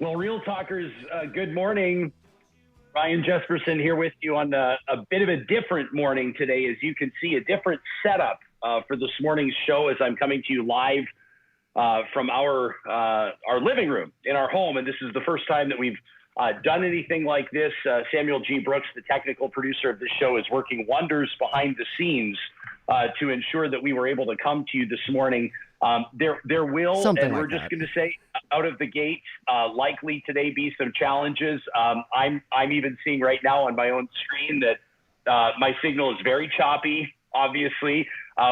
Well, Real Talkers, good morning. Ryan Jesperson here with you on a bit of a different morning today. As you can see, a different setup for this morning's show as I'm coming to you live from our living room in our home. And this is the first time that we've done anything like this. Samuel G. Brooks, the technical producer of this show, is working wonders behind the scenes to ensure that we were able to come to you this morning. There will, Something and like we're just that. going to say out of the gate, likely today be some challenges. I'm even seeing right now on my own screen that my signal is very choppy, obviously,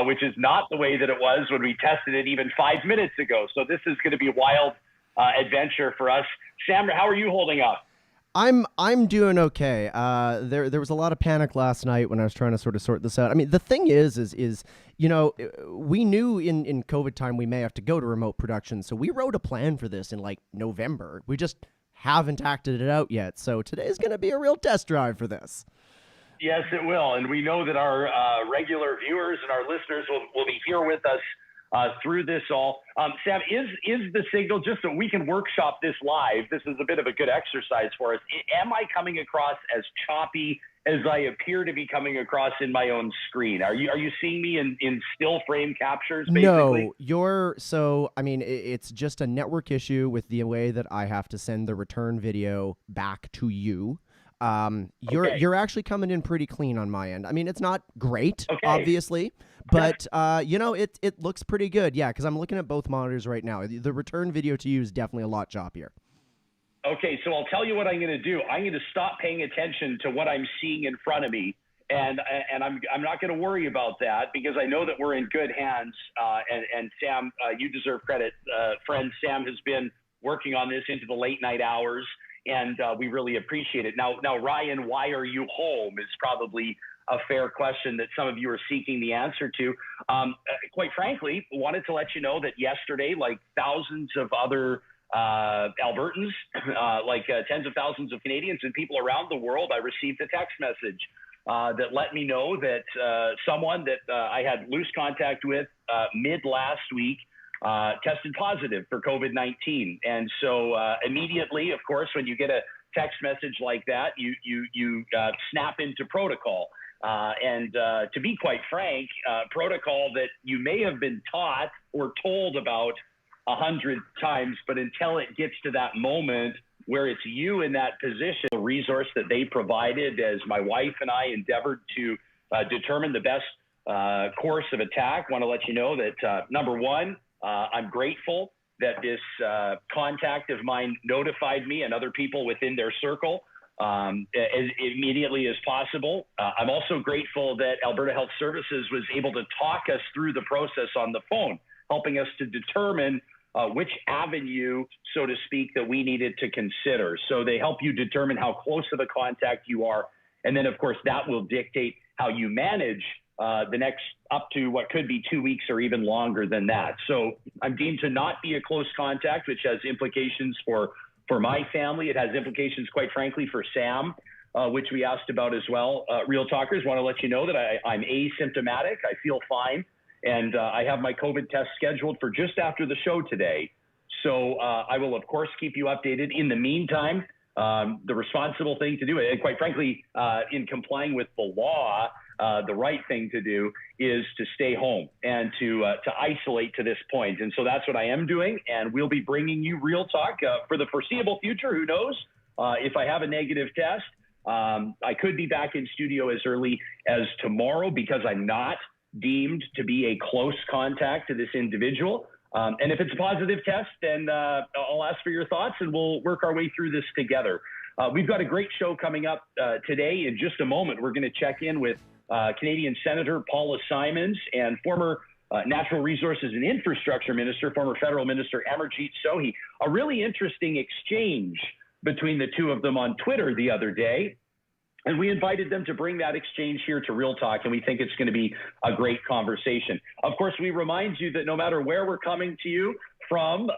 which is not the way that it was when we tested it even 5 minutes ago. So this is going to be a wild adventure for us. Sam, how are you holding up? I'm doing okay. There was a lot of panic last night when I was trying to sort of sort this out. I mean, the thing is you know, we knew in COVID time we may have to go to remote production, so we wrote a plan for this in like November. We just haven't acted it out yet. So today's going to be a real test drive for this. Yes, it will, and we know that our regular viewers and our listeners will be here with us through this all. Sam, is the signal, just so we can workshop this live, this is a bit of a good exercise for us. Am I coming across as choppy as I appear to be coming across in my own screen? Are you seeing me in still frame captures, basically? No, I mean, it's just a network issue with the way that I have to send the return video back to you. You're actually coming in pretty clean on my end. I mean, it's not great, obviously, but you know, it looks pretty good. Yeah, because I'm looking at both monitors right now. The return video to you is definitely a lot choppier. Okay, so I'll tell you what I'm going to do. I'm going to stop paying attention to what I'm seeing in front of me, and I'm not going to worry about that because I know that we're in good hands. And Sam, you deserve credit. Friend Sam has been working on this into the late night hours, and we really appreciate it. Now, Ryan, why are you home is probably a fair question that some of you are seeking the answer to. Quite frankly, wanted to let you know that yesterday, like thousands of other Albertans, tens of thousands of Canadians and people around the world, I received a text message that let me know that someone that I had loose contact with mid last week tested positive for COVID-19. And so immediately, of course, when you get a text message like that, you snap into protocol. And to be quite frank, protocol that you may have been taught or told about 100 times, but until it gets to that moment where it's you in that position, the resource that they provided as my wife and I endeavored to determine the best course of attack. Want to let you know that, number one, I'm grateful that this contact of mine notified me and other people within their circle as immediately as possible. I'm also grateful that Alberta Health Services was able to talk us through the process on the phone, helping us to determine which avenue, so to speak, that we needed to consider. So they help you determine how close of a contact you are. And then, of course, that will dictate how you manage the next up to what could be 2 weeks or even longer than that. So I'm deemed to not be a close contact, which has implications for my family. It has implications, quite frankly, for Sam, which we asked about as well. Real Talkers, want to let you know that I'm asymptomatic. I feel fine. And I have my COVID test scheduled for just after the show today. So I will, of course, keep you updated. In the meantime, the responsible thing to do, and quite frankly, in complying with the law, the right thing to do is to stay home and to isolate to this point. And so that's what I am doing. And we'll be bringing you Real Talk for the foreseeable future. Who knows if I have a negative test? I could be back in studio as early as tomorrow because I'm not deemed to be a close contact to this individual. And if it's a positive test, then I'll ask for your thoughts and we'll work our way through this together. We've got a great show coming up today. In just a moment, we're going to check in with Canadian Senator Paula Simons and former Natural Resources and Infrastructure Minister, former federal minister Amarjeet Sohi. A really interesting exchange between the two of them on Twitter the other day. And we invited them to bring that exchange here to Real Talk, and we think it's going to be a great conversation. Of course, we remind you that no matter where we're coming to you from,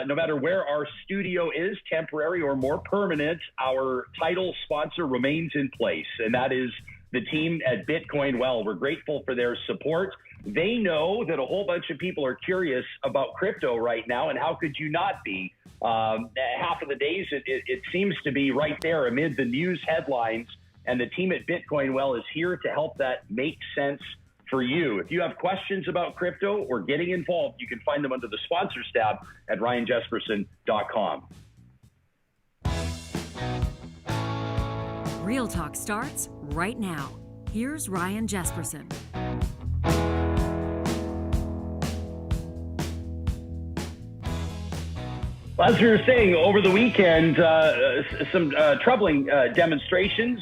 no matter where our studio is, temporary or more permanent, our title sponsor remains in place, and that is the team at Bitcoin Well. We're grateful for their support. They know that a whole bunch of people are curious about crypto right now, and how could you not be? Half of the days, it seems to be right there amid the news headlines, and the team at Bitcoin Well is here to help that make sense for you. If you have questions about crypto or getting involved, you can find them under the sponsors tab at ryanjesperson.com. Real Talk starts right now. Here's Ryan Jesperson. Well, as we were saying, over the weekend, some troubling demonstrations,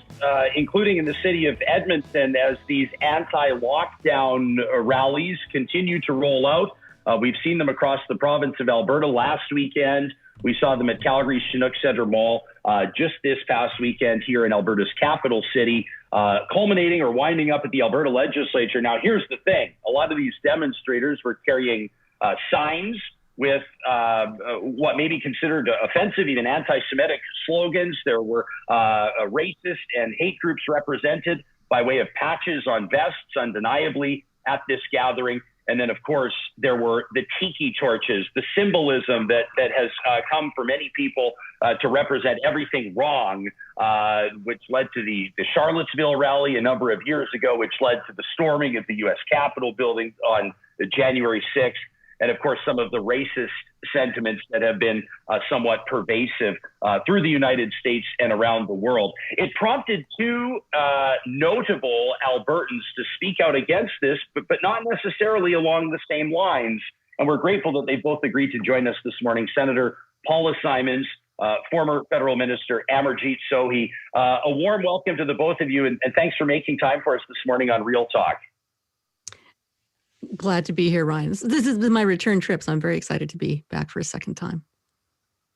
including in the city of Edmonton, as these anti-lockdown rallies continue to roll out. We've seen them across the province of Alberta last weekend. We saw them at Calgary's Chinook Centre Mall just this past weekend here in Alberta's capital city, culminating or winding up at the Alberta legislature. Now, here's the thing. A lot of these demonstrators were carrying signs with what may be considered offensive, even anti-Semitic slogans. There were racist and hate groups represented by way of patches on vests, undeniably, at this gathering. And then, of course, there were the tiki torches, the symbolism that has come for many people to represent everything wrong, which led to the Charlottesville rally a number of years ago, which led to the storming of the U.S. Capitol building on January 6th. And, of course, some of the racist sentiments that have been somewhat pervasive through the United States and around the world. It prompted two notable Albertans to speak out against this, but not necessarily along the same lines. And we're grateful that they both agreed to join us this morning. Senator Paula Simons, former federal minister Amarjeet Sohi. A warm welcome to the both of you, and thanks for making time for us this morning on Real Talk. Glad to be here, Ryan. This is my return trip, so I'm very excited to be back for a second time.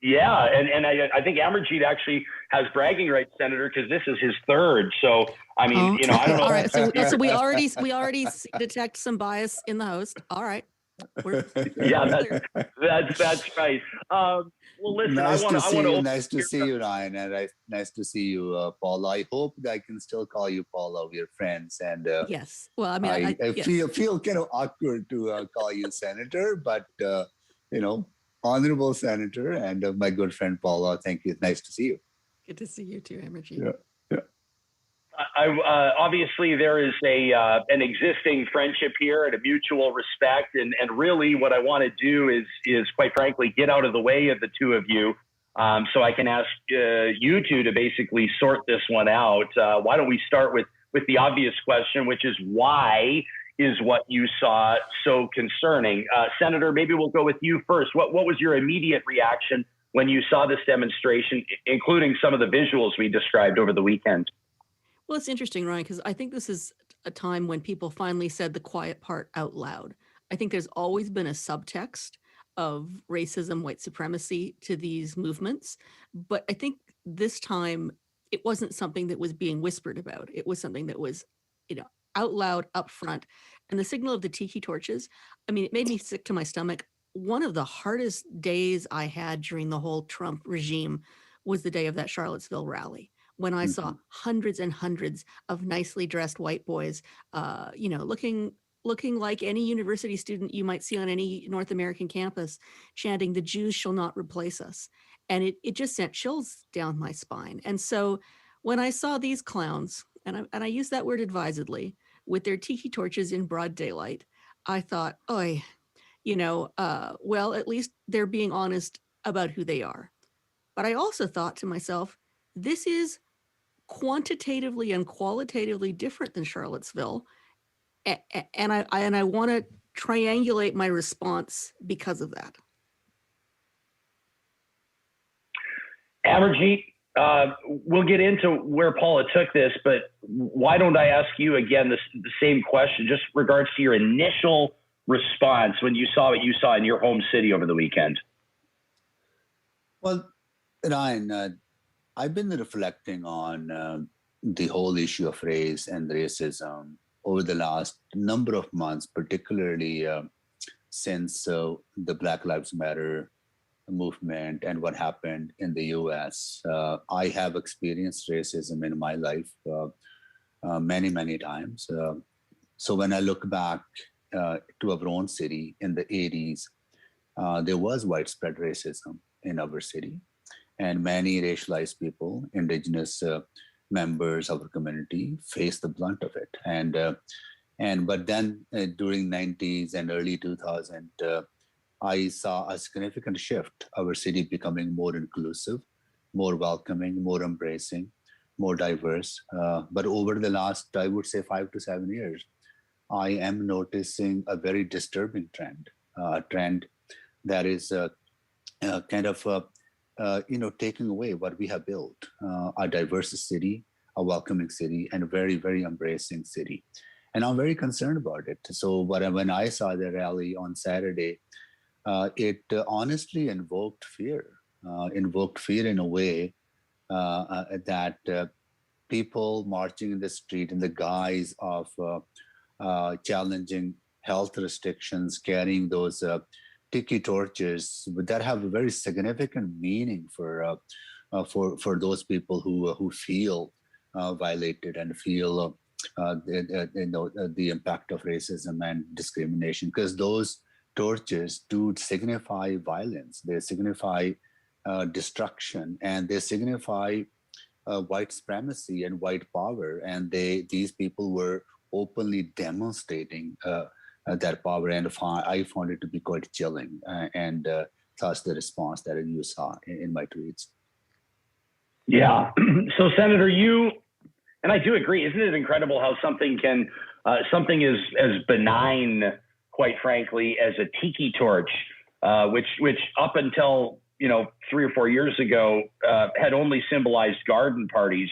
Yeah, and I think Amarjeet actually has bragging rights, Senator, because this is his third. So, I mean, I don't know. All right, so we already detect some bias in the host. All right. Yeah, that's right. Well, listen, nice to see you, Ryan, and nice to see you, Paula. I hope that I can still call you Paula. We're friends, and yes. Well, I mean, I yes. feel kind of awkward to call you Senator, but honorable Senator and my good friend Paula. Thank you. Nice to see you. Good to see you too, Amarjeet. Yeah. Obviously, there is an existing friendship here and a mutual respect, and really what I want to do is quite frankly get out of the way of the two of you, so I can ask you two to basically sort this one out. Why don't we start with the obvious question, which is why is what you saw so concerning? Senator, maybe we'll go with you first. What was your immediate reaction when you saw this demonstration, including some of the visuals we described over the weekend? Well, it's interesting, Ryan, because I think this is a time when people finally said the quiet part out loud. I think there's always been a subtext of racism, white supremacy to these movements. But I think this time it wasn't something that was being whispered about. It was something that was, out loud, up front. And the signal of the tiki torches, I mean, it made me sick to my stomach. One of the hardest days I had during the whole Trump regime was the day of that Charlottesville rally, when I saw hundreds and hundreds of nicely dressed white boys, looking like any university student you might see on any North American campus, chanting, "The Jews shall not replace us." And it just sent chills down my spine. And so when I saw these clowns, and I use that word advisedly, with their tiki torches in broad daylight, I thought, well, at least they're being honest about who they are. But I also thought to myself, this is quantitatively and qualitatively different than Charlottesville, and I want to triangulate my response because of that. Amarjeet, we'll get into where Paula took this, but why don't I ask you again the same question, just regards to your initial response when you saw what you saw in your home city over the weekend? Well, Ryan, I've been reflecting on the whole issue of race and racism over the last number of months, particularly since the Black Lives Matter movement and what happened in the US. I have experienced racism in my life. many, many times. So when I look back to our own city in the 80s, there was widespread racism in our city, and many racialized people, indigenous members of our community, faced the brunt of it. But then during 90s and early 2000, I saw a significant shift. Our city becoming more inclusive, more welcoming, more embracing, more diverse. But over the last, I would say, 5 to 7 years, I am noticing a very disturbing trend, a trend that is kind of taking away what we have built, a diverse city, a welcoming city, and a very, very embracing city. And I'm very concerned about it. So when I saw the rally on Saturday, it honestly invoked fear in a way that people marching in the street in the guise of challenging health restrictions, carrying those tiki torches that have a very significant meaning for those people who feel violated and feel the impact of racism and discrimination, because those torches do signify violence. They signify destruction, and they signify white supremacy and white power. And these people were openly demonstrating that power, and I found it to be quite chilling. And thus the response that you saw in my tweets. Yeah. So, Senator, and I do agree. Isn't it incredible how something is as benign, quite frankly, as a tiki torch, which up until 3 or 4 years ago had only symbolized garden parties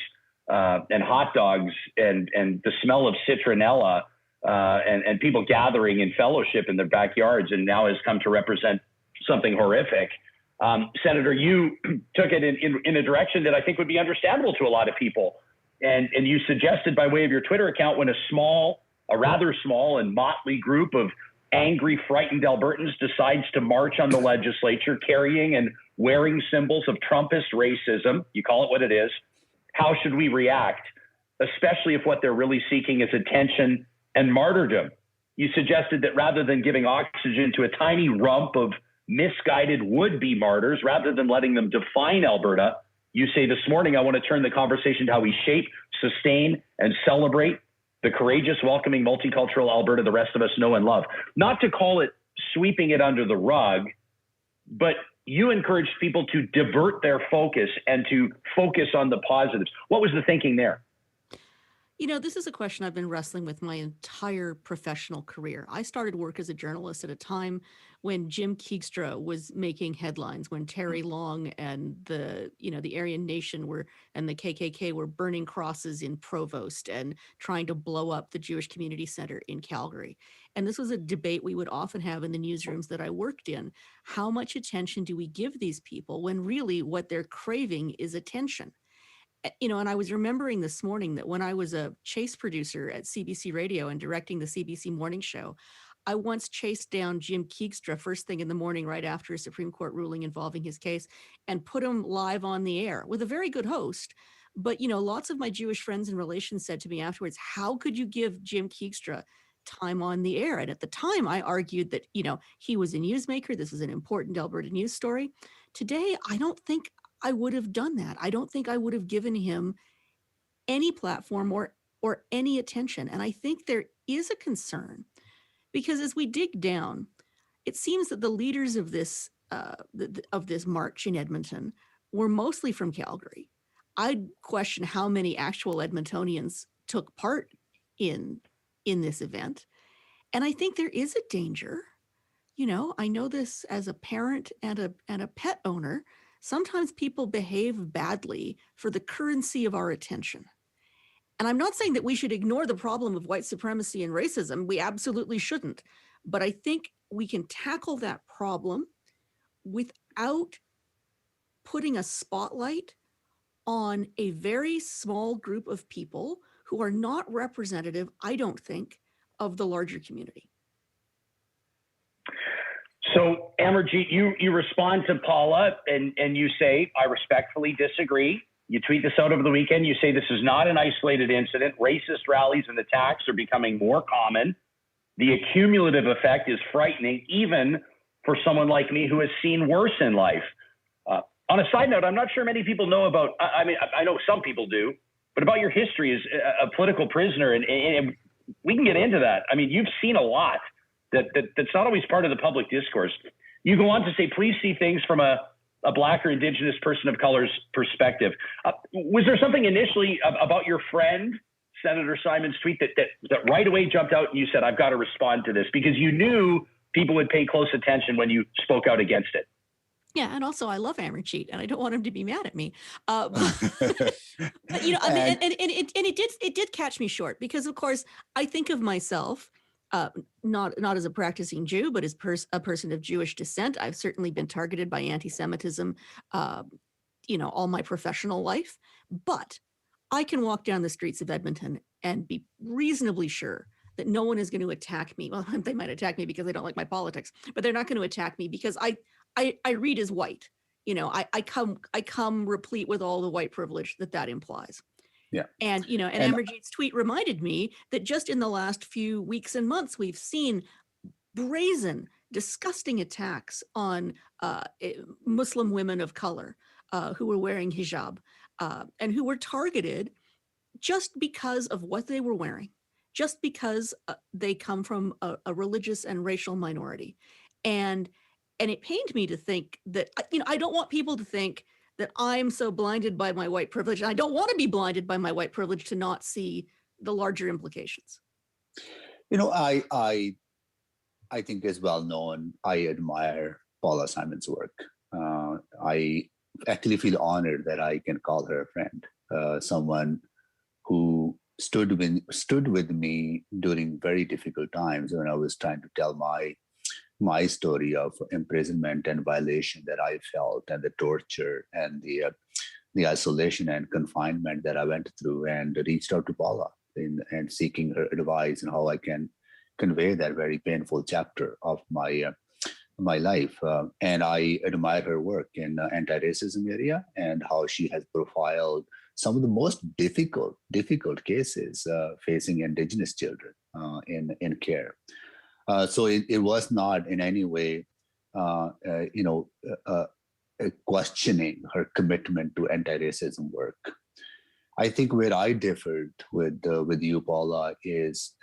and hot dogs and the smell of citronella and people gathering in fellowship in their backyards, and now has come to represent something horrific. Senator, you took it in a direction that I think would be understandable to a lot of people. And you suggested by way of your Twitter account, when a rather small and motley group of angry, frightened Albertans decides to march on the legislature carrying and wearing symbols of Trumpist racism, you call it what it is, how should we react, especially if what they're really seeking is attention and martyrdom? You suggested that rather than giving oxygen to a tiny rump of misguided would-be martyrs, rather than letting them define Alberta, you say this morning, I want to turn the conversation to how we shape, sustain, and celebrate the courageous, welcoming, multicultural Alberta the rest of us know and love. Not to call it sweeping it under the rug, but you encouraged people to divert their focus and to focus on the positives. What was the thinking there? This is a question I've been wrestling with my entire professional career. I started work as a journalist at a time when Jim Keegstra was making headlines, when Terry Long and the Aryan Nation and the KKK were burning crosses in Provost and trying to blow up the Jewish Community Center in Calgary. And this was a debate we would often have in the newsrooms that I worked in. How much attention do we give these people when really what they're craving is attention? And I was remembering this morning that when I was a chase producer at CBC Radio and directing the CBC morning show, I once chased down Jim Keegstra first thing in the morning right after a Supreme Court ruling involving his case and put him live on the air with a very good host. But, lots of my Jewish friends and relations said to me afterwards, how could you give Jim Keegstra time on the air? And at the time, I argued that, he was a newsmaker. This was an important Alberta news story. Today, I don't think I would have done that. I don't think I would have given him any platform or any attention. And I think there is a concern because as we dig down, it seems that the leaders of this march in Edmonton were mostly from Calgary. I'd question how many actual Edmontonians took part in this event. And I think there is a danger. I know this as a parent and a pet owner. Sometimes people behave badly for the currency of our attention. And I'm not saying that we should ignore the problem of white supremacy and racism. We absolutely shouldn't. But I think we can tackle that problem without putting a spotlight on a very small group of people who are not representative, I don't think, of the larger community. So, Amarjeet, you respond to Paula and you say, I respectfully disagree. You tweet this out over the weekend. You say this is not an isolated incident. Racist rallies and attacks are becoming more common. The accumulative effect is frightening, even for someone like me who has seen worse in life. On a side note, I'm not sure many people know about, I mean, I know some people do, but about your history as a political prisoner, and we can get into that. I mean, you've seen a lot that's not always part of the public discourse. You go on to say, please see things from a Black or Indigenous person of color's perspective. Was there something initially about your friend, Senator Simon's tweet that right away jumped out and you said, I've got to respond to this, because you knew people would pay close attention when you spoke out against it? Yeah, and also I love Amarjeet, and I don't want him to be mad at me. But you know, I mean, and it did catch me short, because of course I think of myself not as a practicing Jew, but as a person of Jewish descent. I've certainly been targeted by anti-Semitism, you know, all my professional life. But I can walk down the streets of Edmonton and be reasonably sure that no one is going to attack me. Well, they might attack me because they don't like my politics, but they're not going to attack me because I read as white. You know, I come replete with all the white privilege that implies. Yeah. And, you know, and Amarjeet's tweet reminded me that just in the last few weeks and months, we've seen brazen, disgusting attacks on Muslim women of color who were wearing hijab and who were targeted just because of what they were wearing, just because they come from a religious and racial minority. And it pained me to think that, you know, I don't want people to think that I'm so blinded by my white privilege. And I don't want to be blinded by my white privilege to not see the larger implications. You know, I think it's well known, I admire Paula Simon's work. I actually feel honored that I can call her a friend, someone who stood with me during very difficult times when I was trying to tell my story of imprisonment and violation that I felt, and the torture and the isolation and confinement that I went through, and reached out to Paula and seeking her advice on how I can convey that very painful chapter of my life. And I admire her work in anti-racism area, and how she has profiled some of the most difficult cases facing Indigenous children in care. So it was not in any way, questioning her commitment to anti-racism work. I think where I differed with you, Paula, is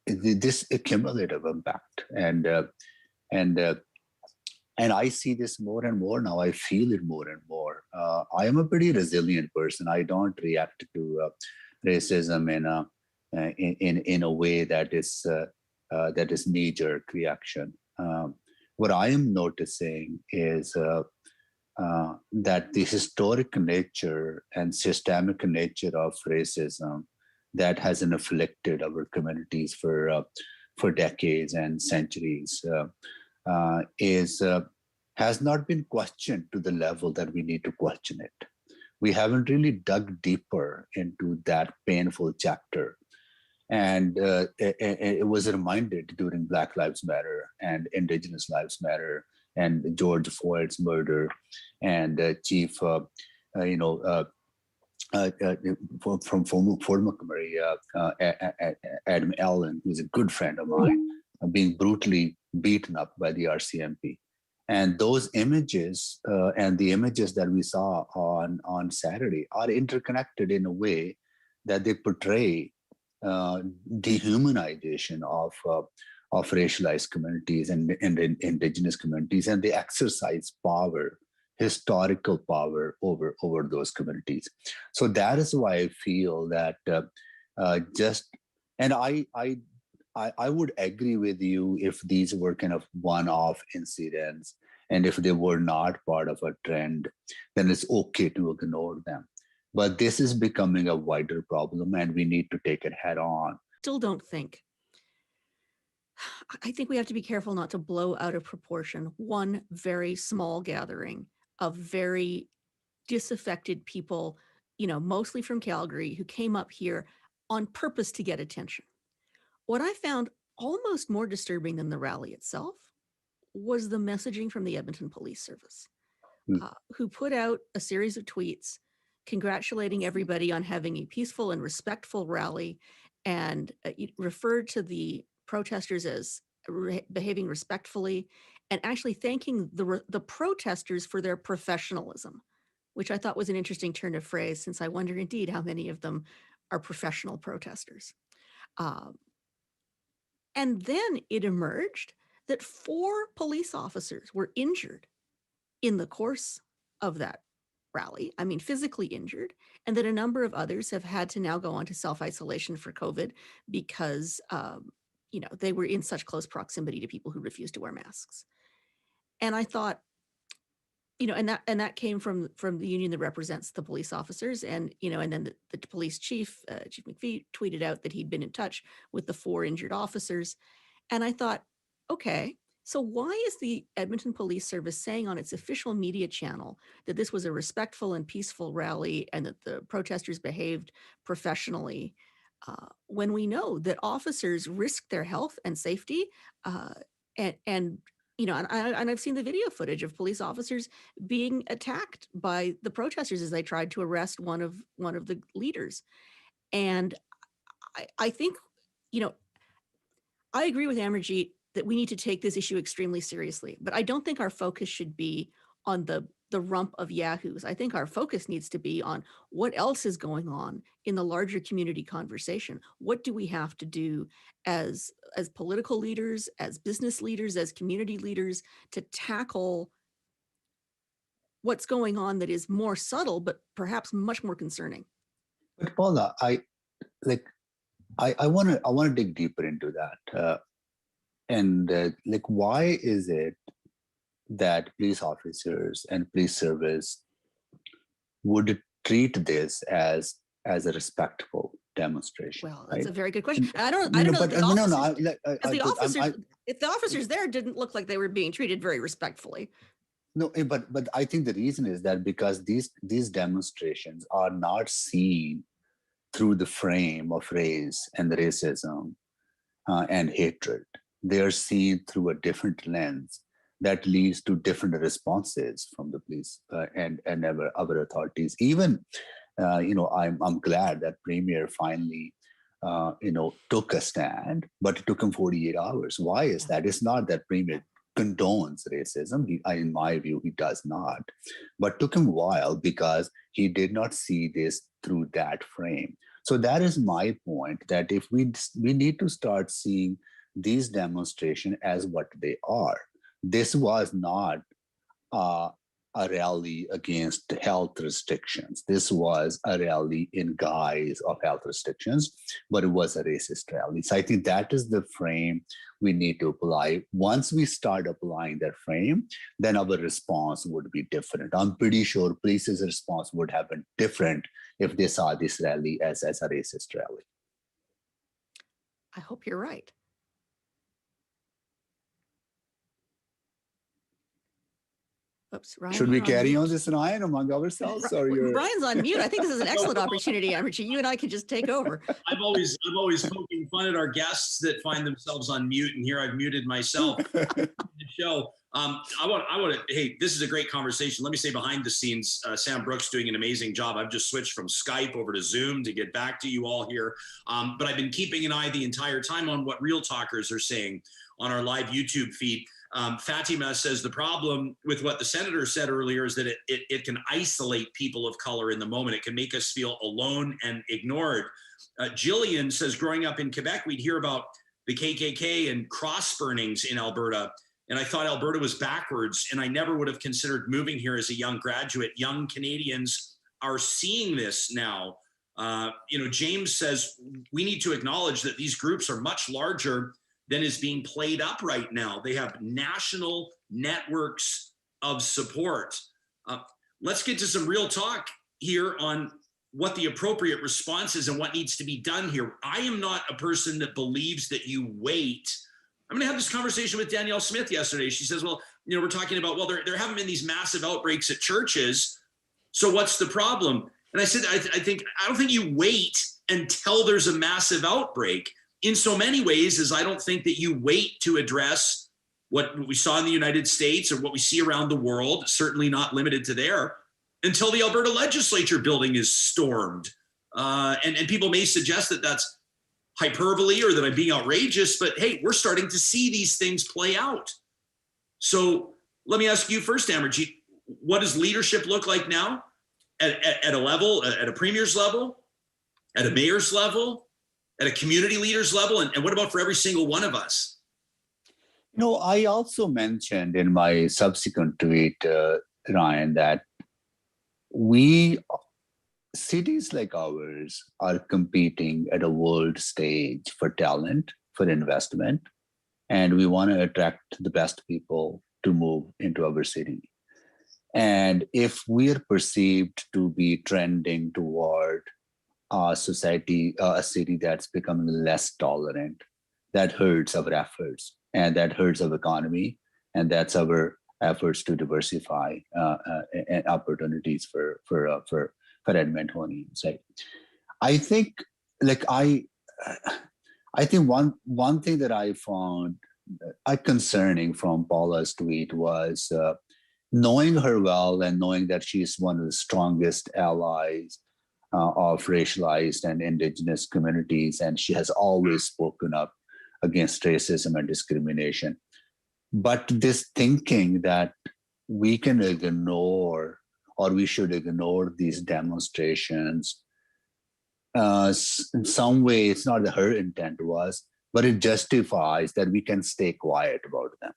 this cumulative impact, and I see this more and more now. I feel it more and more. I am a pretty resilient person. I don't react to racism in a way that is knee-jerk reaction. What I am noticing is that the historic nature and systemic nature of racism that has afflicted our communities for decades and centuries has not been questioned to the level that we need to question it. We haven't really dug deeper into that painful chapter. And it was reminded during Black Lives Matter and Indigenous Lives Matter and George Floyd's murder, and Chief, from Fort McMurray, Adam Allen, who's a good friend of mine, being brutally beaten up by the RCMP. And those images and the images that we saw on Saturday are interconnected in a way that they portray dehumanization of racialized communities and Indigenous communities, and they exercise power, historical power over those communities. So that is why I feel that I would agree with you if these were kind of one-off incidents, and if they were not part of a trend, then it's okay to ignore them. But this is becoming a wider problem, and we need to take it head on. Still don't think. I think we have to be careful not to blow out of proportion one very small gathering of very disaffected people, you know, mostly from Calgary, who came up here on purpose to get attention. What I found almost more disturbing than the rally itself was the messaging from the Edmonton Police Service, who put out a series of tweets congratulating everybody on having a peaceful and respectful rally, and referred to the protesters as behaving respectfully, and actually thanking the protesters for their professionalism, which I thought was an interesting turn of phrase, since I wonder indeed how many of them are professional protesters. And then it emerged that 4 police officers were injured in the course of that rally. I mean, physically injured, and that a number of others have had to now go on to self-isolation for COVID because, they were in such close proximity to people who refused to wear masks. And I thought, and that came from the union that represents the police officers, and and then the police chief, Chief McPhee, tweeted out that he'd been in touch with the 4 injured officers, and I thought, okay, so why is the Edmonton Police Service saying on its official media channel that this was a respectful and peaceful rally and that the protesters behaved professionally, when we know that officers risk their health and safety, and I've seen the video footage of police officers being attacked by the protesters as they tried to arrest one of the leaders. And I think, I agree with Amarjeet that we need to take this issue extremely seriously, but I don't think our focus should be on the rump of yahoos. I think our focus needs to be on what else is going on in the larger community conversation. What do we have to do as political leaders, as business leaders, as community leaders to tackle what's going on that is more subtle, but perhaps much more concerning? But Paula, I want to dig deeper into that. Why is it that police officers and police service would treat this as a respectful demonstration? Well, that's right? a very good question. I don't know. If the officers there didn't look like they were being treated very respectfully. No, but I think the reason is that because these demonstrations are not seen through the frame of race and racism and hatred. They are seen through a different lens that leads to different responses from the police and other authorities. Even, I'm glad that Premier finally, took a stand, but it took him 48 hours. Why is that? It's not that Premier condones racism. In my view, he does not. But took him a while because he did not see this through that frame. So that is my point, that if we need to start seeing these demonstrations as what they are. This was not a rally against health restrictions. This was a rally in guise of health restrictions, but it was a racist rally. So I think that is the frame we need to apply. Once we start applying that frame, then our response would be different. I'm pretty sure police's response would have been different if they saw this rally as a racist rally. I hope you're right. Oops, Ryan, should we carry on this, Ryan, among ourselves? Ryan's on mute. I think this is an excellent opportunity, Amarjeet. You and I can just take over. I'm always poking fun at our guests that find themselves on mute, and here I've muted myself. The show. I want to. Hey, this is a great conversation. Let me say, behind the scenes, Sam Brooks doing an amazing job. I've just switched from Skype over to Zoom to get back to you all here. But I've been keeping an eye the entire time on what Real Talkers are saying on our live YouTube feed. Fatima says the problem with what the senator said earlier is that it can isolate people of color in the moment. It can make us feel alone and ignored. Jillian says, growing up in Quebec, we'd hear about the KKK and cross burnings in Alberta. And I thought Alberta was backwards, and I never would have considered moving here as a young graduate. Young Canadians are seeing this now. James says we need to acknowledge that these groups are much larger than is being played up right now. They have national networks of support. Let's get to some real talk here on what the appropriate response is and what needs to be done here. I am not a person that believes that you wait. I'm going to have this conversation with Danielle Smith yesterday. She says, well, we're talking about, well, there haven't been these massive outbreaks at churches. So what's the problem? And I said, I don't think you wait until there's a massive outbreak. In so many ways, as I don't think that you wait to address what we saw in the United States or what we see around the world, certainly not limited to there. until the Alberta legislature building is stormed. And people may suggest that that's hyperbole or that I'm being outrageous, but hey, we're starting to see these things play out. So let me ask you first, Amarjeet, what does leadership look like now at a level, at a premier's level, at a mayor's level, at a community leader's level? And what about for every single one of us? I also mentioned in my subsequent tweet, Ryan, that cities like ours are competing at a world stage for talent, for investment, and we want to attract the best people to move into our city. And if we're perceived to be trending toward a society, a city that's becoming less tolerant, that hurts our efforts, and that hurts our economy, and that's our efforts to diversify and opportunities for Edmontonians. Right? I think, I think one thing that I found concerning from Paula's tweet was knowing her well and knowing that she's one of the strongest allies of racialized and Indigenous communities, and she has always spoken up against racism and discrimination. But this thinking that we can ignore or we should ignore these demonstrations, in some way, it's not that her intent was, but it justifies that we can stay quiet about them.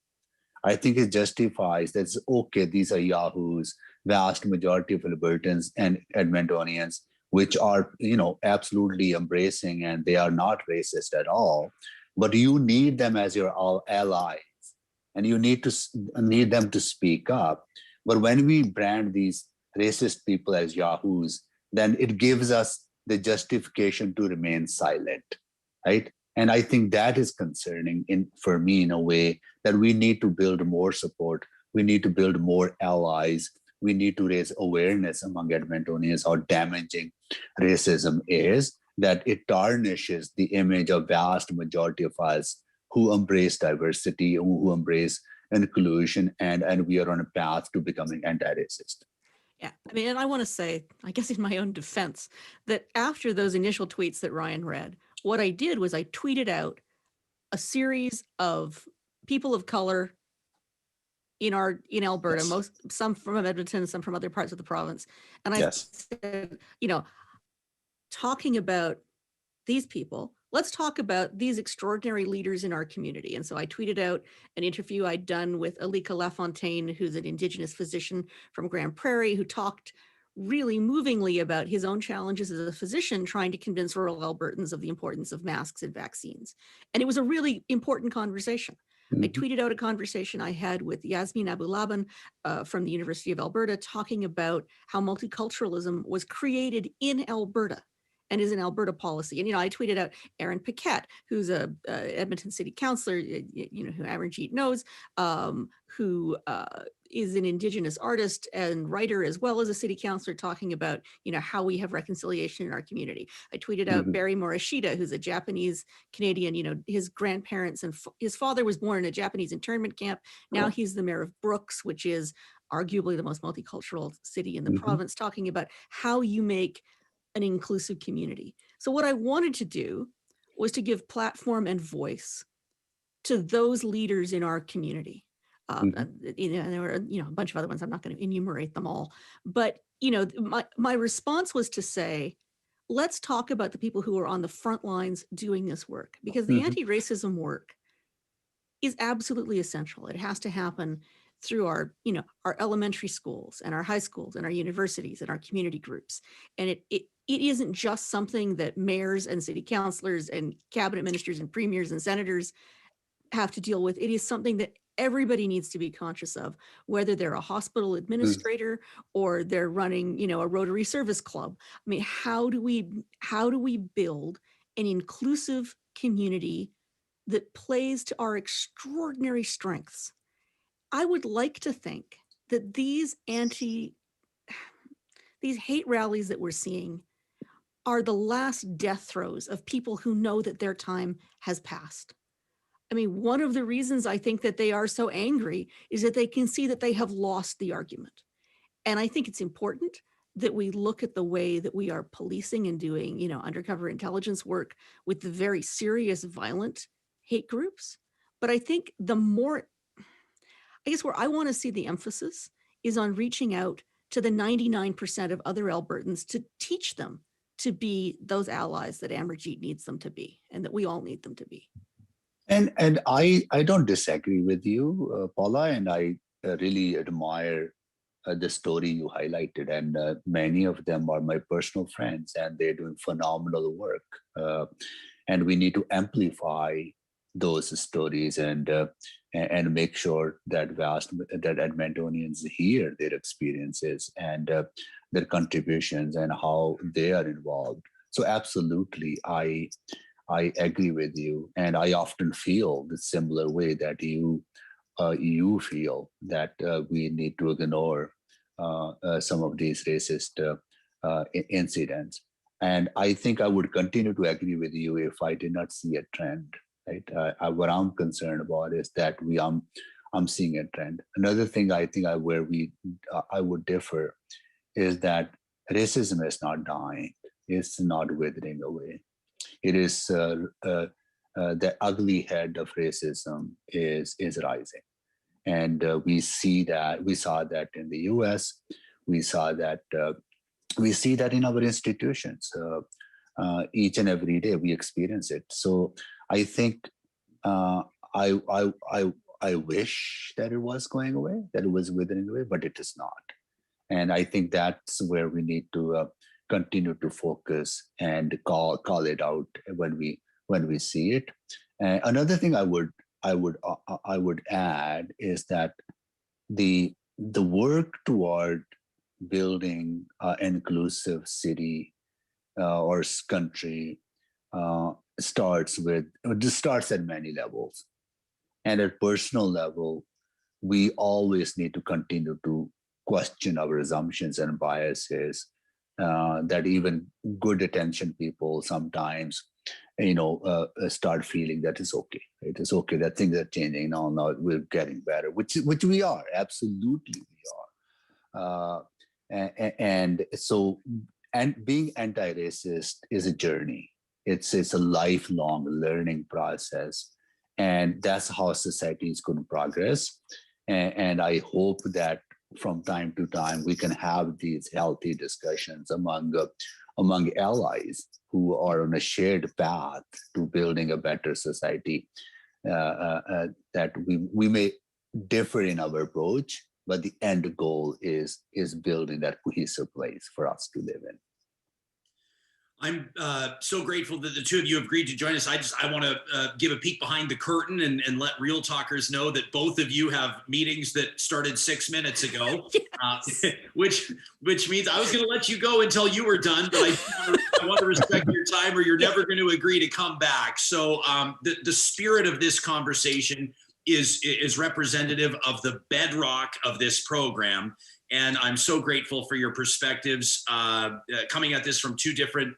I think it justifies that it's okay, these are yahoos, vast majority of Albertans and Edmontonians, which are, absolutely embracing, and they are not racist at all. But you need them as your allies, and you need them to speak up. But when we brand these racist people as yahoos, then it gives us the justification to remain silent, right? And I think that is concerning for me in a way that we need to build more support. We need to build more allies. We need to raise awareness among Edmontonians how damaging racism is, that it tarnishes the image of vast majority of us who embrace diversity, who embrace inclusion, and we are on a path to becoming anti-racist. Yeah, I mean, and I want to say, I guess in my own defense, that after those initial tweets that Ryan read, what I did was I tweeted out a series of people of color in Alberta, Yes. some from Edmonton, some from other parts of the province. And I said, talking about these people, let's talk about these extraordinary leaders in our community. And so I tweeted out an interview I'd done with Alika Lafontaine, who's an Indigenous physician from Grand Prairie, who talked really movingly about his own challenges as a physician trying to convince rural Albertans of the importance of masks and vaccines. And it was a really important conversation. I tweeted out a conversation I had with Yasmin Abulaban from the University of Alberta, talking about how multiculturalism was created in Alberta and is an Alberta policy. And, I tweeted out Aaron Paquette, who's a Edmonton City Councillor, who Amarjeet knows, who is an Indigenous artist and writer, as well as a city councillor, talking about, how we have reconciliation in our community. I tweeted out Barry Morishita, who's a Japanese Canadian, his grandparents and his father was born in a Japanese internment camp. Now he's the mayor of Brooks, which is arguably the most multicultural city in the province, talking about how you make an inclusive community. So what I wanted to do was to give platform and voice to those leaders in our community. And there were, a bunch of other ones. I'm not going to enumerate them all, but my response was to say, let's talk about the people who are on the front lines doing this work, because the anti-racism work is absolutely essential. It has to happen through our elementary schools and our high schools and our universities and our community groups. And it isn't just something that mayors and city councilors and cabinet ministers and premiers and senators have to deal with. It is something that everybody needs to be conscious of, whether they're a hospital administrator or they're running, a Rotary Service Club. I mean, how do we build an inclusive community that plays to our extraordinary strengths? I would like to think that these hate rallies that we're seeing are the last death throes of people who know that their time has passed. I mean, one of the reasons I think that they are so angry is that they can see that they have lost the argument. And I think it's important that we look at the way that we are policing and doing, you know, undercover intelligence work with the very serious, violent hate groups. But I think the more, I guess where I want to see the emphasis is on reaching out to the 99% of other Albertans to teach them to be those allies that Amarjeet needs them to be, and that we all need them to be. And I don't disagree with you, Paula, and I really admire the story you highlighted, and many of them are my personal friends, and they're doing phenomenal work. And we need to amplify those stories and make sure that that Edmontonians hear their experiences and their contributions and how they are involved. So absolutely, I agree with you, and I often feel the similar way that you feel that we need to ignore some of these racist incidents. And I think I would continue to agree with you if I did not see a trend. Right? What I'm concerned about is that I'm seeing a trend. Another thing I think I would differ is that racism is not dying. It's not withering away. It is the ugly head of racism is rising. And we saw that in the U.S. We see that in our institutions. Each and every day we experience it. So I think I wish that it was going away, that it was withering away, but it is not. And I think that's where we need to continue to focus and call it out when we see it. Another thing I would add is that the work toward building an inclusive city or country starts at many levels, and at personal level, we always need to continue to question our assumptions and biases that even good attention people sometimes start feeling that it's okay. It is okay that things are changing now. We're getting better, which we are. Absolutely, we are. And being anti-racist is a journey. It's a lifelong learning process, and that's how society is going to progress. And I hope that from time to time we can have these healthy discussions among allies who are on a shared path to building a better society. That we may differ in our approach, but the end goal is building that cohesive place for us to live in. I'm so grateful that the two of you have agreed to join us. I want to give a peek behind the curtain and let Real Talkers know that both of you have meetings that started 6 minutes ago, yes. which means I was going to let you go until you were done, but I want to respect your time, or you're never going to agree to come back. So the spirit of this conversation is representative of the bedrock of this program. And I'm so grateful for your perspectives coming at this from two different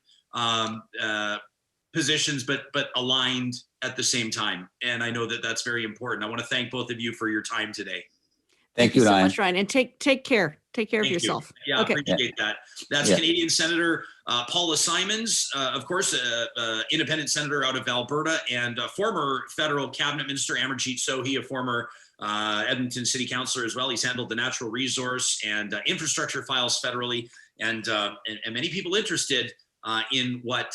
positions, but aligned at the same time. And I know that that's very important. I want to thank both of you for your time today. Thank you, so Ryan. much, Ryan. And take care. Take care of yourself. Yeah, okay. Appreciate that. That's Canadian Senator Paula Simons, of course, independent senator out of Alberta, and former federal cabinet minister Amarjeet Sohi, a former Edmonton City Councillor as well. He's handled the natural resource and infrastructure files federally, and many people interested in what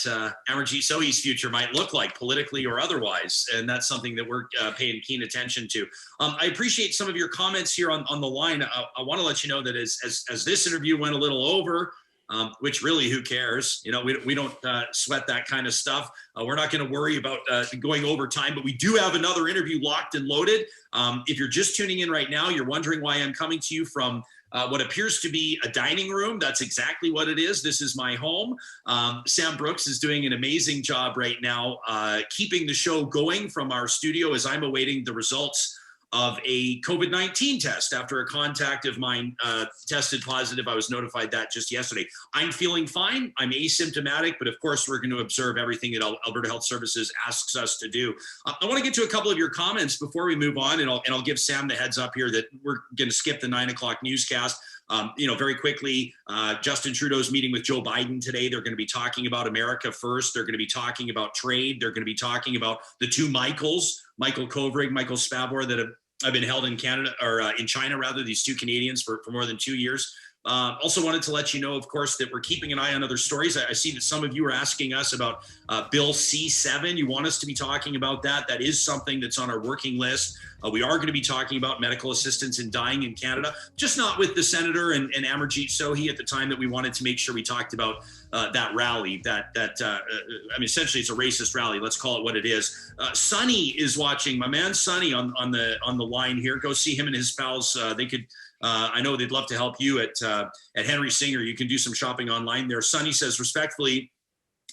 Amarjeet Sohi's future might look like politically or otherwise. And that's something that we're paying keen attention to. I appreciate some of your comments here on the line. I want to let you know that as this interview went a little over, which really, who cares? We don't sweat that kind of stuff. We're not going to worry about going over time, but we do have another interview locked and loaded. If you're just tuning in right now, you're wondering why I'm coming to you from what appears to be a dining room. That's exactly what it is. This is my home. Sam Brooks is doing an amazing job right now, keeping the show going from our studio as I'm awaiting the results of a COVID-19 test after a contact of mine tested positive. I was notified that just yesterday. I'm feeling fine. I'm asymptomatic, but of course we're going to observe everything that Alberta Health Services asks us to do. I want to get to a couple of your comments before we move on, and I'll give Sam the heads up here that we're going to skip the 9 o'clock newscast. Very quickly, Justin Trudeau's meeting with Joe Biden today. They're going to be talking about America first. They're going to be talking about trade. They're going to be talking about the two Michaels, Michael Kovrig, Michael Spavor, that have been held in Canada, or in China rather, these two Canadians for more than 2 years. Also wanted to let you know, of course, that we're keeping an eye on other stories. I see that some of you are asking us about Bill C7. You want us to be talking about that. That is something that's on our working list. We are going to be talking about medical assistance in dying in Canada, just not with the senator and Amarjeet Sohi at the time that we wanted to make sure we talked about that rally. Essentially it's a racist rally. Let's call it what it is. Sonny is watching. My man Sonny on the line here. Go see him and his pals. They could. I know they'd love to help you at Henry Singer. You can do some shopping online there. Sonny says, respectfully,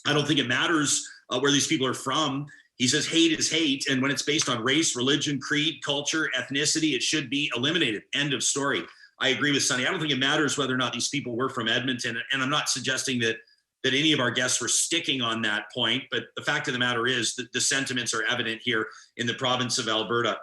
I don't think it matters where these people are from. He says hate is hate. And when it's based on race, religion, creed, culture, ethnicity, it should be eliminated. End of story. I agree with Sonny. I don't think it matters whether or not these people were from Edmonton. And I'm not suggesting that any of our guests were sticking on that point. But the fact of the matter is that the sentiments are evident here in the province of Alberta.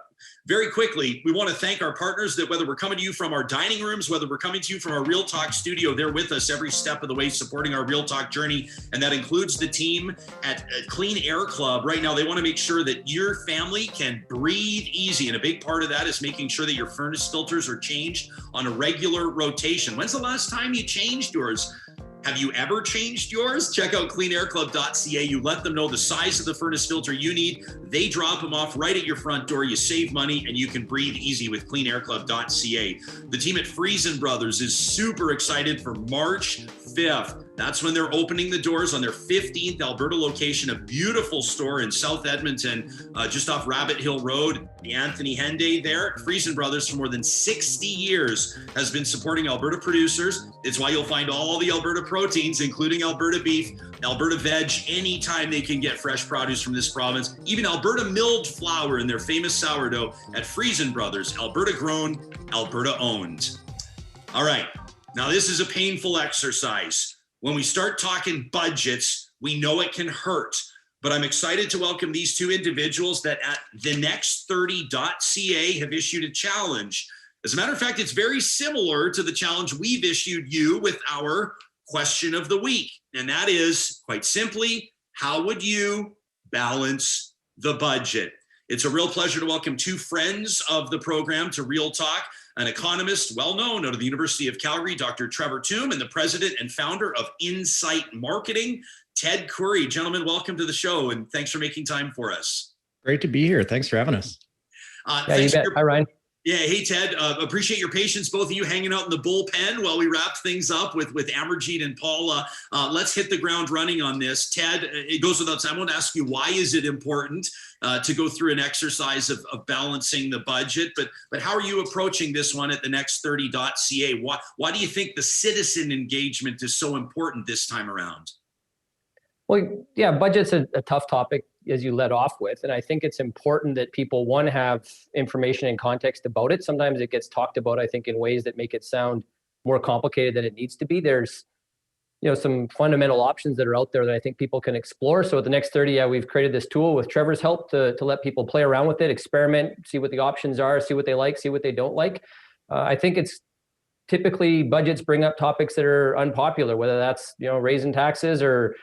Very quickly, we want to thank our partners that whether we're coming to you from our dining rooms, whether we're coming to you from our Real Talk studio, they're with us every step of the way, supporting our Real Talk journey. And that includes the team at Clean Air Club. Right now, they want to make sure that your family can breathe easy. And a big part of that is making sure that your furnace filters are changed on a regular rotation. When's the last time you changed yours? Have you ever changed yours? Check out cleanairclub.ca. You let them know the size of the furnace filter you need. They drop them off right at your front door. You save money and you can breathe easy with cleanairclub.ca. The team at Friesen Brothers is super excited for March 5th. That's when they're opening the doors on their 15th Alberta location, a beautiful store in South Edmonton, just off Rabbit Hill Road. The Anthony Henday there. Friesen Brothers for more than 60 years has been supporting Alberta producers. It's why you'll find all the Alberta proteins, including Alberta beef, Alberta veg, anytime they can get fresh produce from this province. Even Alberta milled flour in their famous sourdough at Friesen Brothers, Alberta grown, Alberta owned. All right, now this is a painful exercise. When we start talking budgets, we know it can hurt, but I'm excited to welcome these two individuals that at thenext30.ca have issued a challenge. As a matter of fact, it's very similar to the challenge we've issued you with our question of the week. And that is, quite simply, how would you balance the budget? It's a real pleasure to welcome two friends of the program to Real Talk. An economist, well-known out of the University of Calgary, Dr. Trevor Tombe, and the president and founder of Insight Marketing, Ted Kouri. Gentlemen, welcome to the show, and thanks for making time for us. Great to be here. Thanks for having us. You bet. Hi, Ryan. Yeah, hey, Ted. Appreciate your patience, both of you hanging out in the bullpen while we wrap things up with Amarjeet and Paula. Let's hit the ground running on this. Ted, it goes without saying, I want to ask you, why is it important to go through an exercise of balancing the budget? But how are you approaching this one at thenext30.ca? Why do you think the citizen engagement is so important this time around? Well, yeah, budget's a tough topic, as you led off with. And I think it's important that people, one, have information and context about it. Sometimes it gets talked about, I think, in ways that make it sound more complicated than it needs to be. There's, some fundamental options that are out there that I think people can explore. So at the Next 30, we've created this tool with Trevor's help to let people play around with it, experiment, see what the options are, see what they like, see what they don't like. I think it's typically budgets bring up topics that are unpopular, whether that's, raising taxes or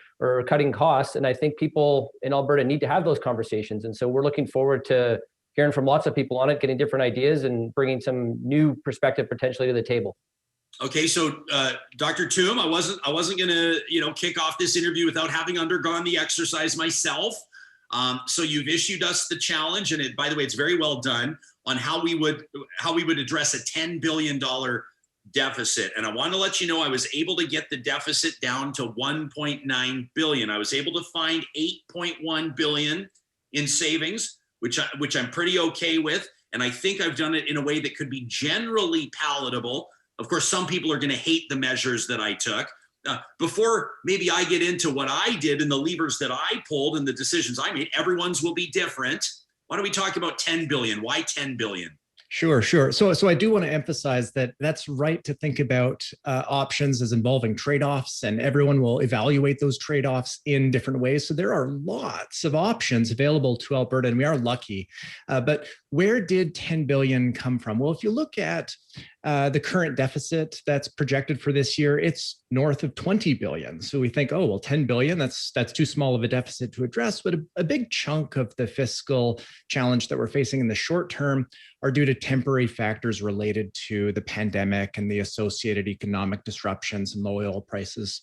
cutting costs. And I think people in Alberta need to have those conversations. And so we're looking forward to hearing from lots of people on it, getting different ideas and bringing some new perspective potentially to the table. Okay, so Dr. Tombe, I wasn't going to kick off this interview without having undergone the exercise myself. So you've issued us the challenge, and by the way, it's very well done, on how we would address a $10 billion deficit. And I want to let you know I was able to get the deficit down to 1.9 billion. I was able to find 8.1 billion in savings, which I'm pretty okay with. And I think I've done it in a way that could be generally palatable. Of course, some people are going to hate the measures that I took. Before maybe I get into what I did and the levers that I pulled and the decisions I made, everyone's will be different. Why don't we talk about 10 billion? Why 10 billion? Sure. So I do want to emphasize that that's right to think about options as involving trade-offs, and everyone will evaluate those trade-offs in different ways. So there are lots of options available to Alberta, and we are lucky. But where did 10 billion come from? Well, if you look at The current deficit that's projected for this year, it's north of 20 billion. So we think, oh, well, 10 billion, that's too small of a deficit to address. But a big chunk of the fiscal challenge that we're facing in the short term are due to temporary factors related to the pandemic and the associated economic disruptions and low oil prices.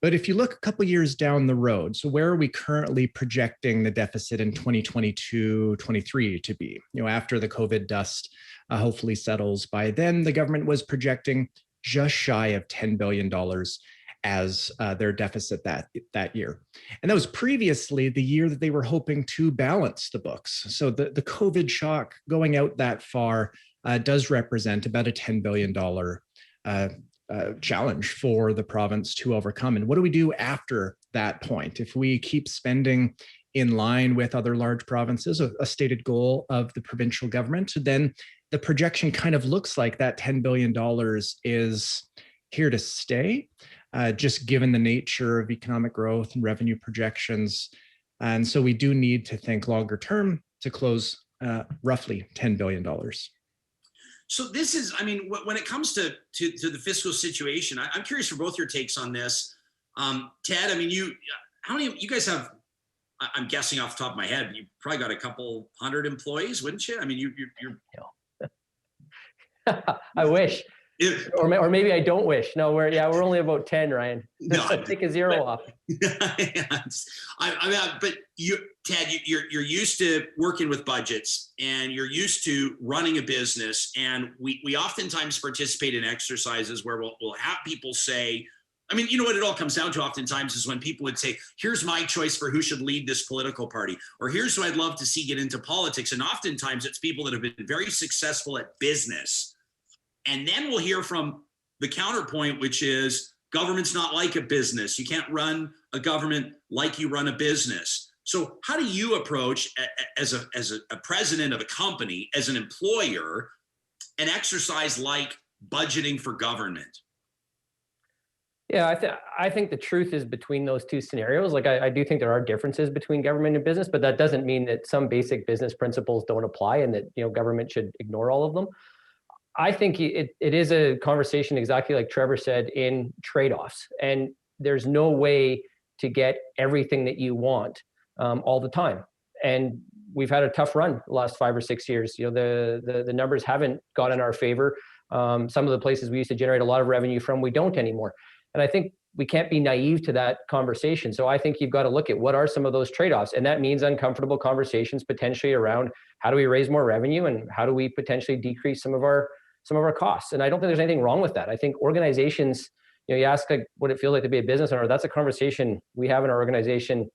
But if you look a couple years down the road, so where are we currently projecting the deficit in 2022-23 to be? After the COVID dust hopefully settles by then, the government was projecting just shy of $10 billion as their deficit that year. And that was previously the year that they were hoping to balance the books. So the COVID shock going out that far does represent about a $10 billion challenge for the province to overcome. And what do we do after that point? If we keep spending in line with other large provinces, a stated goal of the provincial government, then the projection kind of looks like that $10 billion is here to stay, just given the nature of economic growth and revenue projections. And so we do need to think longer term to close roughly $10 billion. So this is, I mean, when it comes to the fiscal situation, I'm curious for both your takes on this. Ted, I mean, how many, you guys have, I'm guessing off the top of my head, you probably got a couple hundred employees, wouldn't you? I mean, you're I wish, or maybe I don't wish. No, we're only about 10, Ryan. No, take a zero off. But you, Ted, you're used to working with budgets, and you're used to running a business, and we oftentimes participate in exercises where we'll have people say, I mean, you know what it all comes down to oftentimes is when people would say, here's my choice for who should lead this political party, or here's who I'd love to see get into politics. And oftentimes it's people that have been very successful at business. And then we'll hear from the counterpoint, which is government's not like a business. You can't run a government like you run a business. So how do you approach as a president of a company, as an employer, an exercise like budgeting for government? Yeah, I think the truth is between those two scenarios. Like I do think there are differences between government and business, but that doesn't mean that some basic business principles don't apply and that government should ignore all of them. I think it is a conversation exactly like Trevor said in trade-offs, and there's no way to get everything that you want all the time. And we've had a tough run the last 5 or 6 years. The numbers haven't gone in our favor. Some of the places we used to generate a lot of revenue from, we don't anymore. And I think we can't be naive to that conversation. So I think you've got to look at what are some of those trade-offs. And that means uncomfortable conversations potentially around how do we raise more revenue and how do we potentially decrease some of our costs. And I don't think there's anything wrong with that. I think organizations, you ask like what it feels like to be a business owner, that's a conversation we have in our organization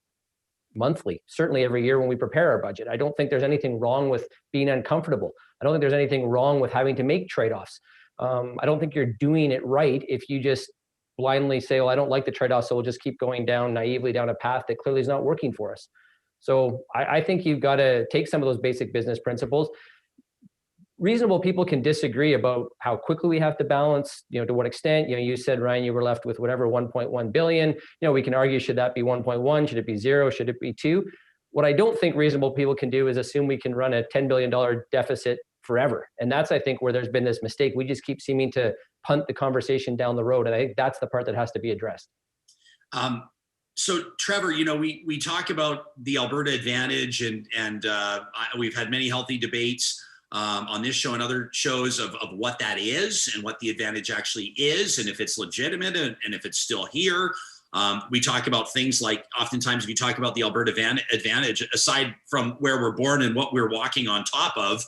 monthly, certainly every year when we prepare our budget. I don't think there's anything wrong with being uncomfortable. I don't think there's anything wrong with having to make trade-offs. I don't think you're doing it right if you just blindly say, well, I don't like the trade-off, so we'll just keep going down naively down a path that clearly is not working for us. So I think you've got to take some of those basic business principles. Reasonable people can disagree about how quickly we have to balance, to what extent. You said, Ryan, you were left with whatever 1.1 billion. We can argue, should that be 1.1? Should it be 0? Should it be 2? What I don't think reasonable people can do is assume we can run a $10 billion deficit forever. And that's, I think, where there's been this mistake. We just keep seeming to punt the conversation down the road. And I think that's the part that has to be addressed. So Trevor, we talk about the Alberta advantage and we've had many healthy debates on this show and other shows of what that is and what the advantage actually is, and if it's legitimate and if it's still here. We talk about things like, oftentimes if you talk about the Alberta advantage, aside from where we're born and what we're walking on top of,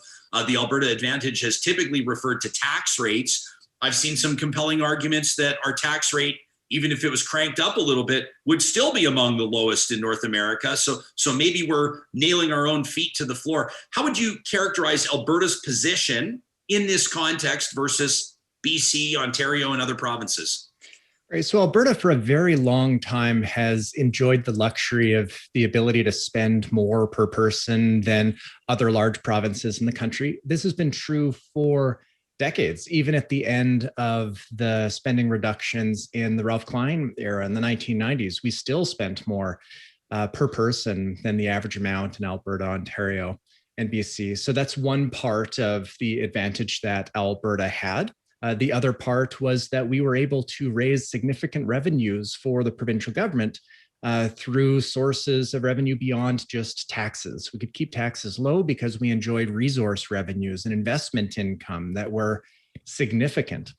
the Alberta advantage has typically referred to tax rates. I've seen some compelling arguments that our tax rate, even if it was cranked up a little bit, would still be among the lowest in North America. So maybe we're nailing our own feet to the floor. How would you characterize Alberta's position in this context versus BC, Ontario, and other provinces? Right. So Alberta for a very long time has enjoyed the luxury of the ability to spend more per person than other large provinces in the country. This has been true for decades. Even at the end of the spending reductions in the Ralph Klein era in the 1990s, we still spent more per person than the average amount in Alberta, Ontario, and BC. So that's one part of the advantage that Alberta had. The other part was that we were able to raise significant revenues for the provincial government through sources of revenue beyond just taxes. We could keep taxes low because we enjoyed resource revenues and investment income that were significant.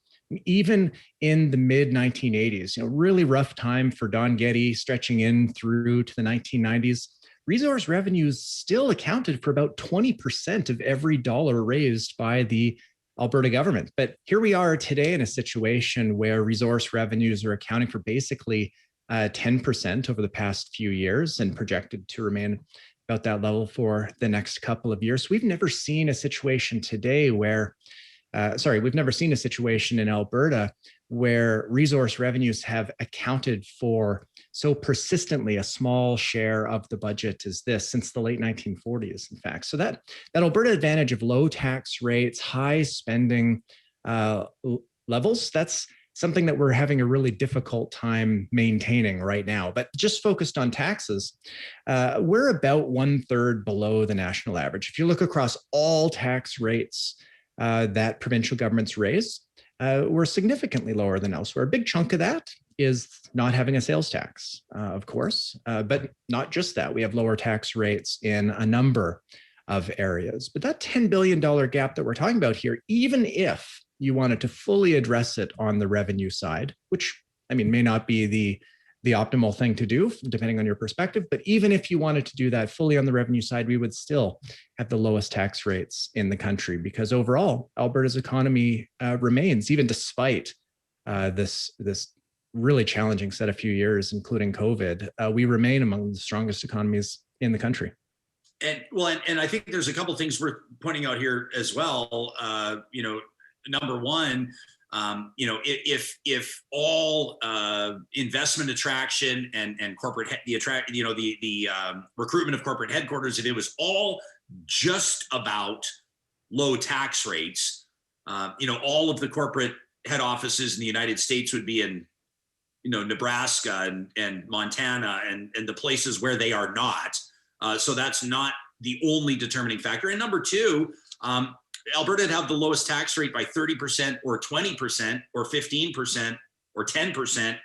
Even in the mid 1980s, really rough time for Don Getty, stretching in through to the 1990s, resource revenues still accounted for about 20% of every dollar raised by the Alberta government. But here we are today in a situation where resource revenues are accounting for basically 10% over the past few years and projected to remain about that level for the next couple of years. We've never seen a situation today where, we've never seen a situation in Alberta where resource revenues have accounted for so persistently a small share of the budget as this since the late 1940s, in fact. So that Alberta advantage of low tax rates, high spending levels, that's something that we're having a really difficult time maintaining right now. But just focused on taxes, we're about 1/3 below the national average. If you look across all tax rates that provincial governments raise, we're significantly lower than elsewhere. A big chunk of that is not having a sales tax, of course, but not just that. We have lower tax rates in a number of areas. But that $10 billion gap that we're talking about here, even if you wanted to fully address it on the revenue side, which may not be the optimal thing to do, depending on your perspective. But even if you wanted to do that fully on the revenue side, we would still have the lowest tax rates in the country, because overall, Alberta's economy remains, even despite this really challenging set of few years, including COVID, we remain among the strongest economies in the country. And I think there's a couple of things worth pointing out here as well. Number one, if all investment attraction and corporate the recruitment of corporate headquarters, if it was all just about low tax rates, all of the corporate head offices in the United States would be in Nebraska and Montana and the places where they are not. So that's not the only determining factor. And number two, Alberta would have the lowest tax rate by 30% or 20% or 15% or 10%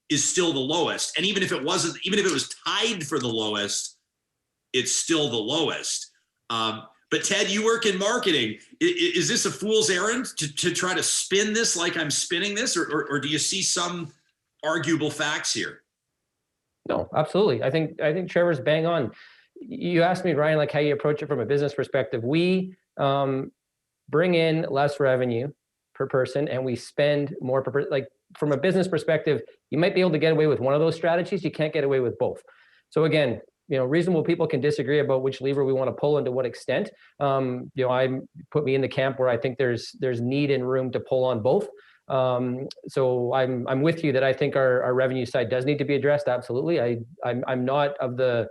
is still the lowest. And even if it was tied for the lowest, it's still the lowest. But Ted, you work in marketing. Is this a fool's errand to try to spin this like I'm spinning this, or do you see some arguable facts here? No, absolutely. I think Trevor's bang on. You asked me, Ryan, like how you approach it from a business perspective. We bring in less revenue per person and we spend more per person. Like from a business perspective, you might be able to get away with one of those strategies. You can't get away with both. So again, reasonable people can disagree about which lever we want to pull and to what extent. I put me in the camp where I think there's need and room to pull on both. So I'm with you that I think our revenue side does need to be addressed. Absolutely. I'm not of the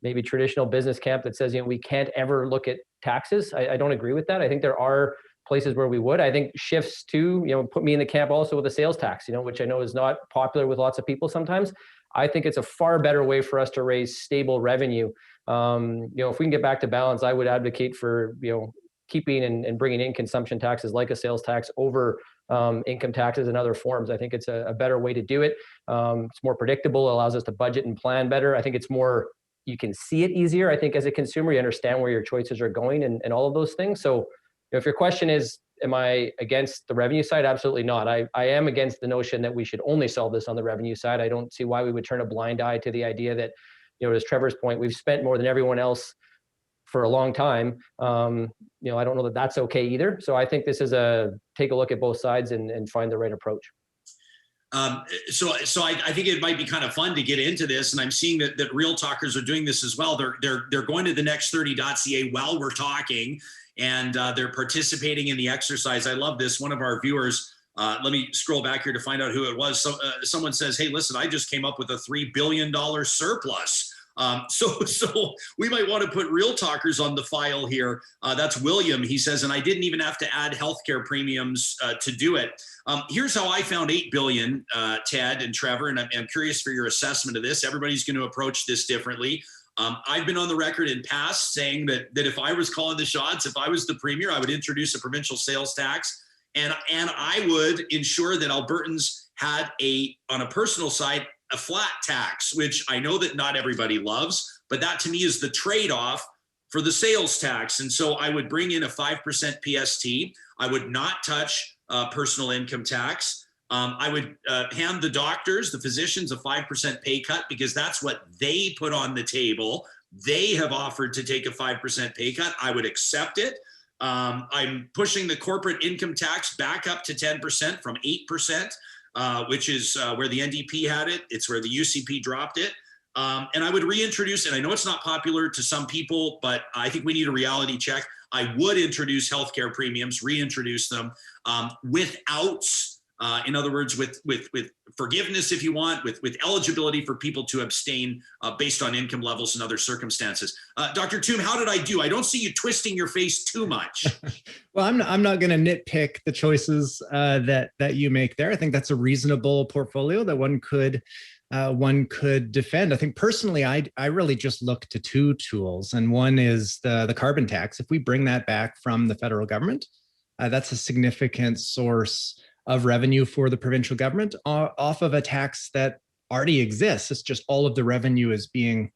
maybe traditional business camp that says, we can't ever look at taxes. I don't agree with that. I think there are places where we would. I think shifts to, put me in the camp also with a sales tax, which I know is not popular with lots of people sometimes. I think it's a far better way for us to raise stable revenue. If we can get back to balance, I would advocate for, keeping and bringing in consumption taxes like a sales tax over income taxes and other forms. I think it's a better way to do it. It's more predictable, allows us to budget and plan better. I think it's more, you can see it easier. I think as a consumer, you understand where your choices are going and all of those things. So if your question is, am I against the revenue side? Absolutely not. I am against the notion that we should only solve this on the revenue side. I don't see why we would turn a blind eye to the idea that, as Trevor's point, we've spent more than everyone else for a long time. I don't know that that's okay either. So I think this is take a look at both sides and find the right approach. So I think it might be kind of fun to get into this, and I'm seeing that Real Talkers are doing this as well. They're going to the next30.ca while we're talking, and they're participating in the exercise. I love this. One of our viewers, let me scroll back here to find out who it was. So someone says, "Hey, listen, I just came up with a $3 billion surplus." So we might want to put Real Talkers on the file here. That's William. He says, and I didn't even have to add healthcare premiums to do it. Here's how I found $8 billion, Ted and Trevor, and I'm curious for your assessment of this. Everybody's going to approach this differently. I've been on the record in past saying that if I was calling the shots, if I was the premier, I would introduce a provincial sales tax. And I would ensure that Albertans had on a personal side, a flat tax, which I know that not everybody loves, but that to me is the trade-off for the sales tax. And so I would bring in a 5% PST. I would not touch personal income tax. I would hand the doctors, the physicians, a 5% pay cut because that's what they put on the table. They have offered to take a 5% pay cut. I would accept it. I'm pushing the corporate income tax back up to 10% from 8%, which is where the NDP had it. It's where the UCP dropped it. And I would reintroduce, and I know it's not popular to some people, but I think we need a reality check. I would introduce healthcare premiums, reintroduce them without, in other words, with forgiveness, if you want, with eligibility for people to abstain based on income levels and other circumstances. Dr. Tombe, how did I do? I don't see you twisting your face too much. Well, I'm not going to nitpick the choices that you make there. I think that's a reasonable portfolio that one could defend. I think personally, I really just look to two tools, and one is the carbon tax. If we bring that back from the federal government, that's a significant source of revenue for the provincial government off of a tax that already exists. It's just all of the revenue is being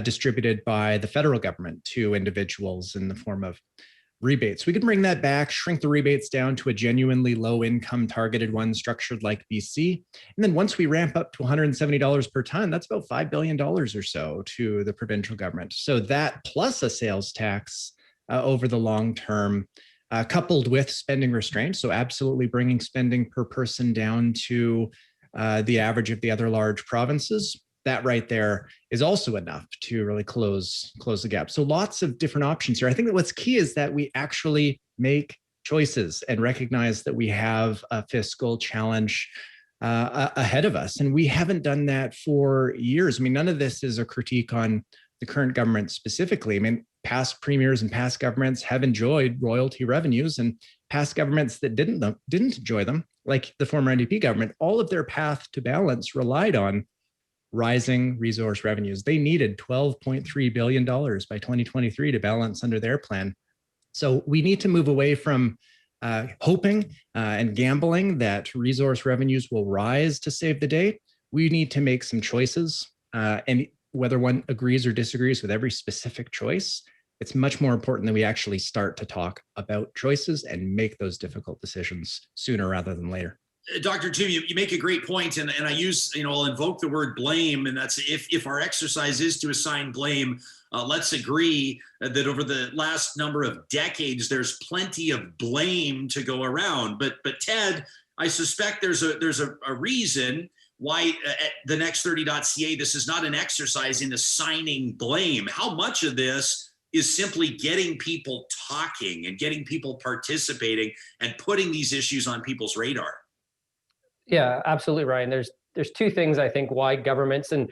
distributed by the federal government to individuals in the form of rebates. We can bring that back, shrink the rebates down to a genuinely low income targeted one structured like BC. And then once we ramp up to $170 per ton, that's about $5 billion or so to the provincial government. So that plus a sales tax over the long term, coupled with spending restraints. So absolutely bringing spending per person down to the average of the other large provinces. That right there is also enough to really close the gap. So lots of different options here. I think that what's key is that we actually make choices and recognize that we have a fiscal challenge ahead of us. And we haven't done that for years. I mean, none of this is a critique on the current government specifically. I mean, past premiers and past governments have enjoyed royalty revenues, and past governments that didn't enjoy them, like the former NDP government, all of their path to balance relied on rising resource revenues. They needed $12.3 billion by 2023 to balance under their plan. So we need to move away from hoping and gambling that resource revenues will rise to save the day. We need to make some choices, and whether one agrees or disagrees with every specific choice, it's much more important that we actually start to talk about choices and make those difficult decisions sooner rather than later. Dr. Tombe, you make a great point, and I use, I'll invoke the word blame, and that's if our exercise is to assign blame, let's agree that over the last number of decades, there's plenty of blame to go around. But Ted, I suspect there's a reason why at the next30.ca, this is not an exercise in assigning blame. How much of this is simply getting people talking and getting people participating and putting these issues on people's radar? Yeah, absolutely, Ryan. There's two things I think why governments, and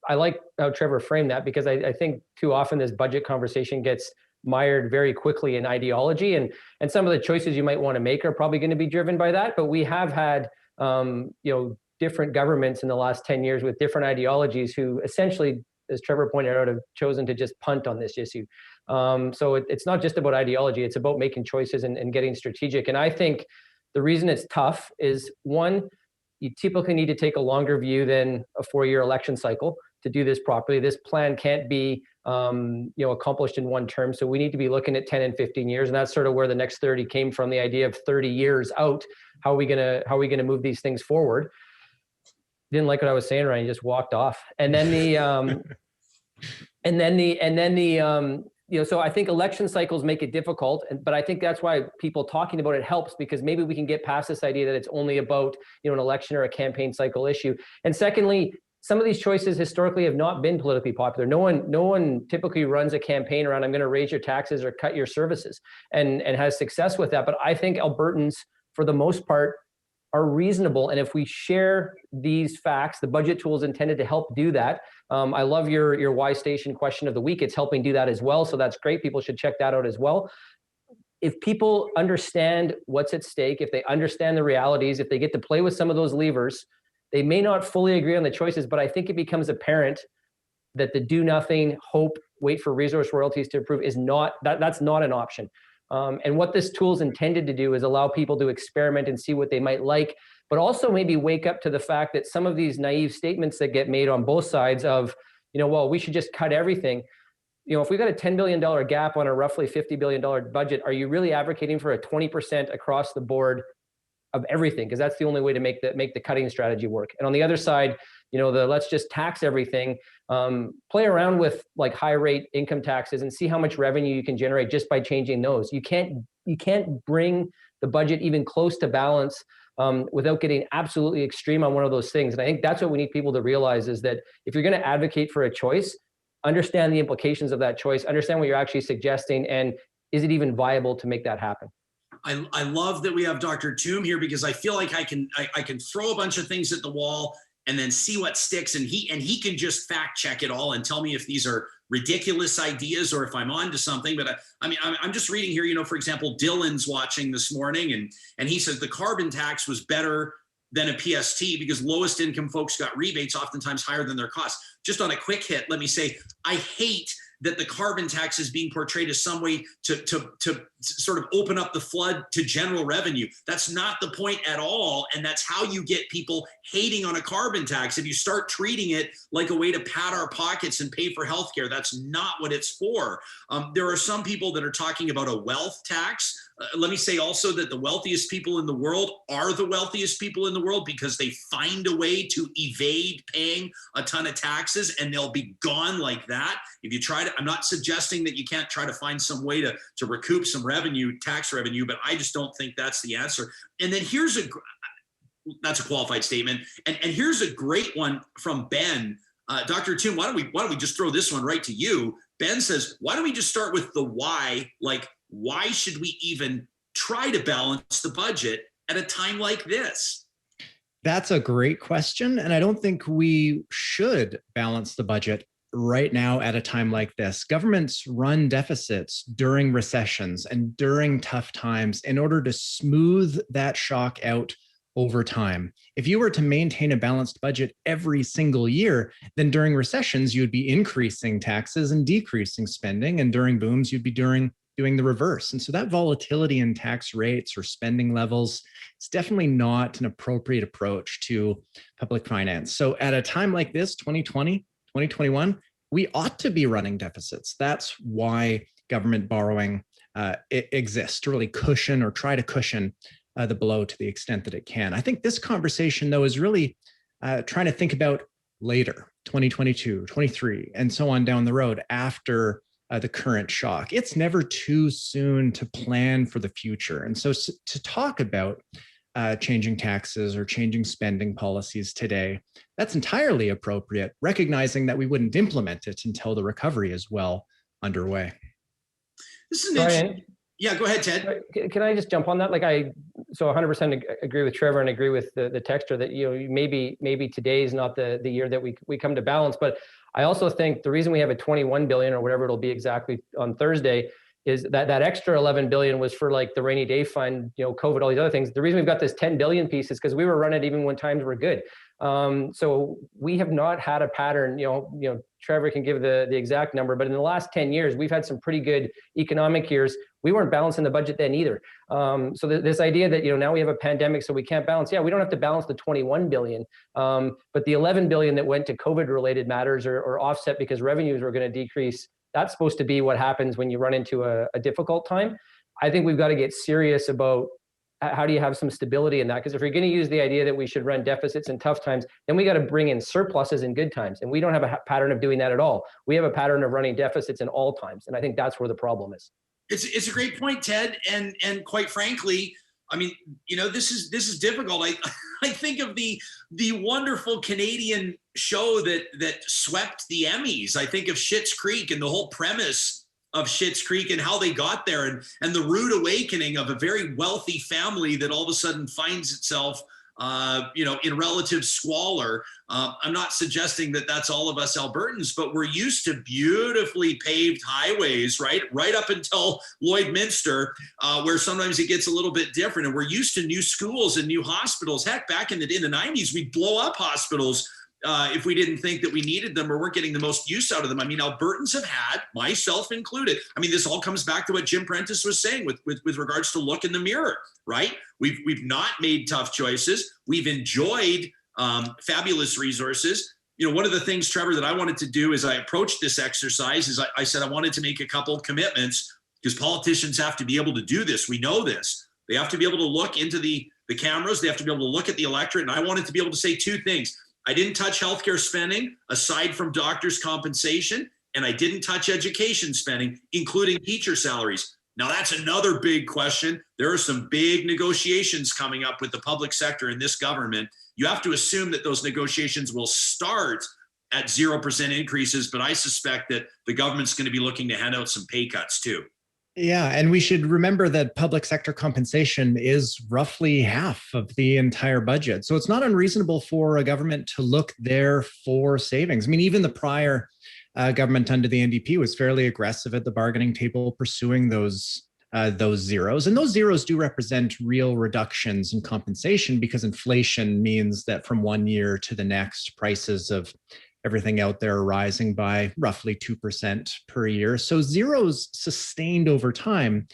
I like how Trevor framed that, because I think too often this budget conversation gets mired very quickly in ideology, and some of the choices you might want to make are probably going to be driven by that. But we have had different governments in the last 10 years with different ideologies who essentially, as Trevor pointed out, have chosen to just punt on this issue. So it's not just about ideology, it's about making choices and getting strategic. And I think the reason it's tough is, one, you typically need to take a longer view than a 4-year election cycle to do this properly. This plan can't be accomplished in one term. So we need to be looking at 10 and 15 years. And that's sort of where the next 30 came from, the idea of 30 years out. How are we gonna move these things forward? Didn't like what I was saying, Ryan. He just walked off. And then so I think election cycles make it difficult, but I think that's why people talking about it helps, because maybe we can get past this idea that it's only about an election or a campaign cycle issue. And secondly, some of these choices historically have not been politically popular. No one typically runs a campaign around, I'm going to raise your taxes or cut your services, and has success with that. But I think Albertans, for the most part, are reasonable. And if we share these facts, the budget tool is intended to help do that. I love your Y Station question of the week. It's helping do that as well. So that's great. People should check that out as well. If people understand what's at stake, if they understand the realities, if they get to play with some of those levers, they may not fully agree on the choices, but I think it becomes apparent that the do nothing, hope, wait for resource royalties to improve is not, that's not an option. And what this tool is intended to do is allow people to experiment and see what they might like, but also maybe wake up to the fact that some of these naive statements that get made on both sides of, well, we should just cut everything. If we got a $10 billion gap on a roughly $50 billion budget, are you really advocating for a 20% across the board of everything? Because that's the only way to make the cutting strategy work. And on the other side, let's just tax everything. Play around with like high rate income taxes and see how much revenue you can generate just by changing those. You can't bring the budget even close to balance without getting absolutely extreme on one of those things. And I think that's what we need people to realize, is that if you're going to advocate for a choice, understand the implications of that choice, understand what you're actually suggesting, and is it even viable to make that happen? I love that we have Dr. Tombe here, because I feel like I can throw a bunch of things at the wall and then see what sticks, and he can just fact check it all and tell me if these are ridiculous ideas or if I'm on to something. But I'm just reading here, for example, Dylan's watching this morning, and he says the carbon tax was better than a PST because lowest income folks got rebates oftentimes higher than their costs. Just on a quick hit, let me say, I hate that the carbon tax is being portrayed as some way to sort of open up the flood to general revenue. That's not the point at all. And that's how you get people hating on a carbon tax. If you start treating it like a way to pad our pockets and pay for healthcare, that's not what it's for. There are some people that are talking about a wealth tax. Let me say also that the wealthiest people in the world are the wealthiest people in the world because they find a way to evade paying a ton of taxes, and they'll be gone like that. If you try to, I'm not suggesting that you can't try to find some way to recoup some revenue, tax revenue, but I just don't think that's the answer. And then that's a qualified statement. And here's a great one from Ben. Dr. Tombe, why don't we just throw this one right to you? Ben says, why don't we just start with the why? Like, why should we even try to balance the budget at a time like this? That's a great question. And I don't think we should balance the budget right now at a time like this. Governments run deficits during recessions and during tough times in order to smooth that shock out over time. If you were to maintain a balanced budget every single year, then during recessions, you'd be increasing taxes and decreasing spending. And during booms, you'd be doing the reverse. And so that volatility in tax rates or spending levels is definitely not an appropriate approach to public finance. So at a time like this, 2020, 2021, we ought to be running deficits. That's why government borrowing exists, to really cushion or try to cushion the blow to the extent that it can. I think this conversation, though, is really trying to think about later, 2022, 23, and so on down the road after the current shock. It's never too soon to plan for the future. And so to talk about changing taxes or changing spending policies today, that's entirely appropriate, recognizing that we wouldn't implement it until the recovery is well underway. This is an interesting. Yeah, go ahead, Ted. Can I just jump on that? So 100% agree with Trevor and agree with the texter that, maybe today is not the year that we come to balance. But I also think the reason we have a 21 billion or whatever it'll be exactly on Thursday is that extra 11 billion was for like the rainy day fund, COVID, all these other things. The reason we've got this 10 billion piece is because we were running even when times were good. So we have not had a pattern, Trevor can give the exact number, but in the last 10 years, we've had some pretty good economic years. We weren't balancing the budget then either. So this idea that, now we have a pandemic, so we can't balance. Yeah, we don't have to balance the 21 billion, but the 11 billion that went to COVID related matters or offset because revenues were going to decrease. That's supposed to be what happens when you run into a difficult time. I think we've got to get serious about how do you have some stability in that? Because if you're going to use the idea that we should run deficits in tough times, then we got to bring in surpluses in good times. And we don't have a pattern of doing that at all. We have a pattern of running deficits in all times. And I think that's where the problem is. It's a great point, Ted. And quite frankly, this is difficult. I think of the wonderful Canadian show that swept the Emmys. I think of Schitt's Creek and the whole premise of Schitt's Creek and how they got there and the rude awakening of a very wealthy family that all of a sudden finds itself, in relative squalor. I'm not suggesting that that's all of us Albertans, but we're used to beautifully paved highways, right up until Lloydminster, where sometimes it gets a little bit different. And we're used to new schools and new hospitals. Heck, back in the 90s, we'd blow up hospitals if we didn't think that we needed them or weren't getting the most use out of them. I mean, Albertans have had, myself included. I mean, this all comes back to what Jim Prentice was saying with regards to look in the mirror, right? We've not made tough choices. We've enjoyed fabulous resources. You know, one of the things, Trevor, that I wanted to do as I approached this exercise is I said I wanted to make a couple of commitments, because politicians have to be able to do this. We know this. They have to be able to look into the cameras. They have to be able to look at the electorate. And I wanted to be able to say two things. I didn't touch healthcare spending aside from doctors' compensation, and I didn't touch education spending, including teacher salaries. Now, that's another big question. There are some big negotiations coming up with the public sector in this government. You have to assume that those negotiations will start at 0% increases, but I suspect that the government's going to be looking to hand out some pay cuts too. Yeah, and we should remember that public sector compensation is roughly half of the entire budget. So it's not unreasonable for a government to look there for savings. I mean, even the prior government under the NDP was fairly aggressive at the bargaining table, pursuing those zeros. And those zeros do represent real reductions in compensation, because inflation means that from one year to the next, prices of everything out there are rising by roughly 2% per year. So zeros sustained over time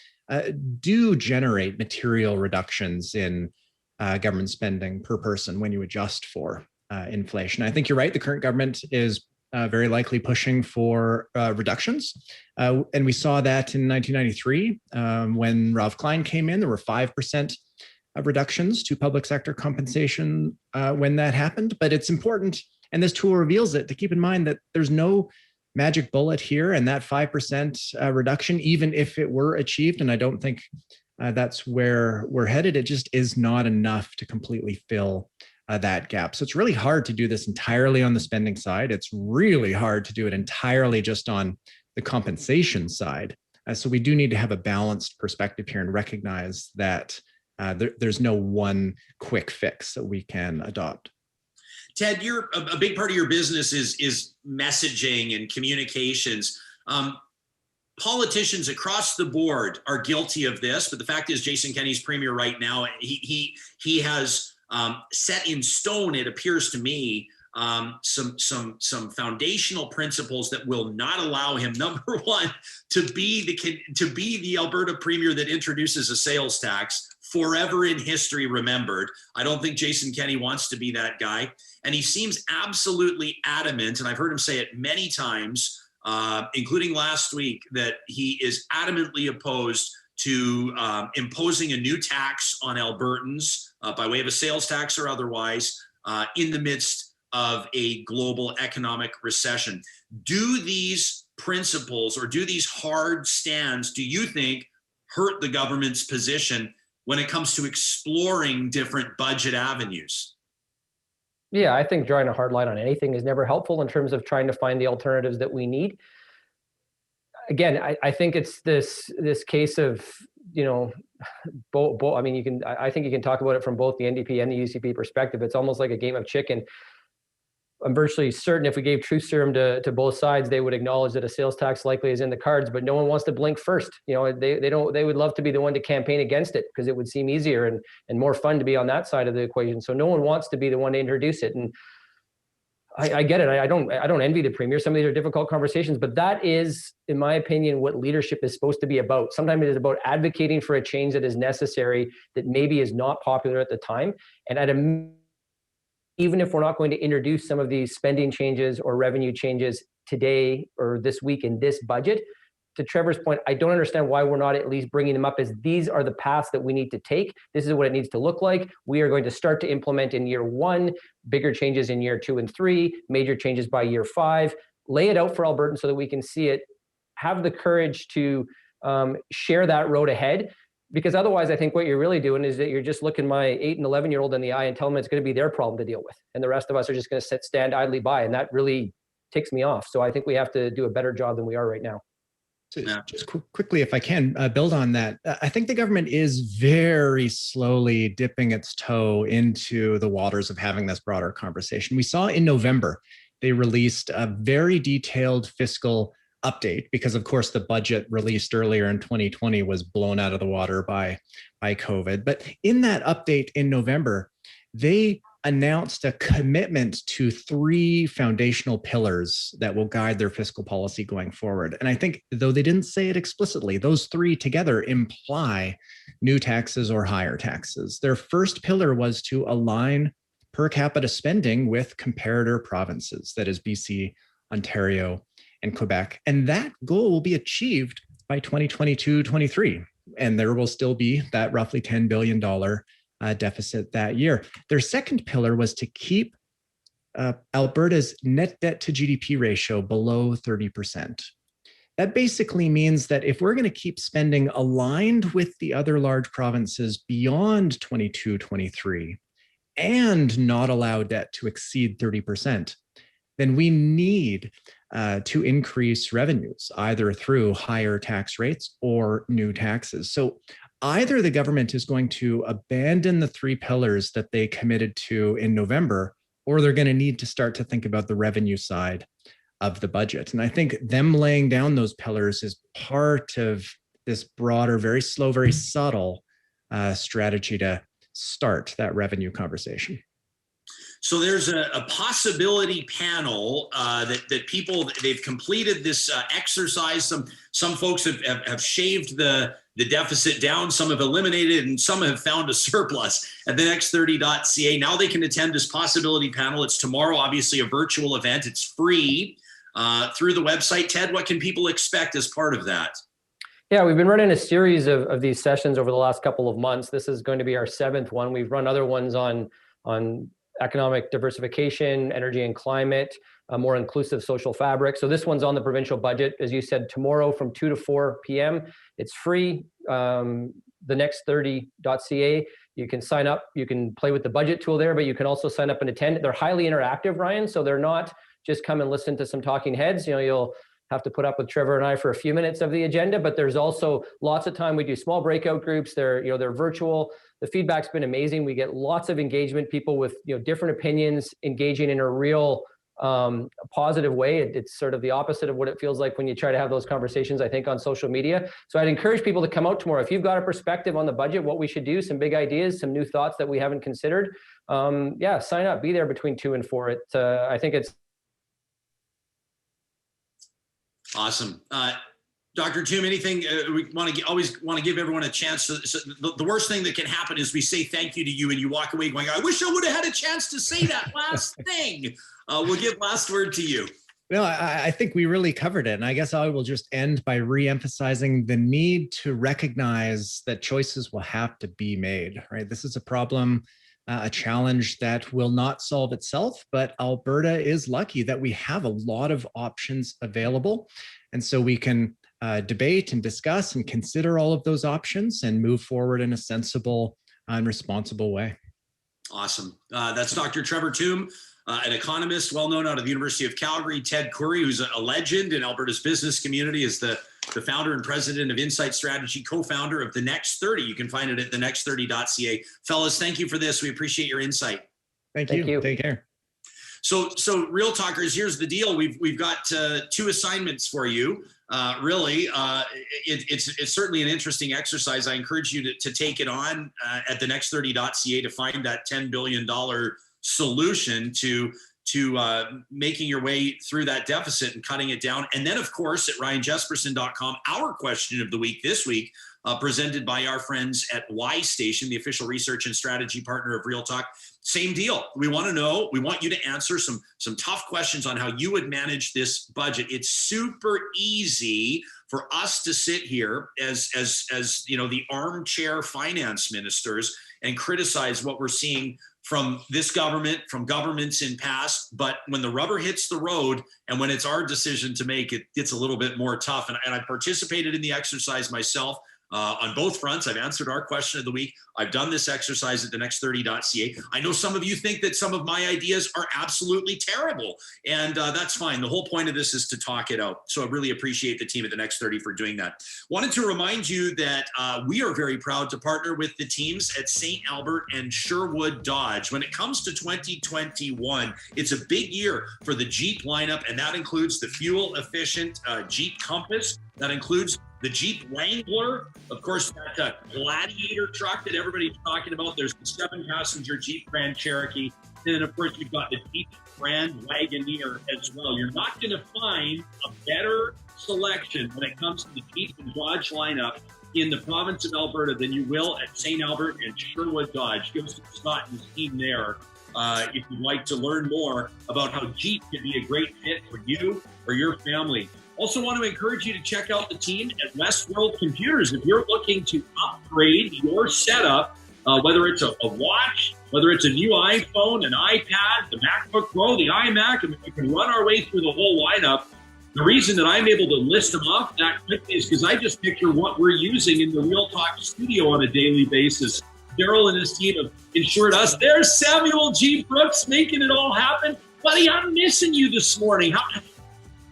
do generate material reductions in government spending per person when you adjust for inflation. I think you're right. The current government is very likely pushing for reductions. And we saw that in 1993 when Ralph Klein came in. There were 5% reductions to public sector compensation when that happened. But it's important, and this tool reveals it, to keep in mind that there's no magic bullet here, and that 5% reduction, even if it were achieved, and I don't think that's where we're headed, it just is not enough to completely fill that gap. So it's really hard to do this entirely on the spending side. It's really hard to do it entirely just on the compensation side. So we do need to have a balanced perspective here and recognize that there's no one quick fix that we can adopt. Ted, you're a big part of your business is messaging and communications. Politicians across the board are guilty of this, but the fact is, Jason Kenney's premier right now, he has set in stone, it appears to me, some foundational principles that will not allow him, number one, to be the Alberta premier that introduces a sales tax, forever in history remembered. I don't think Jason Kenney wants to be that guy. And he seems absolutely adamant, and I've heard him say it many times, including last week, that he is adamantly opposed to imposing a new tax on Albertans by way of a sales tax or otherwise in the midst of a global economic recession. Do these principles, or do these hard stands, do you think hurt the government's position when it comes to exploring different budget avenues? Yeah, I think drawing a hard line on anything is never helpful in terms of trying to find the alternatives that we need. Again, I think it's this case of, both. I mean, I think you can talk about it from both the NDP and the UCP perspective. It's almost like a game of chicken. I'm virtually certain if we gave truth serum to both sides, they would acknowledge that a sales tax likely is in the cards, but no one wants to blink first. They would love to be the one to campaign against it because it would seem easier and more fun to be on that side of the equation. So no one wants to be the one to introduce it. And I get it. I don't envy the premier. Some of these are difficult conversations, but that is, in my opinion, what leadership is supposed to be about. Sometimes it is about advocating for a change that is necessary, that maybe is not popular at the time. And even if we're not going to introduce some of these spending changes or revenue changes today or this week in this budget, to Trevor's point, I don't understand why we're not at least bringing them up as these are the paths that we need to take. This is what it needs to look like. We are going to start to implement in year 1, bigger changes in year 2 and 3, major changes by year 5. Lay it out for Albertans so that we can see it. Have the courage to share that road ahead. Because otherwise, I think what you're really doing is that you're just looking my 8 and 11-year-old in the eye and telling them it's going to be their problem to deal with. And the rest of us are just going to stand idly by. And that really ticks me off. So I think we have to do a better job than we are right now. Just quickly, if I can build on that, I think the government is very slowly dipping its toe into the waters of having this broader conversation. We saw in November, they released a very detailed fiscal update because, of course, the budget released earlier in 2020 was blown out of the water by COVID. But in that update in November, they announced a commitment to 3 foundational pillars that will guide their fiscal policy going forward. And I think, though they didn't say it explicitly, those 3 together imply new taxes or higher taxes. Their first pillar was to align per capita spending with comparator provinces, that is BC, Ontario, and Quebec. And that goal will be achieved by 2022-23. And there will still be that roughly $10 billion deficit that year. Their second pillar was to keep Alberta's net debt to GDP ratio below 30%. That basically means that if we're going to keep spending aligned with the other large provinces beyond 22-23 and not allow debt to exceed 30%, then we need to increase revenues, either through higher tax rates or new taxes. So either the government is going to abandon the 3 pillars that they committed to in November, or they're going to need to start to think about the revenue side of the budget. And I think them laying down those pillars is part of this broader, very slow, very subtle strategy to start that revenue conversation. So there's a possibility panel that people, they've completed this exercise. Some folks have shaved the deficit down, some have eliminated, and some have found a surplus at thenext30.ca. Now they can attend this possibility panel. It's tomorrow, obviously a virtual event. It's free through the website. Ted, what can people expect as part of that? Yeah, we've been running a series of these sessions over the last couple of months. This is going to be our 7th one. We've run other ones on economic diversification, energy and climate, a more inclusive social fabric. So this one's on the provincial budget, as you said, tomorrow from 2 to 4 p.m. It's free, thenext30.ca. You can sign up, you can play with the budget tool there, but you can also sign up and attend. They're highly interactive, Ryan, so they're not just come and listen to some talking heads. You'll have to put up with Trevor and I for a few minutes of the agenda, but there's also lots of time. We do small breakout groups. They're virtual. The feedback's been amazing. We get lots of engagement, people with different opinions engaging in a real positive way. It's sort of the opposite of what it feels like when you try to have those conversations, I think, on social media. So I'd encourage people to come out tomorrow. If you've got a perspective on the budget, what we should do, some big ideas, some new thoughts that we haven't considered, sign up. Be there between 2 and 4. I think it's awesome. Dr. Tombe, anything we always want to give everyone a chance. The worst thing that can happen is we say thank you to you and you walk away going, I wish I would have had a chance to say that last thing. We'll give last word to you. No, I think we really covered it. And I guess I will just end by re-emphasizing the need to recognize that choices will have to be made, right? This is a problem, a challenge that will not solve itself, but Alberta is lucky that we have a lot of options available. And so we can debate and discuss and consider all of those options and move forward in a sensible and responsible way. Awesome. That's Dr. Trevor Tombe, an economist well known out of the University of Calgary. Ted Kouri, who's a legend in Alberta's business community, is the founder and president of Insight Strategy, co-founder of The Next 30. You can find it at thenext30.ca. Fellas, thank you for this. We appreciate your insight. Thank you. Take care. So Real Talkers, here's the deal. We've got 2 assignments for you. It's certainly an interesting exercise. I encourage you to take it on at thenext30.ca to find that $10 billion solution to making your way through that deficit and cutting it down. And then, of course, at ryanjesperson.com, our question of the week this week, presented by our friends at Y Station, the official research and strategy partner of Real Talk. Same deal. We want to know, we want you to answer some tough questions on how you would manage this budget. It's super easy for us to sit here as the armchair finance ministers and criticize what we're seeing from this government, from governments in past, but when the rubber hits the road and when it's our decision to make, it gets a little bit more tough. And I participated in the exercise myself on both fronts. I've answered our question of the week. I've done this exercise at thenext30.ca. I know some of you think that some of my ideas are absolutely terrible, and that's fine. The whole point of this is to talk it out. So I really appreciate the team at the Next 30 for doing that. Wanted to remind you that we are very proud to partner with the teams at St. Albert and Sherwood Dodge. When it comes to 2021, it's a big year for the Jeep lineup, and that includes the fuel-efficient Jeep Compass. That includes the Jeep Wrangler, of course, that Gladiator truck that everybody's talking about. There's the 7-passenger Jeep Grand Cherokee, And then, of course, you've got the Jeep Grand Wagoneer as well. You're not going to find a better selection when it comes to the Jeep and Dodge lineup in the province of Alberta than you will at St. Albert and Sherwood Dodge. Give us Scott and his team there if you'd like to learn more about how Jeep can be a great fit for you or your family. Also want to encourage you to check out the team at Westworld Computers. If you're looking to upgrade your setup, whether it's a watch, whether it's a new iPhone, an iPad, the MacBook Pro, the iMac, and we can run our way through the whole lineup. The reason that I'm able to list them off that quickly is because I just picture what we're using in the Real Talk studio on a daily basis. Daryl and his team have ensured us. There's Samuel G. Brooks making it all happen. Buddy, I'm missing you this morning.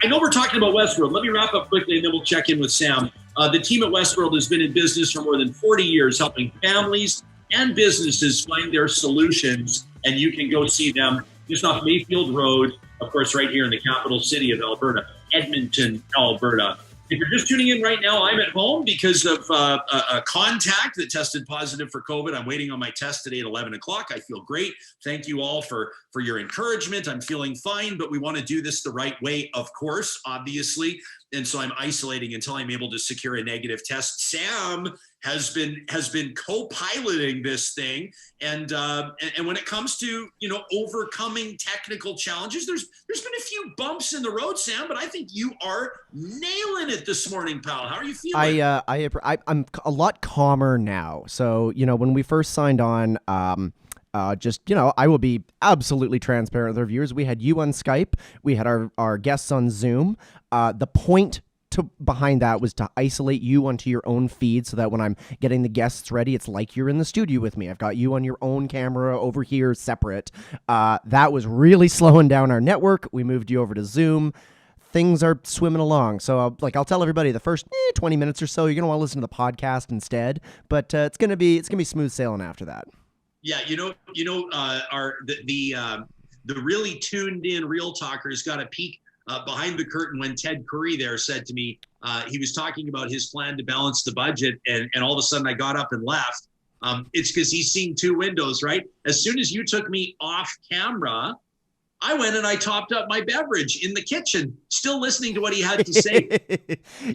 I know we're talking about Westworld. Let me wrap up quickly and then we'll check in with Sam. The team at Westworld has been in business for more than 40 years, helping families and businesses find their solutions. And you can go see them just off Mayfield Road, of course, right here in the capital city of Alberta, Edmonton, Alberta. If you're just tuning in right now, I'm at home because of a contact that tested positive for COVID. I'm waiting on my test today at 11 o'clock. I feel great. Thank you all for your encouragement. I'm feeling fine, but we want to do this the right way, of course, obviously. And so I'm isolating until I'm able to secure a negative test. Sam has been co-piloting this thing, and when it comes to overcoming technical challenges, there's been a few bumps in the road, Sam, but I think you are nailing it this morning, pal. How are you feeling? I'm a lot calmer now. So when we first signed on, I will be absolutely transparent with our viewers. We had you on Skype. We had our guests on Zoom. The point behind that was to isolate you onto your own feed so that when I'm getting the guests ready, it's like you're in the studio with me. I've got you on your own camera over here separate. That was really slowing down our network. We moved you over to Zoom. Things are swimming along. So I'll tell everybody the first 20 minutes or so, you're going to want to listen to the podcast instead, but it's going to be smooth sailing after that. Yeah, the really tuned in real talkers got a peek behind the curtain when Ted Kouri there said to me, he was talking about his plan to balance the budget, and all of a sudden I got up and left. It's because he's seen two windows, right? As soon as you took me off camera, I went and I topped up my beverage in the kitchen, still listening to what he had to say.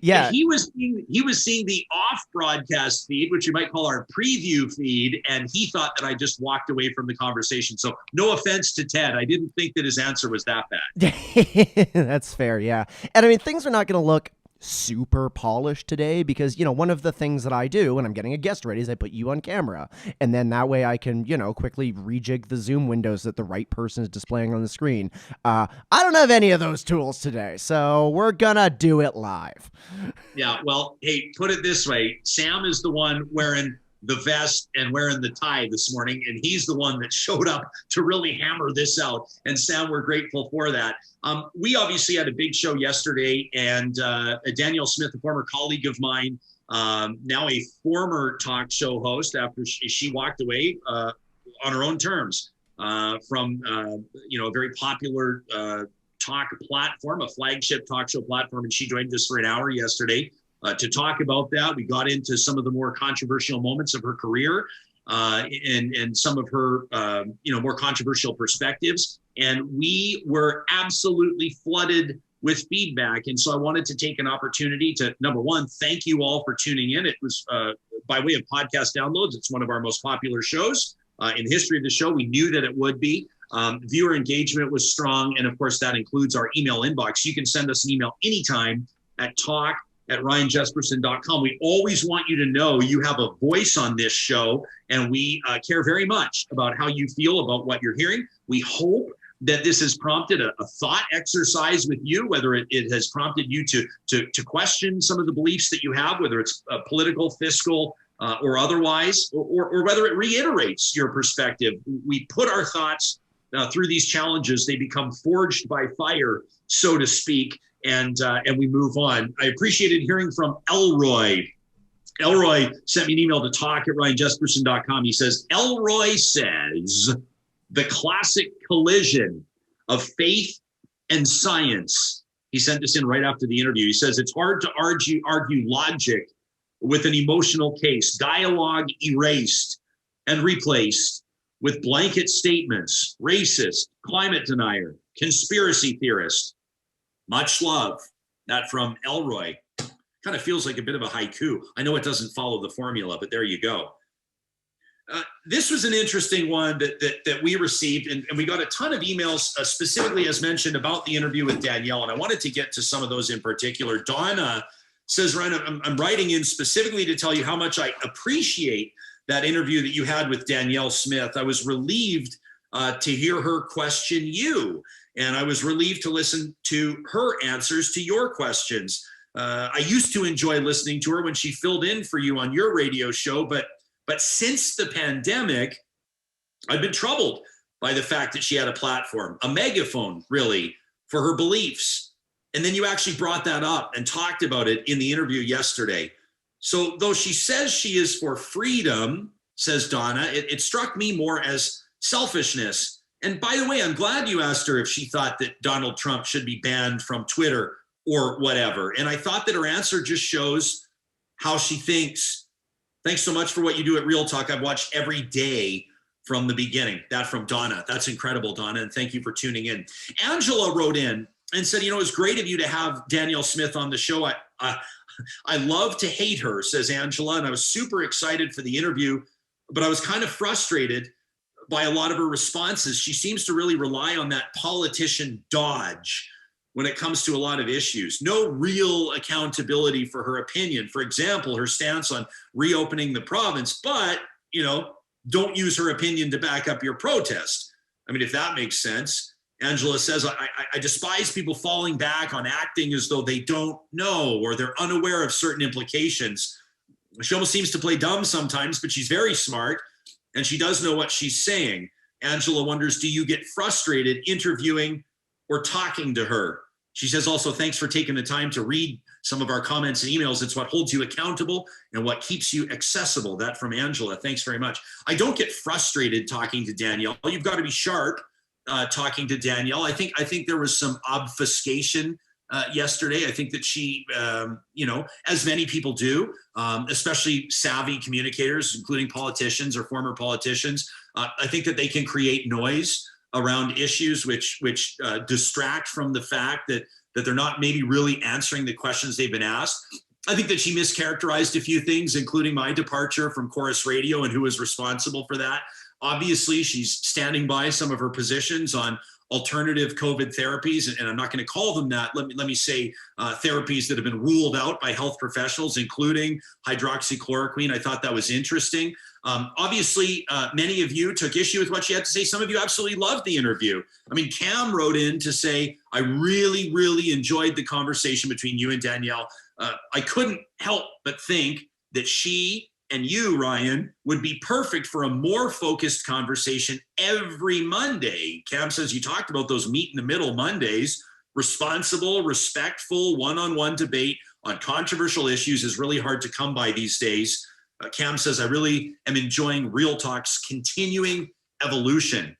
Yeah, he was seeing the off broadcast feed, which you might call our preview feed, and he thought that I just walked away from the conversation. So no offense to Ted, I didn't think that his answer was that bad. That's fair, yeah. And I mean, things are not going to look super polished today because one of the things that I do when I'm getting a guest ready is I put you on camera, and then that way I can quickly rejig the Zoom windows that the right person is displaying on the screen. I don't have any of those tools today, so we're gonna do it live. Yeah, well, hey, put it this way, Sam is the one wearing the vest and wearing the tie this morning, and he's the one that showed up to really hammer this out. And Sam, we're grateful for that. We obviously had a big show yesterday, and Danielle Smith, a former colleague of mine, now a former talk show host after she walked away on her own terms from a very popular talk platform, a flagship talk show platform, and she joined us for an hour yesterday. To talk about that. We got into some of the more controversial moments of her career and some of her, more controversial perspectives. And we were absolutely flooded with feedback. And so I wanted to take an opportunity to, number one, thank you all for tuning in. It was by way of podcast downloads. It's one of our most popular shows in the history of the show. We knew that it would be. Viewer engagement was strong. And of course, that includes our email inbox. You can send us an email anytime at talk@ryanjesperson.com. We always want you to know you have a voice on this show, and we care very much about how you feel about what you're hearing. We hope that this has prompted a thought exercise with you, whether it has prompted you to question some of the beliefs that you have, whether it's political, fiscal, or otherwise, or whether it reiterates your perspective. We put our thoughts through these challenges. They become forged by fire, so to speak. And we move on. I appreciated hearing from Elroy. Elroy sent me an email to talk@ryanjesperson.com. He says, Elroy says, the classic collision of faith and science. He sent this in right after the interview. He says, it's hard to argue logic with an emotional case, dialogue erased and replaced with blanket statements, racist, climate denier, conspiracy theorist. Much love. That from Elroy. Kind of feels like a bit of a haiku. I know it doesn't follow the formula, but there you go. This was an interesting one that we received, and we got a ton of emails specifically, as mentioned, about the interview with Danielle, and I wanted to get to some of those in particular. Donna says, Ryan, I'm writing in specifically to tell you how much I appreciate that interview that you had with Danielle Smith. I was relieved to hear her question you, and I was relieved to listen to her answers to your questions. I used to enjoy listening to her when she filled in for you on your radio show, but since the pandemic, I've been troubled by the fact that she had a platform, a megaphone, really, for her beliefs. And then you actually brought that up and talked about it in the interview yesterday. So though she says she is for freedom, says Donna, it struck me more as selfishness. And by the way, I'm glad you asked her if she thought that Donald Trump should be banned from Twitter or whatever. And I thought that her answer just shows how she thinks. Thanks so much for what you do at Real Talk. I've watched every day from the beginning. That from Donna. That's incredible, Donna. And thank you for tuning in. Angela wrote in and said, it was great of you to have Danielle Smith on the show. I love to hate her, says Angela. And I was super excited for the interview, but I was kind of frustrated by a lot of her responses. She seems to really rely on that politician dodge when it comes to a lot of issues. No real accountability for her opinion. For example, her stance on reopening the province, but, don't use her opinion to back up your protest. I mean, if that makes sense. Angela says, I despise people falling back on acting as though they don't know or they're unaware of certain implications. She almost seems to play dumb sometimes, but she's very smart and she does know what she's saying. Angela wonders, do you get frustrated interviewing or talking to her? She says also, thanks for taking the time to read some of our comments and emails. It's what holds you accountable and what keeps you accessible. That from Angela. Thanks very much. I don't get frustrated talking to Danielle. You've got to be sharp talking to Danielle. I think there was some obfuscation yesterday. I think that she, as many people do, especially savvy communicators, including politicians or former politicians, I think that they can create noise around issues which distract from the fact that they're not maybe really answering the questions they've been asked. I think that she mischaracterized a few things, including my departure from Chorus Radio and who was responsible for that. Obviously, she's standing by some of her positions on alternative COVID therapies, and I'm not going to call them that. Let me say therapies that have been ruled out by health professionals, including hydroxychloroquine. I thought that was interesting. Obviously, many of you took issue with what she had to say. Some of you absolutely loved the interview. I mean, Cam wrote in to say, I really, really enjoyed the conversation between you and Danielle. I couldn't help but think that she and you, Ryan, would be perfect for a more focused conversation every Monday. Cam says you talked about those meet in the middle Mondays. Responsible, respectful, one-on-one debate on controversial issues is really hard to come by these days. Cam says, I really am enjoying Real Talk's continuing evolution.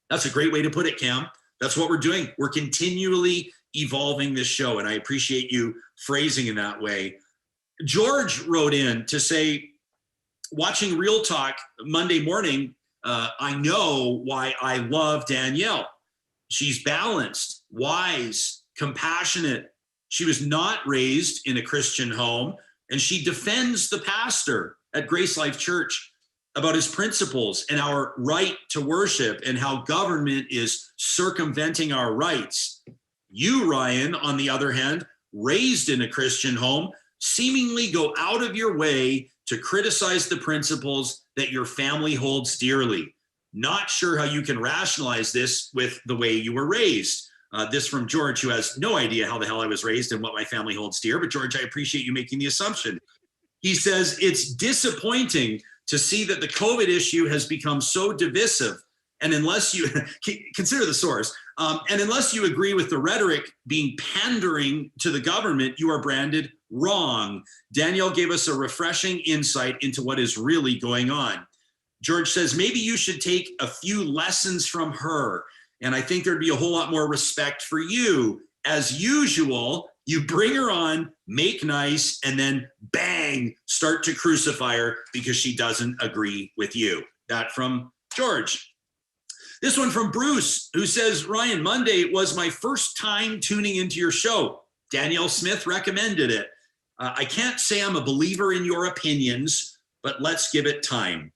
That's a great way to put it, Cam. That's what we're doing. We're continually evolving this show, and I appreciate you phrasing in that way. George wrote in to say, watching Real Talk Monday morning, I know why I love Danielle. She's balanced, wise, compassionate. She was not raised in a Christian home, and she defends the pastor at Grace Life Church about his principles and our right to worship and how government is circumventing our rights. You, Ryan, on the other hand, raised in a Christian home, seemingly go out of your way to criticize the principles that your family holds dearly. Not sure how you can rationalize this with the way you were raised. This from George, who has no idea how the hell I was raised and what my family holds dear. But George, I appreciate you making the assumption. He says, it's disappointing to see that the COVID issue has become so divisive. And unless you consider the source, and unless you agree with the rhetoric being pandering to the government, you are branded wrong. Danielle gave us a refreshing insight into what is really going on. George says, maybe you should take a few lessons from her. And I think there'd be a whole lot more respect for you. As usual, you bring her on, make nice, and then bang, start to crucify her because she doesn't agree with you. That from George. This one from Bruce, who says, Ryan, Monday was my first time tuning into your show. Danielle Smith recommended it. I can't say I'm a believer in your opinions, but let's give it time.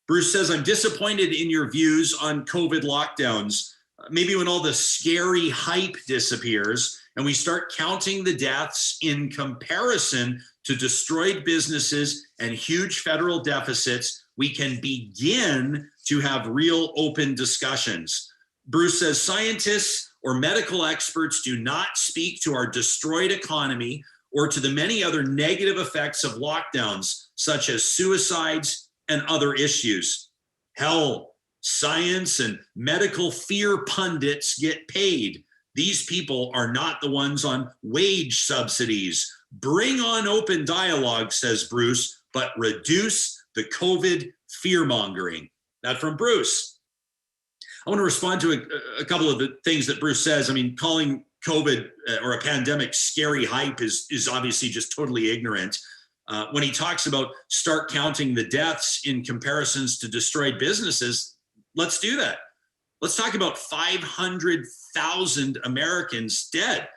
Bruce says, I'm disappointed in your views on COVID lockdowns. Maybe when all the scary hype disappears and we start counting the deaths in comparison to destroyed businesses and huge federal deficits, we can begin to have real open discussions. Bruce says, scientists or medical experts do not speak to our destroyed economy or to the many other negative effects of lockdowns, such as suicides and other issues. Hell, science and medical fear pundits get paid. These people are not the ones on wage subsidies. Bring on open dialogue, says Bruce, but reduce the COVID fear-mongering. That from Bruce. I want to respond to a couple of the things that Bruce says. I mean, calling COVID or a pandemic scary hype is obviously just totally ignorant. When he talks about start counting the deaths in comparisons to destroyed businesses, let's do that. Let's talk about 500,000 Americans dead.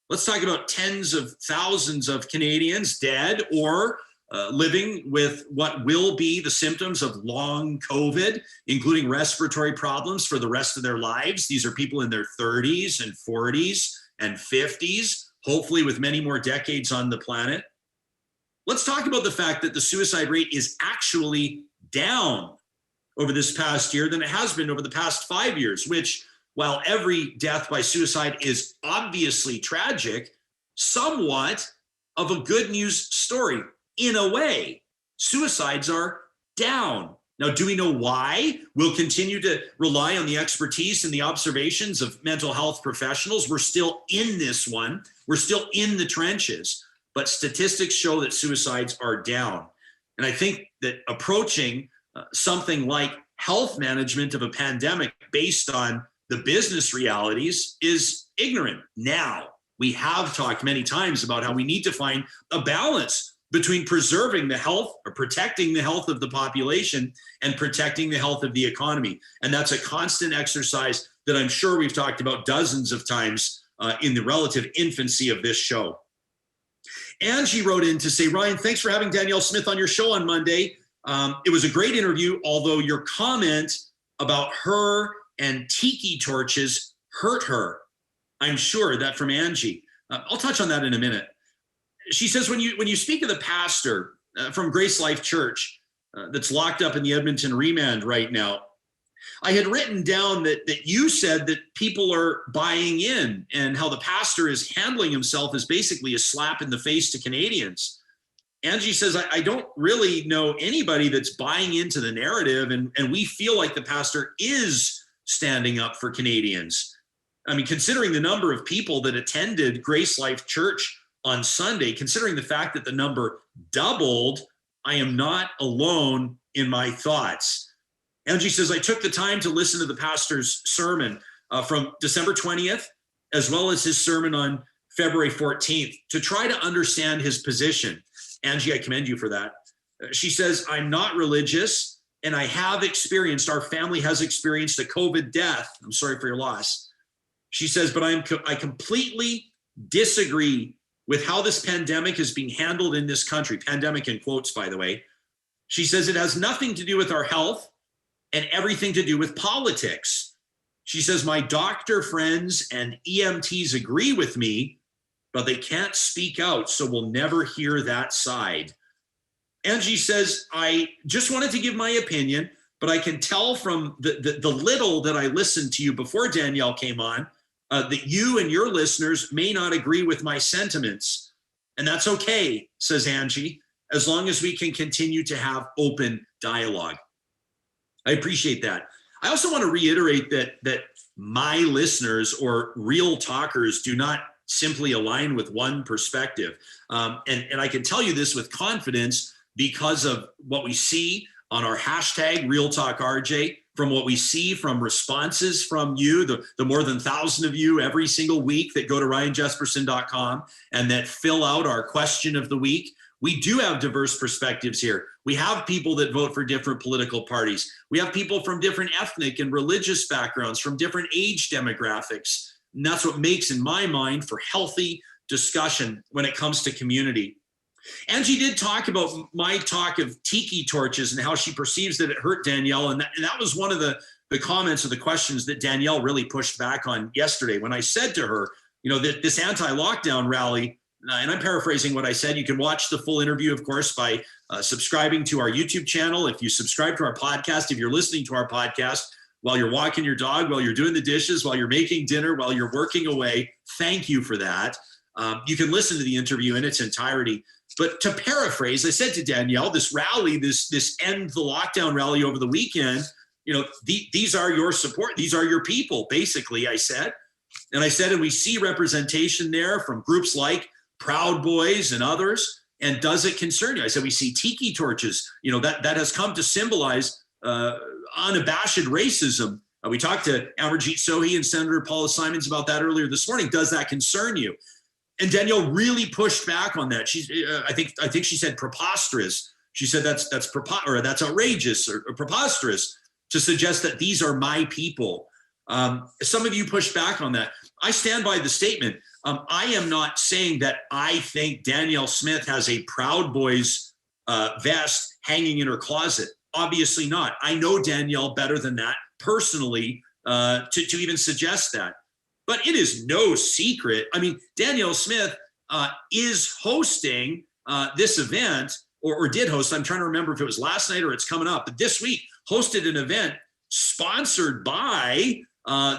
Let's talk about tens of thousands of Canadians dead or living with what will be the symptoms of long COVID, including respiratory problems for the rest of their lives. These are people in their 30s and 40s and 50s, hopefully with many more decades on the planet. Let's talk about the fact that the suicide rate is actually down over this past year than it has been over the past 5 years, which, while every death by suicide is obviously tragic, somewhat of a good news story. In a way, suicides are down. Now, do we know why? We'll continue to rely on the expertise and the observations of mental health professionals. We're still in this one. We're still in the trenches, but statistics show that suicides are down. And I think that approaching something like health management of a pandemic based on the business realities is ignorant. Now, we have talked many times about how we need to find a balance between preserving the health or protecting the health of the population and protecting the health of the economy. And that's a constant exercise that I'm sure we've talked about dozens of times in the relative infancy of this show. Angie wrote in to say, Ryan, thanks for having Danielle Smith on your show on Monday. It was a great interview, although your comment about her and tiki torches hurt her. I'm sure. That from Angie. I'll touch on that in a minute. She says, when you speak of the pastor from Grace Life Church that's locked up in the Edmonton remand right now, I had written down that you said that people are buying in and how the pastor is handling himself as basically a slap in the face to Canadians. Angie says, I don't really know anybody that's buying into the narrative, and we feel like the pastor is standing up for Canadians. I mean, considering the number of people that attended Grace Life Church on Sunday, considering the fact that the number doubled, I am not alone in my thoughts. Angie says, I took the time to listen to the pastor's sermon from December 20th, as well as his sermon on February 14th, to try to understand his position. Angie, I commend you for that. She says, I'm not religious, and I have experienced, our family has experienced a COVID death. I'm sorry for your loss. She says, but I completely disagree with how this pandemic is being handled in this country. Pandemic in quotes, by the way. She says it has nothing to do with our health and everything to do with politics. She says, my doctor friends and EMTs agree with me, but they can't speak out, so we'll never hear that side. Angie says, I just wanted to give my opinion, but I can tell from the little that I listened to you before Danielle came on, that you and your listeners may not agree with my sentiments. And that's okay, says Angie, as long as we can continue to have open dialogue. I appreciate that. I also want to reiterate that my listeners or real talkers do not simply align with one perspective. And I can tell you this with confidence because of what we see on our hashtag RealTalkRJ, from what we see from responses from you, the more than 1,000 of you every single week that go to ryanjesperson.com and that fill out our question of the week. We do have diverse perspectives here. We have people that vote for different political parties. We have people from different ethnic and religious backgrounds, from different age demographics. And that's what makes, in my mind, for healthy discussion when it comes to community. Angie did talk about my talk of tiki torches and how she perceives that it hurt Danielle. And that was one of the comments or the questions that Danielle really pushed back on yesterday when I said to her, you know, that this anti-lockdown rally, and I'm paraphrasing what I said. You can watch the full interview, of course, by subscribing to our YouTube channel. If you subscribe to our podcast, if you're listening to our podcast while you're walking your dog, while you're doing the dishes, while you're making dinner, while you're working away, thank you for that. You can listen to the interview in its entirety. But to paraphrase, I said to Danielle, this rally, this end the lockdown rally over the weekend, you know, these are your support. These are your people, basically, I said. And I said, and we see representation there from groups like Proud Boys and others. And does it concern you? I said, we see tiki torches, you know, that has come to symbolize unabashed racism. We talked to Amarjeet Sohi and Senator Paula Simons about that earlier this morning. Does that concern you? And Danielle really pushed back on that. She's, I think she said preposterous. She said that's outrageous or preposterous to suggest that these are my people. Some of you pushed back on that. I stand by the statement. I am not saying that I think Danielle Smith has a Proud Boys vest hanging in her closet. Obviously not. I know Danielle better than that personally to even suggest that. But it is no secret. I mean, Danielle Smith is hosting this event, or did host. I'm trying to remember if it was last night or it's coming up. But this week, hosted an event sponsored by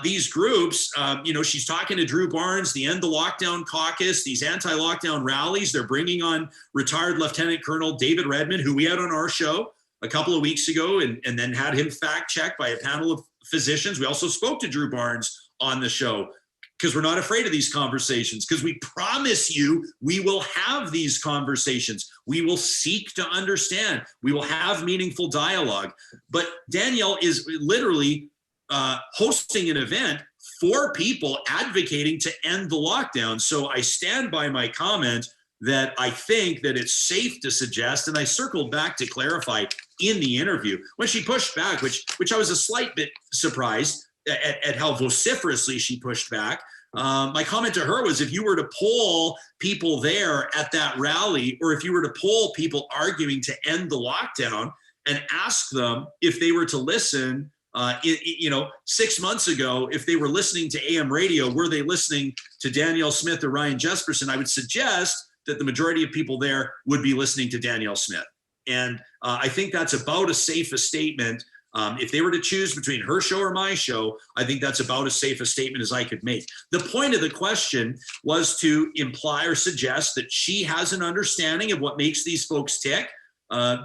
these groups. You know, she's talking to Drew Barnes, the End the Lockdown Caucus, these anti-lockdown rallies. They're bringing on retired Lieutenant Colonel David Redmond, who we had on our show a couple of weeks ago, and then had him fact-checked by a panel of physicians. We also spoke to Drew Barnes on the show because we're not afraid of these conversations, because we promise you we will have these conversations. We will seek to understand. We will have meaningful dialogue. But Danielle is literally hosting an event for people advocating to end the lockdown. So I stand by my comment that I think that it's safe to suggest, and I circled back to clarify in the interview when she pushed back, which I was a slight bit surprised at how vociferously she pushed back. My comment to her was, if you were to poll people there at that rally, or if you were to poll people arguing to end the lockdown and ask them if they were to listen, 6 months ago, if they were listening to AM radio, were they listening to Danielle Smith or Ryan Jesperson? I would suggest that the majority of people there would be listening to Danielle Smith. And I think that's about as safe a statement. If they were to choose between her show or my show, I think that's about as safe a statement as I could make. The point of the question was to imply or suggest that she has an understanding of what makes these folks tick.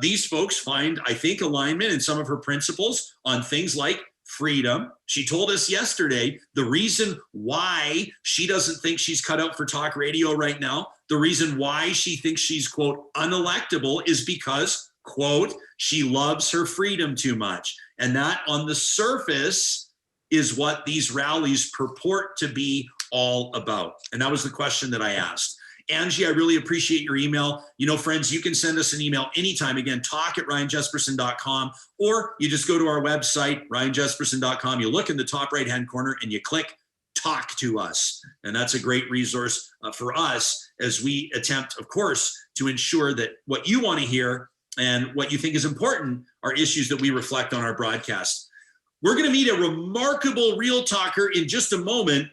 These folks find, I think, alignment in some of her principles on things like freedom. She told us yesterday the reason why she doesn't think she's cut out for talk radio right now, the reason why she thinks she's, quote, unelectable is because, quote, she loves her freedom too much. And that on the surface is what these rallies purport to be all about. And that was the question that I asked. Angie, I really appreciate your email. You know, friends, you can send us an email anytime. Again, talk@ryanjesperson.com, or you just go to our website, ryanjesperson.com. You look in the top right-hand corner and you click Talk to Us. And that's a great resource for us as we attempt, of course, to ensure that what you want to hear and what you think is important are issues that we reflect on our broadcast. We're going to meet a remarkable real talker in just a moment.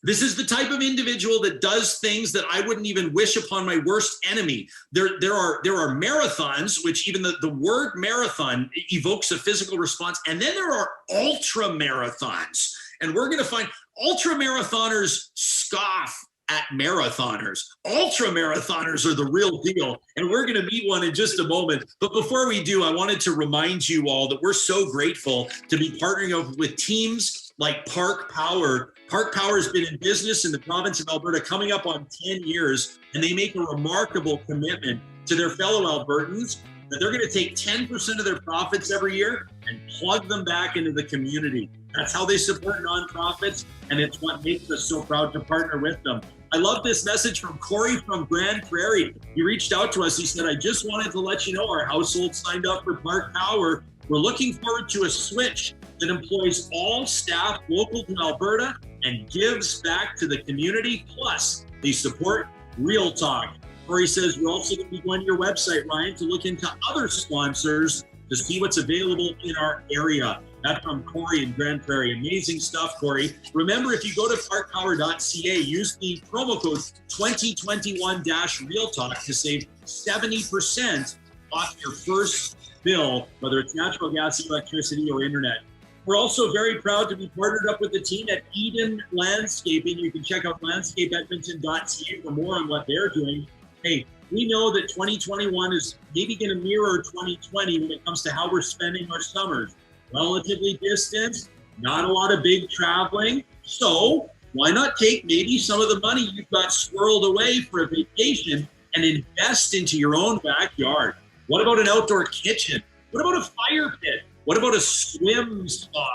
This is the type of individual that does things that I wouldn't even wish upon my worst enemy. There are marathons, which even the word marathon evokes a physical response. And then there are ultra marathons. And we're going to find ultra marathoners scoff at marathoners. Ultra marathoners are the real deal. And we're going to meet one in just a moment. But before we do, I wanted to remind you all that we're so grateful to be partnering up with teams like Park Power. Park Power has been in business in the province of Alberta coming up on 10 years, and they make a remarkable commitment to their fellow Albertans that they're going to take 10% of their profits every year and plug them back into the community. That's how they support nonprofits, and it's what makes us so proud to partner with them. I love this message from Kouri from Grand Prairie. He reached out to us. He said, I just wanted to let you know our household signed up for Park Power. We're looking forward to a switch that employs all staff local to Alberta and gives back to the community. Plus, they support Real Talk. Kouri says we're also going to be going to your website, Ryan, to look into other sponsors to see what's available in our area. That's from Kouri in Grand Prairie. Amazing stuff, Kouri. Remember, if you go to parkpower.ca, use the promo code 2021-Real Talk to save 70% off your first bill, whether it's natural gas, electricity, or internet. We're also very proud to be partnered up with the team at Eden Landscaping. You can check out landscapeedmonton.ca for more on what they're doing. Hey, we know that 2021 is maybe going to mirror 2020 when it comes to how we're spending our summers. Relatively distant, not a lot of big traveling. So why not take maybe some of the money you've got squirreled away for a vacation and invest into your own backyard? What about an outdoor kitchen? What about a fire pit? What about a swim spa?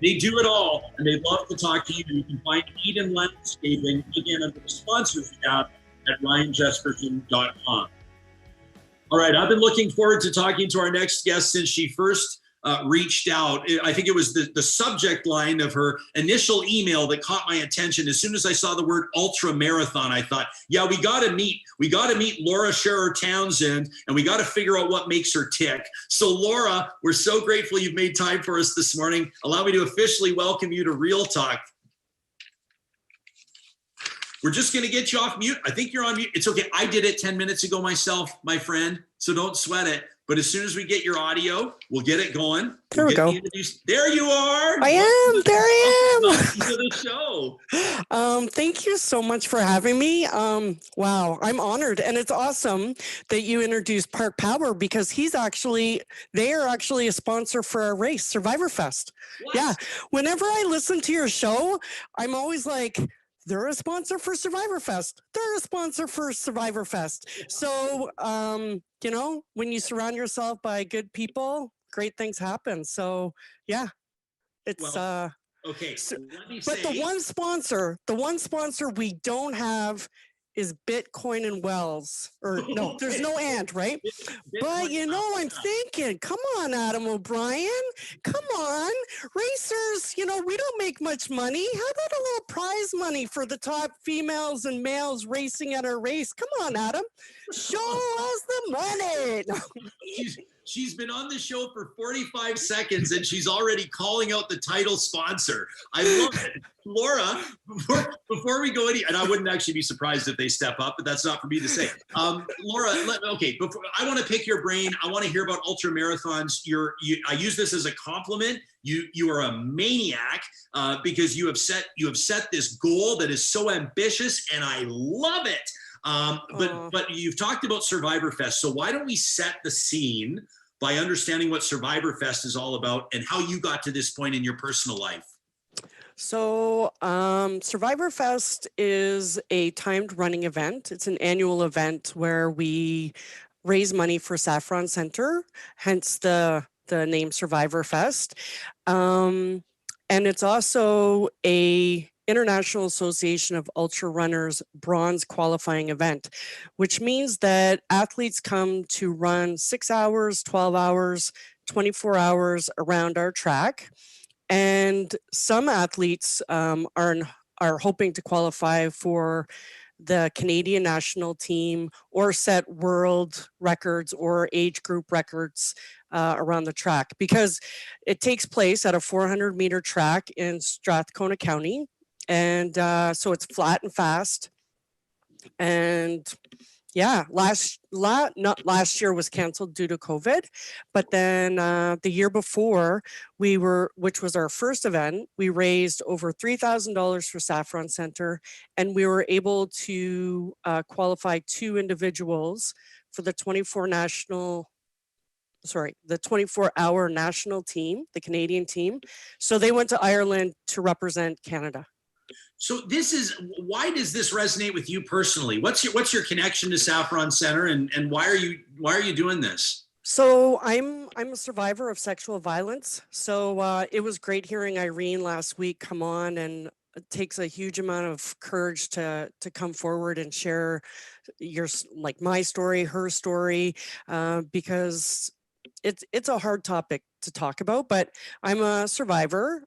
They do it all, and they'd love to talk to you. You can find Eden Landscaping, again, under the sponsors tab at ryanjesperson.com. All right, I've been looking forward to talking to our next guest since she first reached out. I think it was the subject line of her initial email that caught my attention. As soon as I saw the word ultra marathon, I thought, yeah, we got to meet Laura Sherrer-Townsend, and we got to figure out what makes her tick. So Laura, we're so grateful you've made time for us this morning. Allow me to officially welcome you to Real Talk. We're just going to get you off mute. I think you're on mute. It's okay. I did it 10 minutes ago myself, my friend, so don't sweat it. But as soon as we get your audio, we'll get it going. There we go. There you are. I am. There I am. Welcome to the show. Thank you so much for having me. Wow, I'm honored. And it's awesome that you introduced Park Power because they are actually a sponsor for our race, Survivor Fest. What? Yeah. Whenever I listen to your show, I'm always like, they're a sponsor for Survivor Fest. They're a sponsor for Survivor Fest. So, when you surround yourself by good people, great things happen. So, yeah, it's okay. Let me but say, the one sponsor we don't have is Bitcoin and Wells. Or no, there's no and, right? But I'm thinking, come on, Adam O'Brien. Come on. Racers, we don't make much money. How about a little prize money for the top females and males racing at our race? Come on, Adam. Show us the money. She's been on the show for 45 seconds and she's already calling out the title sponsor. I love it. Laura, before we go and I wouldn't actually be surprised if they step up, but that's not for me to say. Laura, I want to pick your brain. I want to hear about ultra marathons. I use this as a compliment. You are a maniac because you have set this goal that is so ambitious, and I love it. But you've talked about Survivor Fest, so why don't we set the scene by understanding what Survivor Fest is all about and how you got to this point in your personal life? So Survivor Fest is a timed running event. It's an annual event where we raise money for Saffron Center, hence the name Survivor Fest. And it's also a International Association of Ultra Runners bronze qualifying event, which means that athletes come to run 6 hours, 12 hours, 24 hours around our track. And some athletes are hoping to qualify for the Canadian national team or set world records or age group records around the track, because it takes place at a 400-meter track in Strathcona County. And so it's flat and fast. And yeah, last year was canceled due to COVID, but then the year before which was our first event, we raised over $3,000 for Saffron Center, and we were able to qualify 2 individuals for the 24-hour national team, the Canadian team. So they went to Ireland to represent Canada. So why does this resonate with you personally? What's your connection to Saffron Center, and why are you doing this? So I'm a survivor of sexual violence. So it was great hearing Irene last week come on and it takes a huge amount of courage to come forward and share like my story, her story, because it's a hard topic to talk about, but I'm a survivor.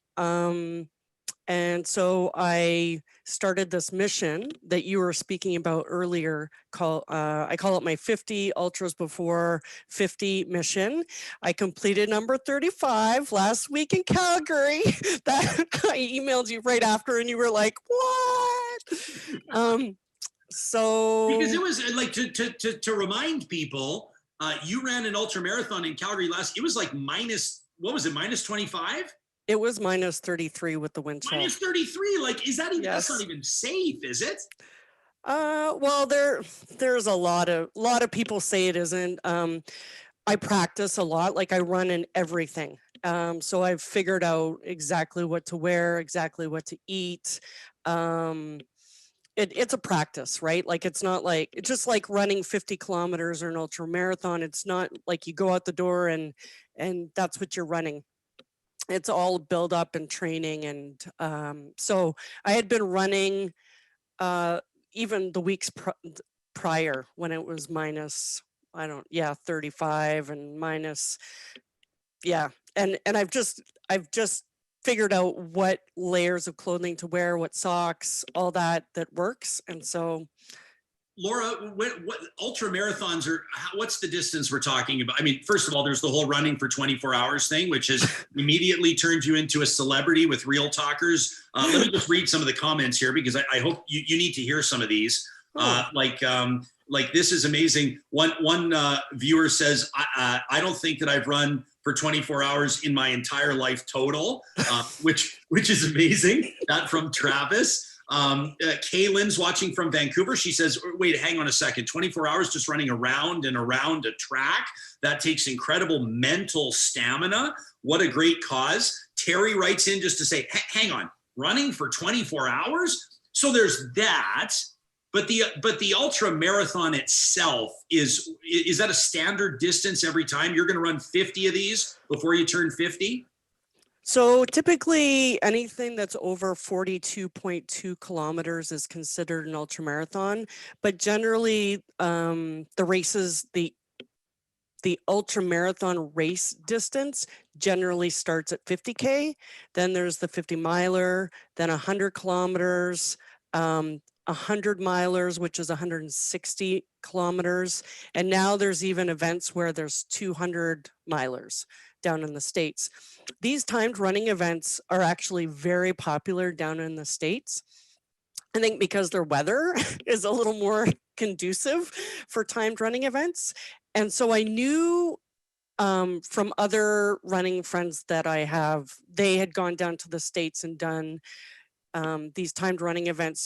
And so I started this mission that you were speaking about earlier. I call it my 50 Ultras Before 50 mission. I completed number 35 last week in Calgary. That I emailed you right after, and you were like, "What?" So because it was like to remind people, you ran an ultra marathon in Calgary it was like minus, what was it, minus 25? It was minus 33 with the wind chill. Minus 33, like, is that even, Yes. that's not even safe, is it? Well, there's a lot of people say it isn't. I practice a lot, like I run in everything. So I've figured out exactly what to wear, exactly what to eat. It's a practice, right? Like it's just like running 50 kilometers or an ultra marathon. It's not like you go out the door and that's what you're running. It's all build up and training. And so I had been running even the weeks prior when it was minus, 35 and minus. Yeah. And I've just figured out what layers of clothing to wear, what socks, all that works. And so, Laura, what ultra marathons are, what's the distance we're talking about? I mean, first of all, there's the whole running for 24 hours thing, which has immediately turned you into a celebrity with Real Talkers. Let me just read some of the comments here, because I hope you need to hear some of these. Like this is amazing. One viewer says, I don't think that I've run for 24 hours in my entire life total, which is amazing. That from Travis. Kaylin's watching from Vancouver. She says, wait, hang on a second. 24 hours just running around and around a track. That takes incredible mental stamina. What a great cause. Terry writes in just to say, hang on, running for 24 hours? So there's that. But the ultra marathon itself is that a standard distance every time? You're going to run 50 of these before you turn 50? So typically anything that's over 42.2 kilometers is considered an ultra marathon, but generally the races, the ultra marathon race distance generally starts at 50K. Then there's the 50 miler, then 100 kilometers, 100 milers, which is 160 kilometers. And now there's even events where there's 200 milers down in the States. These timed running events are actually very popular down in the States. I think because their weather is a little more conducive for timed running events. And so I knew from other running friends that I have, they had gone down to the States and done these timed running events.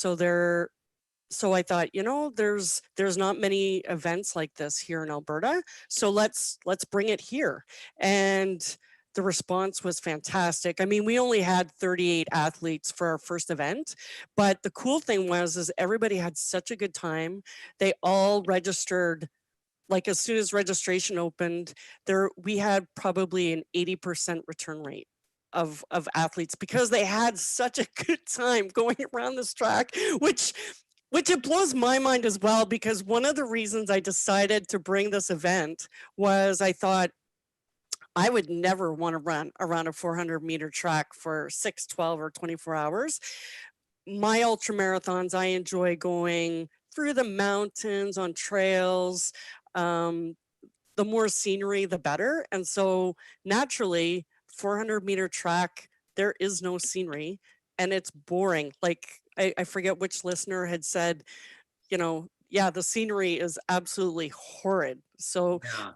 So I thought, there's not many events like this here in Alberta. So let's bring it here. And the response was fantastic. I mean, we only had 38 athletes for our first event, but the cool thing is everybody had such a good time. They all registered, like as soon as registration opened, we had probably an 80% return rate of athletes because they had such a good time going around this track, which it blows my mind as well, because one of the reasons I decided to bring this event was I thought I would never want to run around a 400-meter track for 6, 12, or 24 hours. My ultra marathons, I enjoy going through the mountains on trails. The more scenery, the better. And so naturally, 400-meter track, there is no scenery and it's boring. Like I forget which listener had said, the scenery is absolutely horrid. So, yeah.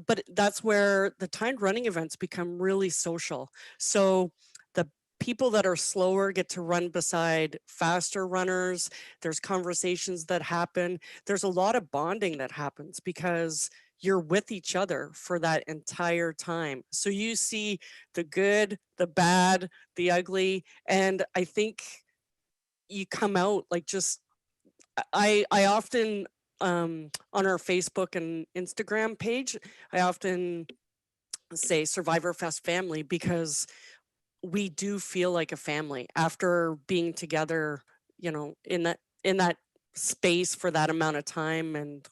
But that's where the timed running events become really social. So the people that are slower get to run beside faster runners. There's conversations that happen. There's a lot of bonding that happens because you're with each other for that entire time. So you see the good, the bad, the ugly. And I think you come out like I often, on our Facebook and Instagram page, I often say Survivor Fest family, because we do feel like a family after being together, in that space for that amount of time, and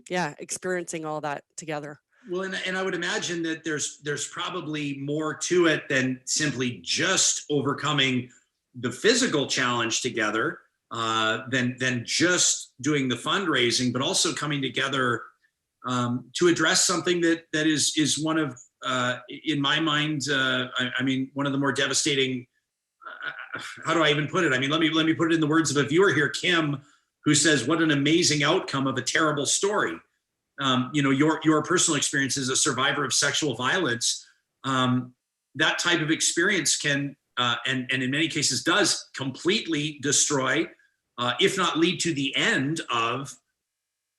yeah, experiencing all that together. Well, and I would imagine that there's probably more to it than simply just overcoming the physical challenge together, than just doing the fundraising, but also coming together to address something that is one of, in my mind, I mean, one of the more devastating. How do I even put it? I mean, let me put it in the words of a viewer here, Kim, who says, "What an amazing outcome of a terrible story." Your personal experience as a survivor of sexual violence, that type of experience can, and in many cases does, completely destroy, if not lead to the end of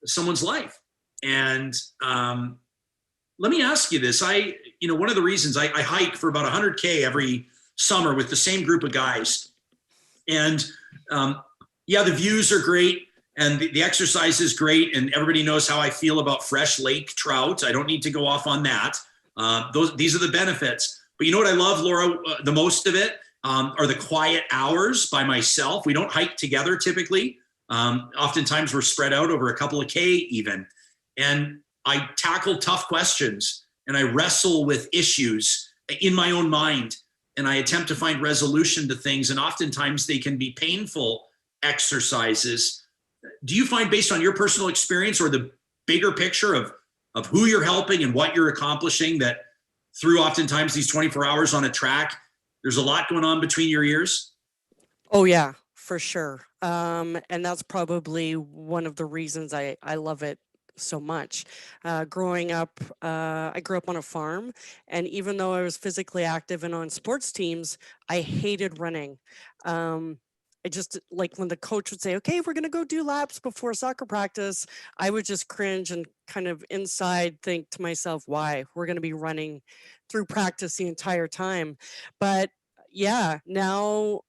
someone's life. And let me ask you this. One of the reasons I hike for about 100K every summer with the same group of guys. And the views are great. And the exercise is great, and everybody knows how I feel about fresh lake trout. I don't need to go off on that. These are the benefits. But you know what I love, Laura, the most of it are the quiet hours by myself. We don't hike together typically. Oftentimes we're spread out over a couple of K even. And I tackle tough questions, and I wrestle with issues in my own mind, and I attempt to find resolution to things. And oftentimes they can be painful exercises. Do you find, based on your personal experience or the bigger picture of who you're helping and what you're accomplishing, that through oftentimes these 24 hours on a track, there's a lot going on between your ears? Oh yeah, for sure. And that's probably one of the reasons I love it so much. Growing up, I grew up on a farm, and even though I was physically active and on sports teams, I hated running. I just, like, when the coach would say, "Okay, we're going to go do laps before soccer practice," I would just cringe and kind of inside think to myself, why? We're going to be running through practice the entire time. But yeah, now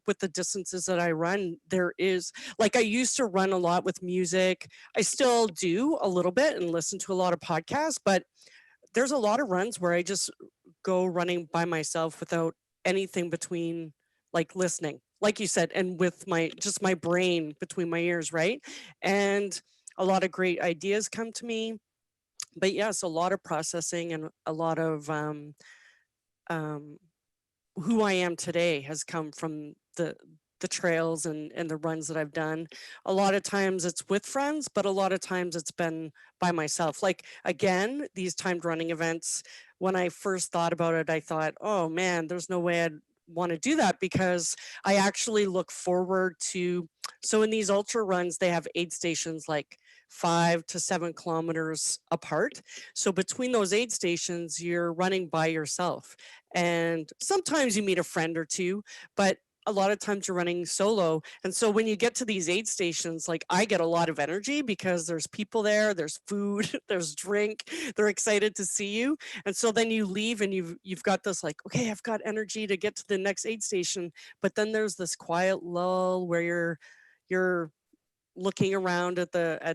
with the distances that I run, there is, like, I used to run a lot with music. I still do a little bit and listen to a lot of podcasts, but there's a lot of runs where I just go running by myself without anything between, like, listening, like you said, and with my brain between my ears, right? And a lot of great ideas come to me. But yes, a lot of processing, and a lot of who I am today has come from the trails and the runs that I've done. A lot of times it's with friends, but a lot of times it's been by myself. Like, again, these timed running events, when I first thought about it, I thought, oh man, there's no way I'd want to do that, because I actually look forward to, so in these ultra runs, they have aid stations like 5 to 7 kilometers apart. So between those aid stations, you're running by yourself. And sometimes you meet a friend or two, but a lot of times you're running solo. And so when you get to these aid stations, like, I get a lot of energy because there's people there, there's food, there's drink, they're excited to see you. And so then you leave and you've got this, like, okay, I've got energy to get to the next aid station. But then there's this quiet lull where you're looking around at the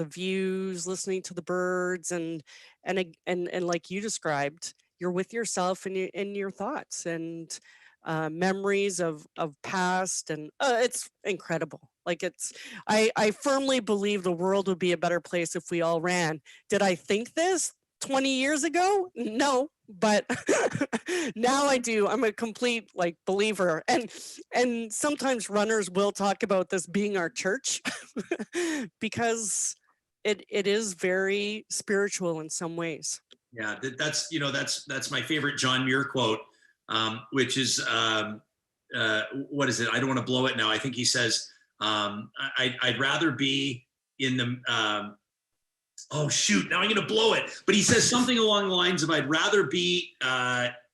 views, listening to the birds, and like you described, you're with yourself and your thoughts and memories of past, and it's incredible. Like, I firmly believe the world would be a better place if we all ran. Did I think this 20 years ago? No, but now I do. I'm a complete, like, believer, and sometimes runners will talk about this being our church because it is very spiritual in some ways. Yeah, that's my favorite John Muir quote, which is, what is it? I don't want to blow it now. I think he says, I'd rather be in the, oh shoot, now I'm going to blow it. But he says something along the lines of, I'd rather be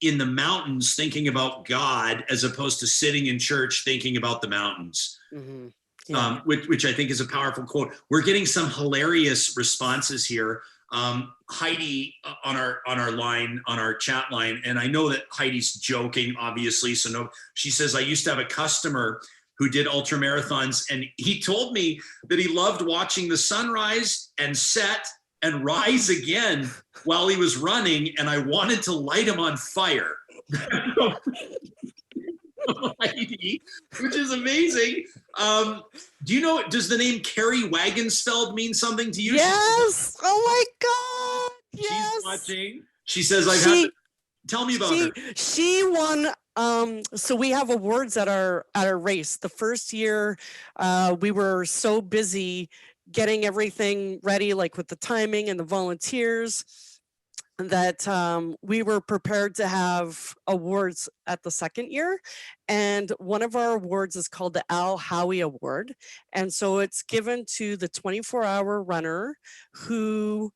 in the mountains thinking about God as opposed to sitting in church thinking about the mountains. Mm-hmm. Yeah. Which I think is a powerful quote. We're getting some hilarious responses here. Heidi on our chat line, and I know that Heidi's joking, obviously. So no, she says, I used to have a customer who did ultra marathons, and he told me that he loved watching the sunrise and set and rise again while he was running, and I wanted to light him on fire. Which is amazing. Do you know, does the name Carrie Wagensfeld mean something to you? Yes. Oh my God. Yes. She's watching. She says, tell me about her. She won. So we have awards at our race. The first year, we were so busy getting everything ready, like with the timing and the volunteers, that we were prepared to have awards at the second year. And one of our awards is called the Al Howie Award. And so it's given to the 24-hour runner who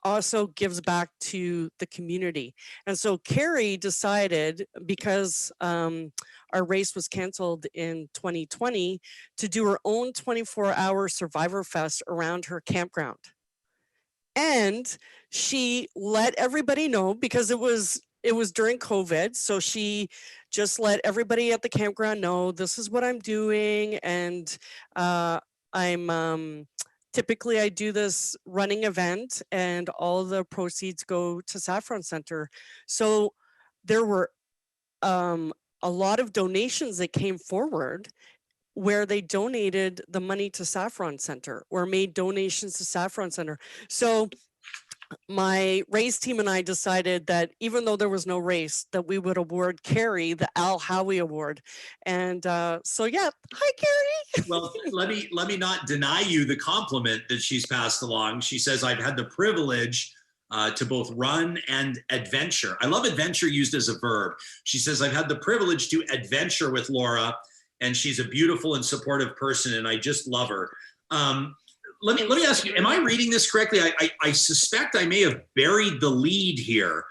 also gives back to the community. And so Carrie decided, because our race was canceled in 2020, to do her own 24-hour Survivor Fest around her campground. And she let everybody know, because it was during COVID. So she just let everybody at the campground know, this is what I'm doing. And typically I do this running event, and all the proceeds go to Saffron Center. So there were a lot of donations that came forward where they donated the money to Saffron Center, or made donations to Saffron Center. So my race team and I decided that even though there was no race, that we would award Carrie the Al Howie Award. And so, yeah, hi, Carrie. Well, let me not deny you the compliment that she's passed along. She says, I've had the privilege to both run and adventure. I love adventure used as a verb. She says, I've had the privilege to adventure with Laura, and she's a beautiful and supportive person, and I just love her. Let me ask you, am I reading this correctly? I suspect I may have buried the lead here.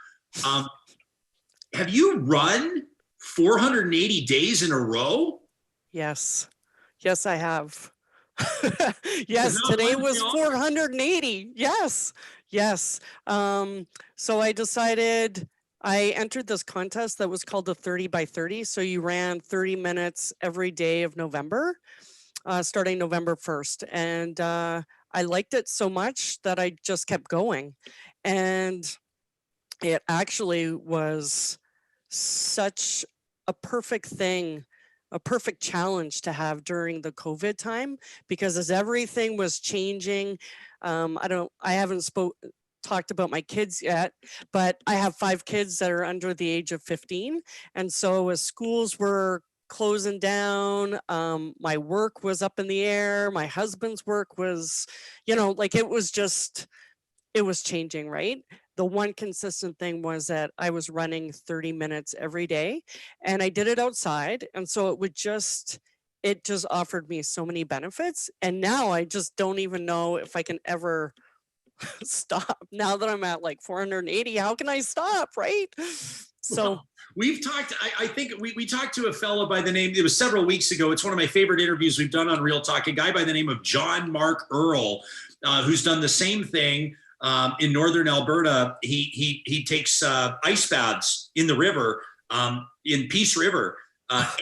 Have you run 480 days in a row? Yes. Yes, I have. Yes, today was 480. Yes. Yes. So I decided, I entered this contest that was called the 30 by 30. So you ran 30 minutes every day of November, starting November 1st. And I liked it so much that I just kept going. And it actually was such a perfect thing, a perfect challenge to have during the COVID time, because as everything was changing, I haven't talked about my kids yet, but I have 5 kids that are under the age of 15. And so as schools were closing down, my work was up in the air, my husband's work was, like it was changing, right? The one consistent thing was that I was running 30 minutes every day, and I did it outside. And so it just offered me so many benefits. And now I just don't even know if I can ever stop. Now that I'm at like 480, how can I stop, right? So well, we've talked, I think we talked to a fellow by the name, it was several weeks ago. It's one of my favorite interviews we've done on Real Talk, a guy by the name of John Mark Earl, who's done the same thing in northern Alberta. He takes ice baths in the river, in Peace River,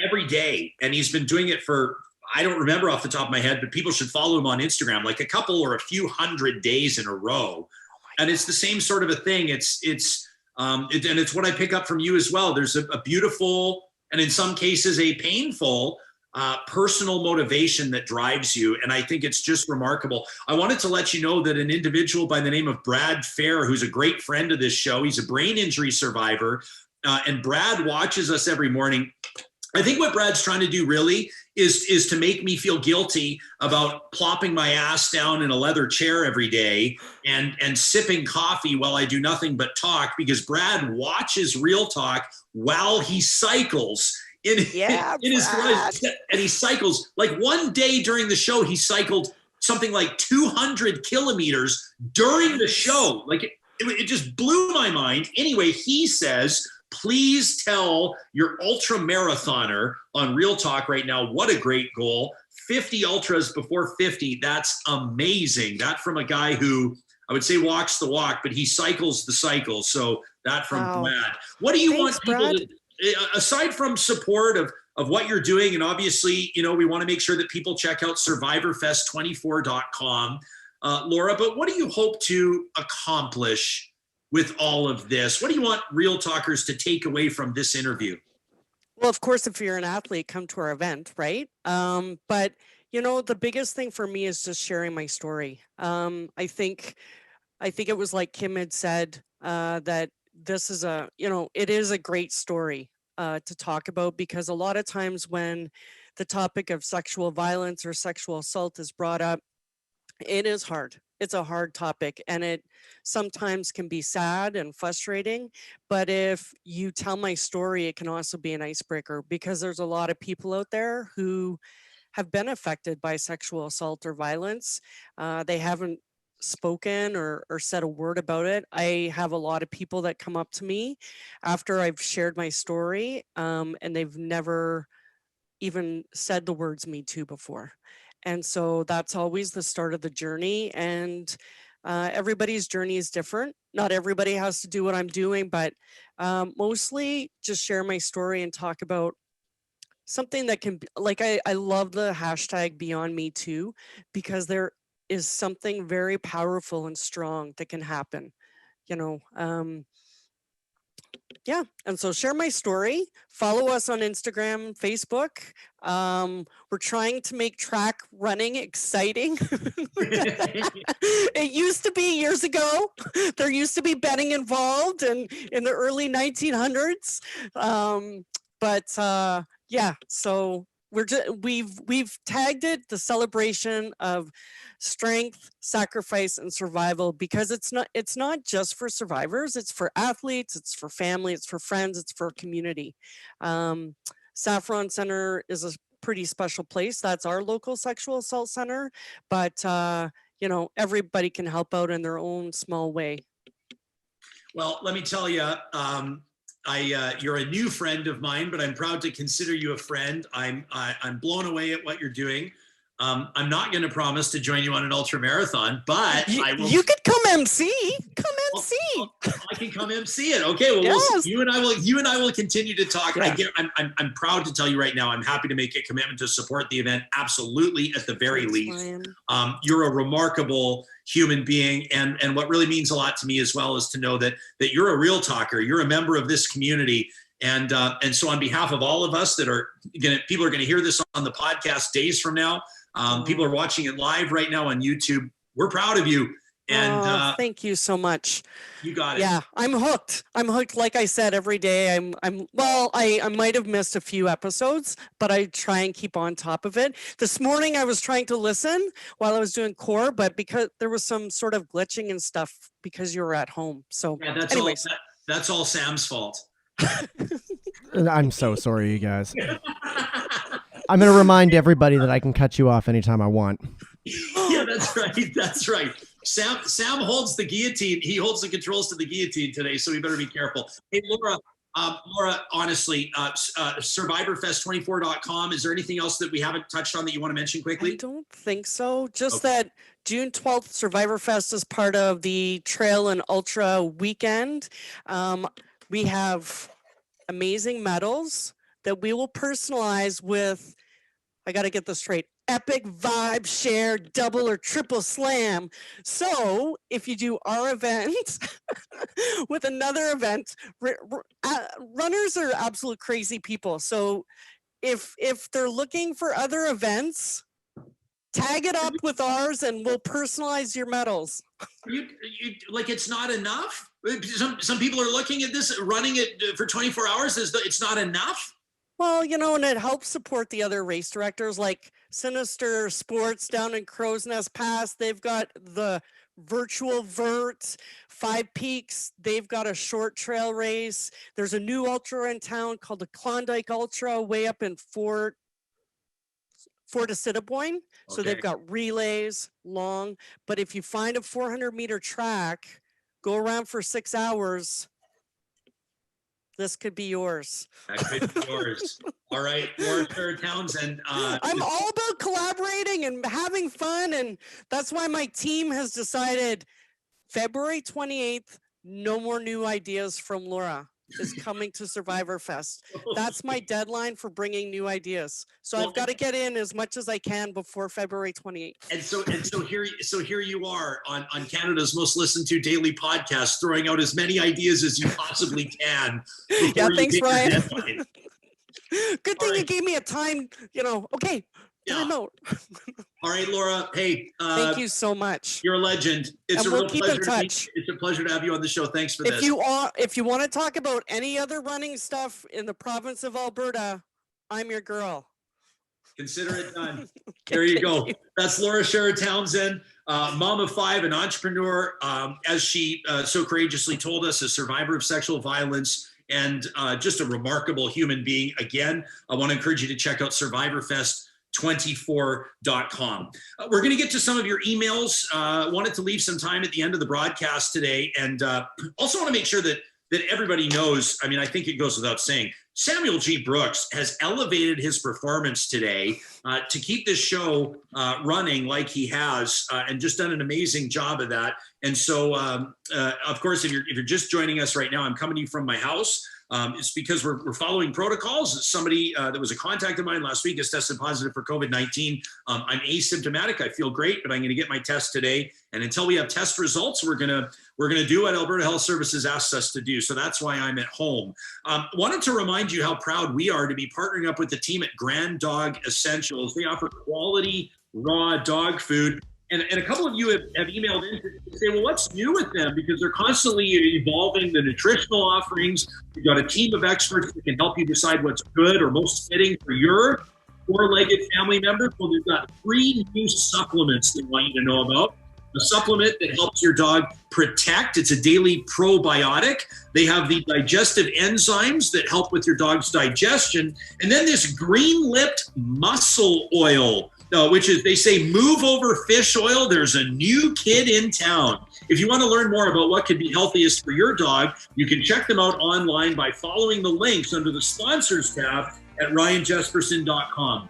every day. And he's been doing it for, I don't remember off the top of my head, but people should follow him on Instagram, like a couple or a few hundred days in a row. And it's the same sort of a thing. And it's what I pick up from you as well. There's a beautiful, and in some cases a painful, personal motivation that drives you. And I think it's just remarkable. I wanted to let you know that an individual by the name of Brad Fair, who's a great friend of this show, he's a brain injury survivor, and Brad watches us every morning. I think what Brad's trying to do really is to make me feel guilty about plopping my ass down in a leather chair every day and sipping coffee while I do nothing but talk, because Brad watches Real Talk while he cycles in his garage. And he cycles, like one day during the show, he cycled something like 200 kilometers during the show. Like it just blew my mind. Anyway, he says, please tell your ultra marathoner on Real Talk right now what a great goal. 50 ultras before 50. That's amazing. That from a guy who I would say walks the walk, but he cycles the cycle. So that from Brad. What do you want people to, aside from support of what you're doing, and obviously, we want to make sure that people check out survivorfest24.com. Laura, but what do you hope to accomplish with all of this? What do you want Real Talkers to take away from this interview? Well, of course, if you're an athlete, come to our event, right? But the biggest thing for me is just sharing my story. I think it was like Kim had said, that this is it is a great story to talk about, because a lot of times when the topic of sexual violence or sexual assault is brought up, it is hard. It's a hard topic, and it sometimes can be sad and frustrating. But if you tell my story, it can also be an icebreaker, because there's a lot of people out there who have been affected by sexual assault or violence. They haven't spoken or said a word about it. I have a lot of people that come up to me after I've shared my story, and they've never even said the words "Me Too" before. And so that's always the start of the journey. And everybody's journey is different. Not everybody has to do what I'm doing, but mostly just share my story and talk about something that can, like, I love the hashtag Beyond Me Too, because there is something very powerful and strong that can happen, yeah. And so share my story, follow us on Instagram, Facebook. We're trying to make track running exciting. It used to be years ago. There used to be betting involved and in the early 1900s. Yeah, so we've tagged it the celebration of strength, sacrifice, and survival, because it's not just for survivors, it's for athletes, it's for family, it's for friends, it's for community. Saffron Center is a pretty special place. That's our local sexual assault center, but everybody can help out in their own small way. Well, let me tell you, you're a new friend of mine, but I'm proud to consider you a friend. I'm blown away at what you're doing. I'm not going to promise to join you on an ultra marathon, but I will. You could come MC. Come MC. I can come MC it. Okay. Well, yes. We'll see. You and I will continue to talk. Yeah. I'm proud to tell you right now, I'm happy to make a commitment to support the event. Absolutely. At the very least, you're a remarkable human being. And what really means a lot to me as well is to know that you're a real talker. You're a member of this community. And so on behalf of all of us people are going to hear this on the podcast days from now. People are watching it live right now on YouTube. We're proud of you. And thank you so much. You got it. Yeah, I'm hooked. Like I said, every day I might have missed a few episodes, but I try and keep on top of it. This morning I was trying to listen while I was doing core, but because there was some sort of glitching and stuff because you were at home. So yeah, that's all Sam's fault. I'm so sorry, you guys. I'm going to remind everybody that I can cut you off anytime I want. Yeah, that's right. That's right. Sam holds the guillotine. He holds the controls to the guillotine today, so we better be careful. Hey, Laura, honestly, SurvivorFest24.com. Is there anything else that we haven't touched on that you want to mention quickly? I don't think so. Just that June 12th, Survivor Fest is part of the Trail and Ultra weekend. We have amazing medals that we will personalize with, I got to get this straight, epic vibe, share, double or triple slam. So if you do our event with another event, runners are absolute crazy people. So if they're looking for other events, tag it up with ours and we'll personalize your medals. You like, it's not enough? Some people are looking at this, running it for 24 hours. It's not enough? Well, and it helps support the other race directors like Sinister Sports down in Crow's Nest Pass. They've got the virtual vert, 5 Peaks. They've got a short trail race. There's a new ultra in town called the Klondike Ultra way up in Fort Assiniboine. Okay. So they've got relays, long. But if you find a 400-meter track, go around for 6 hours, this could be yours. That could be yours. All right, Laura Sherrer-Townsend. I'm all about collaborating and having fun, and that's why my team has decided February 28th, no more new ideas from Laura. is coming to Survivor Fest. That's my deadline for bringing new ideas. So I've got to get in as much as I can before February 28th. And so here you are on Canada's most listened to daily podcast, throwing out as many ideas as you possibly can. Yeah, thanks, Ryan. Good thing All right. you gave me a time, okay. Time out. All right, Laura. Hey, thank you so much. You're a legend. It's and a we'll real keep pleasure. in touch. It's a pleasure to have you on the show. Thanks for this. If you want to talk about any other running stuff in the province of Alberta, I'm your girl. Consider it done. There you go. That's Laura Sherrer-Townsend, mom of 5, an entrepreneur, as she so courageously told us, a survivor of sexual violence, and just a remarkable human being. Again, I want to encourage you to check out SurvivorFest24.com. We're going to get to some of your emails. Wanted to leave some time at the end of the broadcast today, and also want to make sure that everybody knows, I mean, I think it goes without saying, Samuel G. Brooks has elevated his performance today to keep this show running like he has, and just done an amazing job of that. And so, of course, if you're just joining us right now, I'm coming to you from my house. It's because we're following protocols. Somebody that was a contact of mine last week has tested positive for COVID-19. I'm asymptomatic. I feel great, but I'm going to get my test today. And until we have test results, we're gonna do what Alberta Health Services asks us to do. So that's why I'm at home. Wanted to remind you how proud we are to be partnering up with the team at Grand Dog Essentials. They offer quality raw dog food. And a couple of you have emailed in to say, well, what's new with them? Because they're constantly evolving the nutritional offerings. You've got a team of experts that can help you decide what's good or most fitting for your 4-legged family members. Well, they've got 3 new supplements they want you to know about. A supplement that helps your dog protect. It's a daily probiotic. They have the digestive enzymes that help with your dog's digestion. And then this green-lipped muscle oil, which is, they say, move over fish oil. There's a new kid in town. If you want to learn more about what could be healthiest for your dog, you can check them out online by following the links under the sponsors tab at ryanjesperson.com.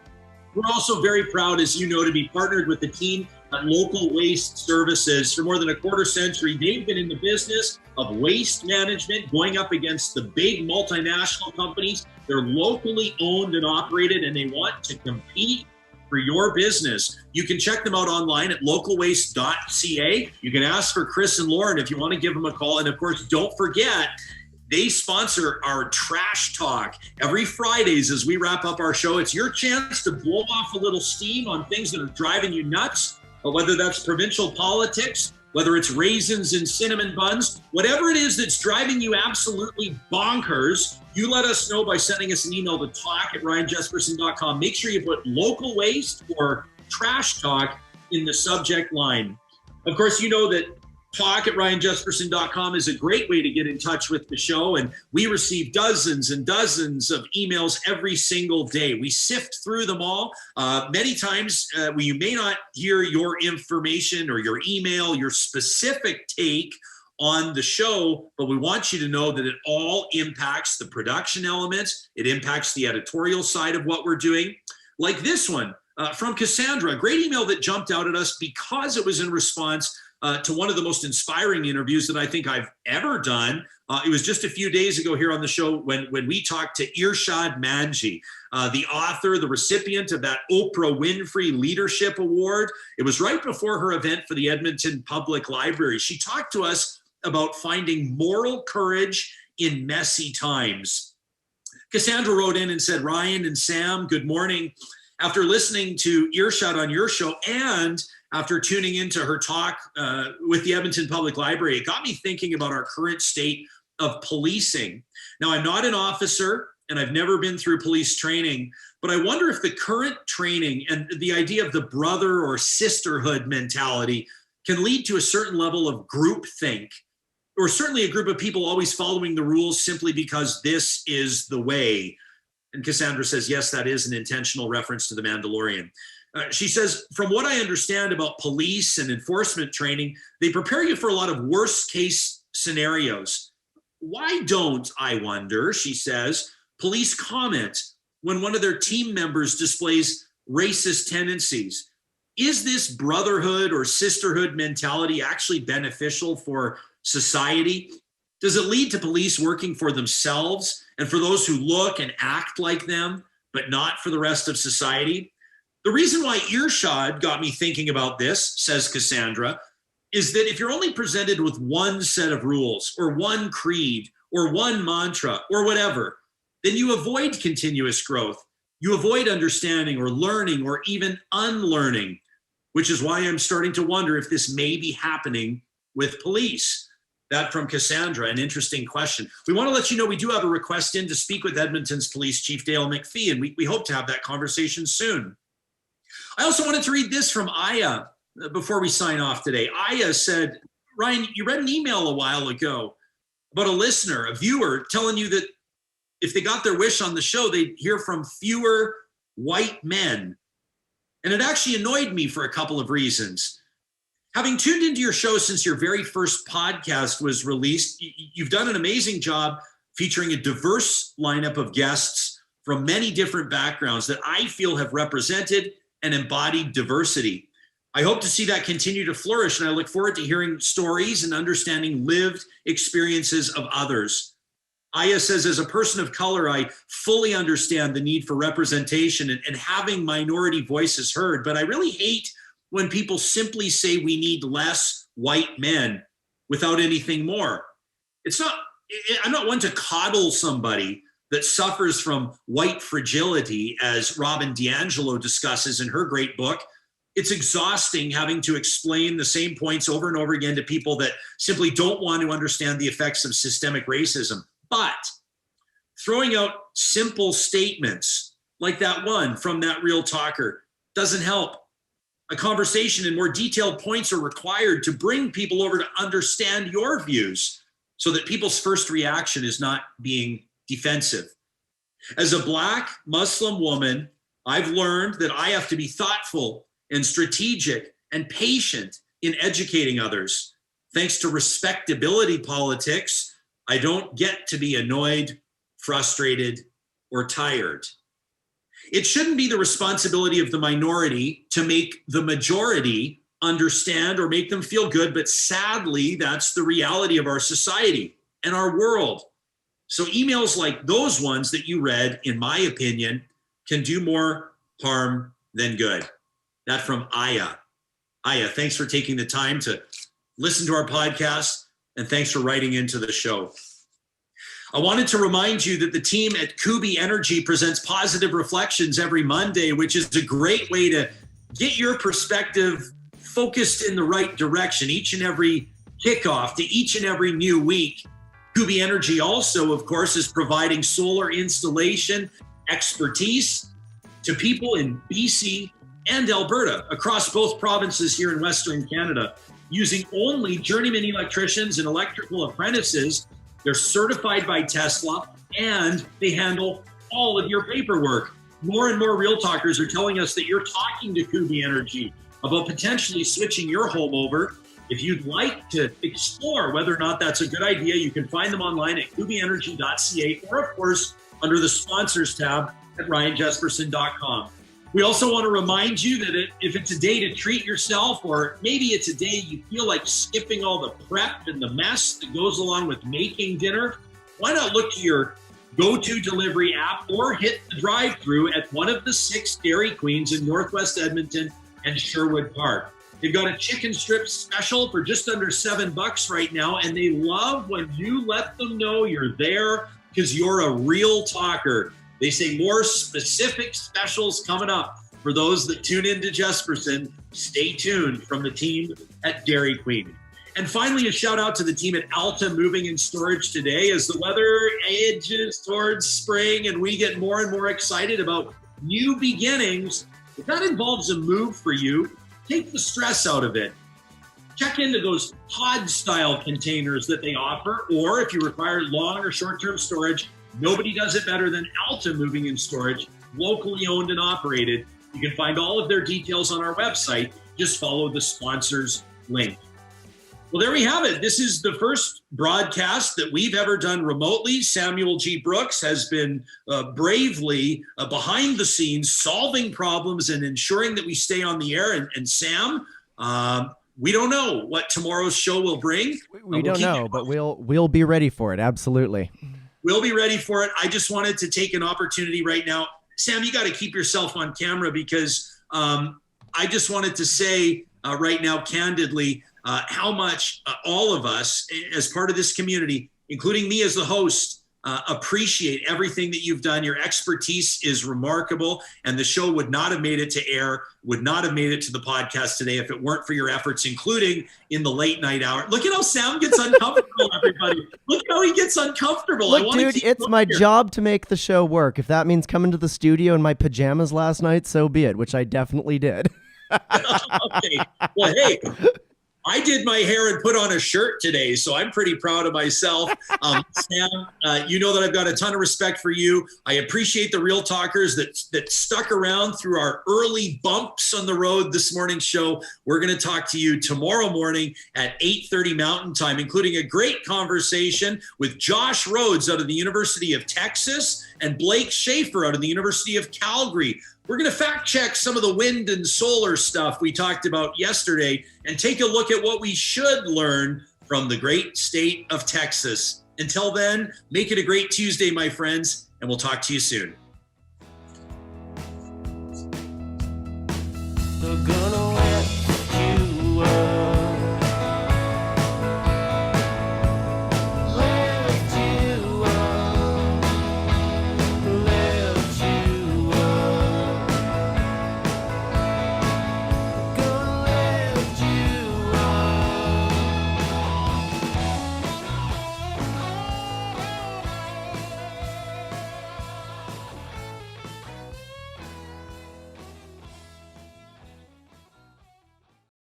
We're also very proud, as you know, to be partnered with the team at Local Waste Services. For more than a quarter century, they've been in the business of waste management, going up against the big multinational companies. They're locally owned and operated, and they want to compete for your business. You can check them out online at localwaste.ca. You can ask for Chris and Lauren if you want to give them a call. And of course, don't forget, they sponsor our Trash Talk every Fridays as we wrap up our show. It's your chance to blow off a little steam on things that are driving you nuts, whether that's provincial politics, whether it's raisins and cinnamon buns, whatever it is that's driving you absolutely bonkers, you let us know by sending us an email to talk@ryanjesperson.com. Make sure you put local waste or trash talk in the subject line. Of course, you know that talk@ryanjesperson.com is a great way to get in touch with the show, and we receive dozens and dozens of emails every single day. We sift through them all. Many times we may not hear your information or your email, your specific take on the show, but we want you to know that it all impacts the production elements. It impacts the editorial side of what we're doing. Like this one from Cassandra, a great email that jumped out at us because it was in response to one of the most inspiring interviews that I think I've ever done. It was just a few days ago here on the show when we talked to Irshad Manji, the author, the recipient of that Oprah Winfrey Leadership Award. It was right before her event for the Edmonton Public Library. She talked to us about finding moral courage in messy times. Cassandra wrote in and said, Ryan and Sam, good morning. After listening to Irshad on your show and after tuning into her talk with the Edmonton Public Library, it got me thinking about our current state of policing. Now, I'm not an officer and I've never been through police training, but I wonder if the current training and the idea of the brother or sisterhood mentality can lead to a certain level of groupthink, or certainly a group of people always following the rules simply because this is the way. And Cassandra says, yes, that is an intentional reference to The Mandalorian. She says, from what I understand about police and enforcement training, they prepare you for a lot of worst case scenarios. Why don't, I wonder, she says, police comment when one of their team members displays racist tendencies? Is this brotherhood or sisterhood mentality actually beneficial for society? Does it lead to police working for themselves and for those who look and act like them, but not for the rest of society? The reason why earshot got me thinking about this, says Cassandra, is that if you're only presented with one set of rules or one creed or one mantra or whatever, then you avoid continuous growth. You avoid understanding or learning or even unlearning, which is why I'm starting to wonder if this may be happening with police. That from Cassandra, an interesting question. We want to let you know we do have a request in to speak with Edmonton's Police Chief Dale McPhee, and we hope to have that conversation soon. I also wanted to read this from Aya before we sign off today. Aya said, Ryan, you read an email a while ago about a listener, a viewer, telling you that if they got their wish on the show, they'd hear from fewer white men. And it actually annoyed me for a couple of reasons. Having tuned into your show since your very first podcast was released, you've done an amazing job featuring a diverse lineup of guests from many different backgrounds that I feel have represented and embodied diversity. I hope to see that continue to flourish, and I look forward to hearing stories and understanding lived experiences of others. Aya says, as a person of color, I fully understand the need for representation and having minority voices heard, but I really hate when people simply say we need less white men without anything more. I'm not one to coddle somebody that suffers from white fragility, as Robin DiAngelo discusses in her great book. It's exhausting having to explain the same points over and over again to people that simply don't want to understand the effects of systemic racism. But throwing out simple statements like that one from that real talker doesn't help. A conversation and more detailed points are required to bring people over to understand your views so that people's first reaction is not being defensive. As a Black Muslim woman, I've learned that I have to be thoughtful and strategic and patient in educating others. Thanks to respectability politics, I don't get to be annoyed, frustrated, or tired. It shouldn't be the responsibility of the minority to make the majority understand or make them feel good, but sadly, that's the reality of our society and our world. So emails like those ones that you read, in my opinion, can do more harm than good. That from Aya. Aya, thanks for taking the time to listen to our podcast, and thanks for writing into the show. I wanted to remind you that the team at Kubi Energy presents Positive Reflections every Monday, which is a great way to get your perspective focused in the right direction each and every kickoff to each and every new week. Kubi Energy also, of course, is providing solar installation expertise to people in BC and Alberta, across both provinces here in Western Canada, using only journeyman electricians and electrical apprentices. They're certified by Tesla, and they handle all of your paperwork. More and more Real Talkers are telling us that you're talking to Kubi Energy about potentially switching your home over. If you'd like to explore whether or not that's a good idea, you can find them online at kubienergy.ca, or of course, under the sponsors tab at ryanjesperson.com. We also want to remind you that if it's a day to treat yourself, or maybe it's a day you feel like skipping all the prep and the mess that goes along with making dinner, why not look to your go-to delivery app or hit the drive-thru at one of the 6 Dairy Queens in Northwest Edmonton and Sherwood Park. They've got a chicken strip special for just under $7 right now, and they love when you let them know you're there because you're a real talker. They say more specific specials coming up for those that tune into Jesperson. Stay tuned from the team at Dairy Queen. And finally, a shout out to the team at Alta Moving and Storage today. As the weather edges towards spring and we get more and more excited about new beginnings, if that involves a move for you, take the stress out of it. Check into those pod-style containers that they offer, or if you require long or short-term storage, nobody does it better than Alta Moving and Storage, locally owned and operated. You can find all of their details on our website. Just follow the sponsors link. Well, there we have it. This is the first broadcast that we've ever done remotely. Samuel G. Brooks has been bravely behind the scenes, solving problems and ensuring that we stay on the air. And Sam, We don't know what tomorrow's show will bring. We don't know, but we'll be ready for it. Absolutely. We'll be ready for it. I just wanted to take an opportunity right now. Sam, you got to keep yourself on camera because I just wanted to say right now, candidly, how much all of us as part of this community, including me as the host, appreciate everything that you've done. Your expertise is remarkable, and the show would not have made it to air, would not have made it to the podcast today if it weren't for your efforts, including in the late night hour. Look at how Sam gets uncomfortable, everybody. Look how he gets uncomfortable. Look, dude, it's my job to make the show work. If that means coming to the studio in my pajamas last night, so be it, which I definitely did. Okay. Well, hey, I did my hair and put on a shirt today, so I'm pretty proud of myself. Sam, you know that I've got a ton of respect for you. I appreciate the Real Talkers that stuck around through our early bumps on the road this morning's show. We're going to talk to you tomorrow morning at 8:30 Mountain Time, including a great conversation with Josh Rhodes out of the University of Texas and Blake Schaefer out of the University of Calgary. We're going to fact check some of the wind and solar stuff we talked about yesterday and take a look at what we should learn from the great state of Texas. Until then, make it a great Tuesday, my friends, and we'll talk to you soon.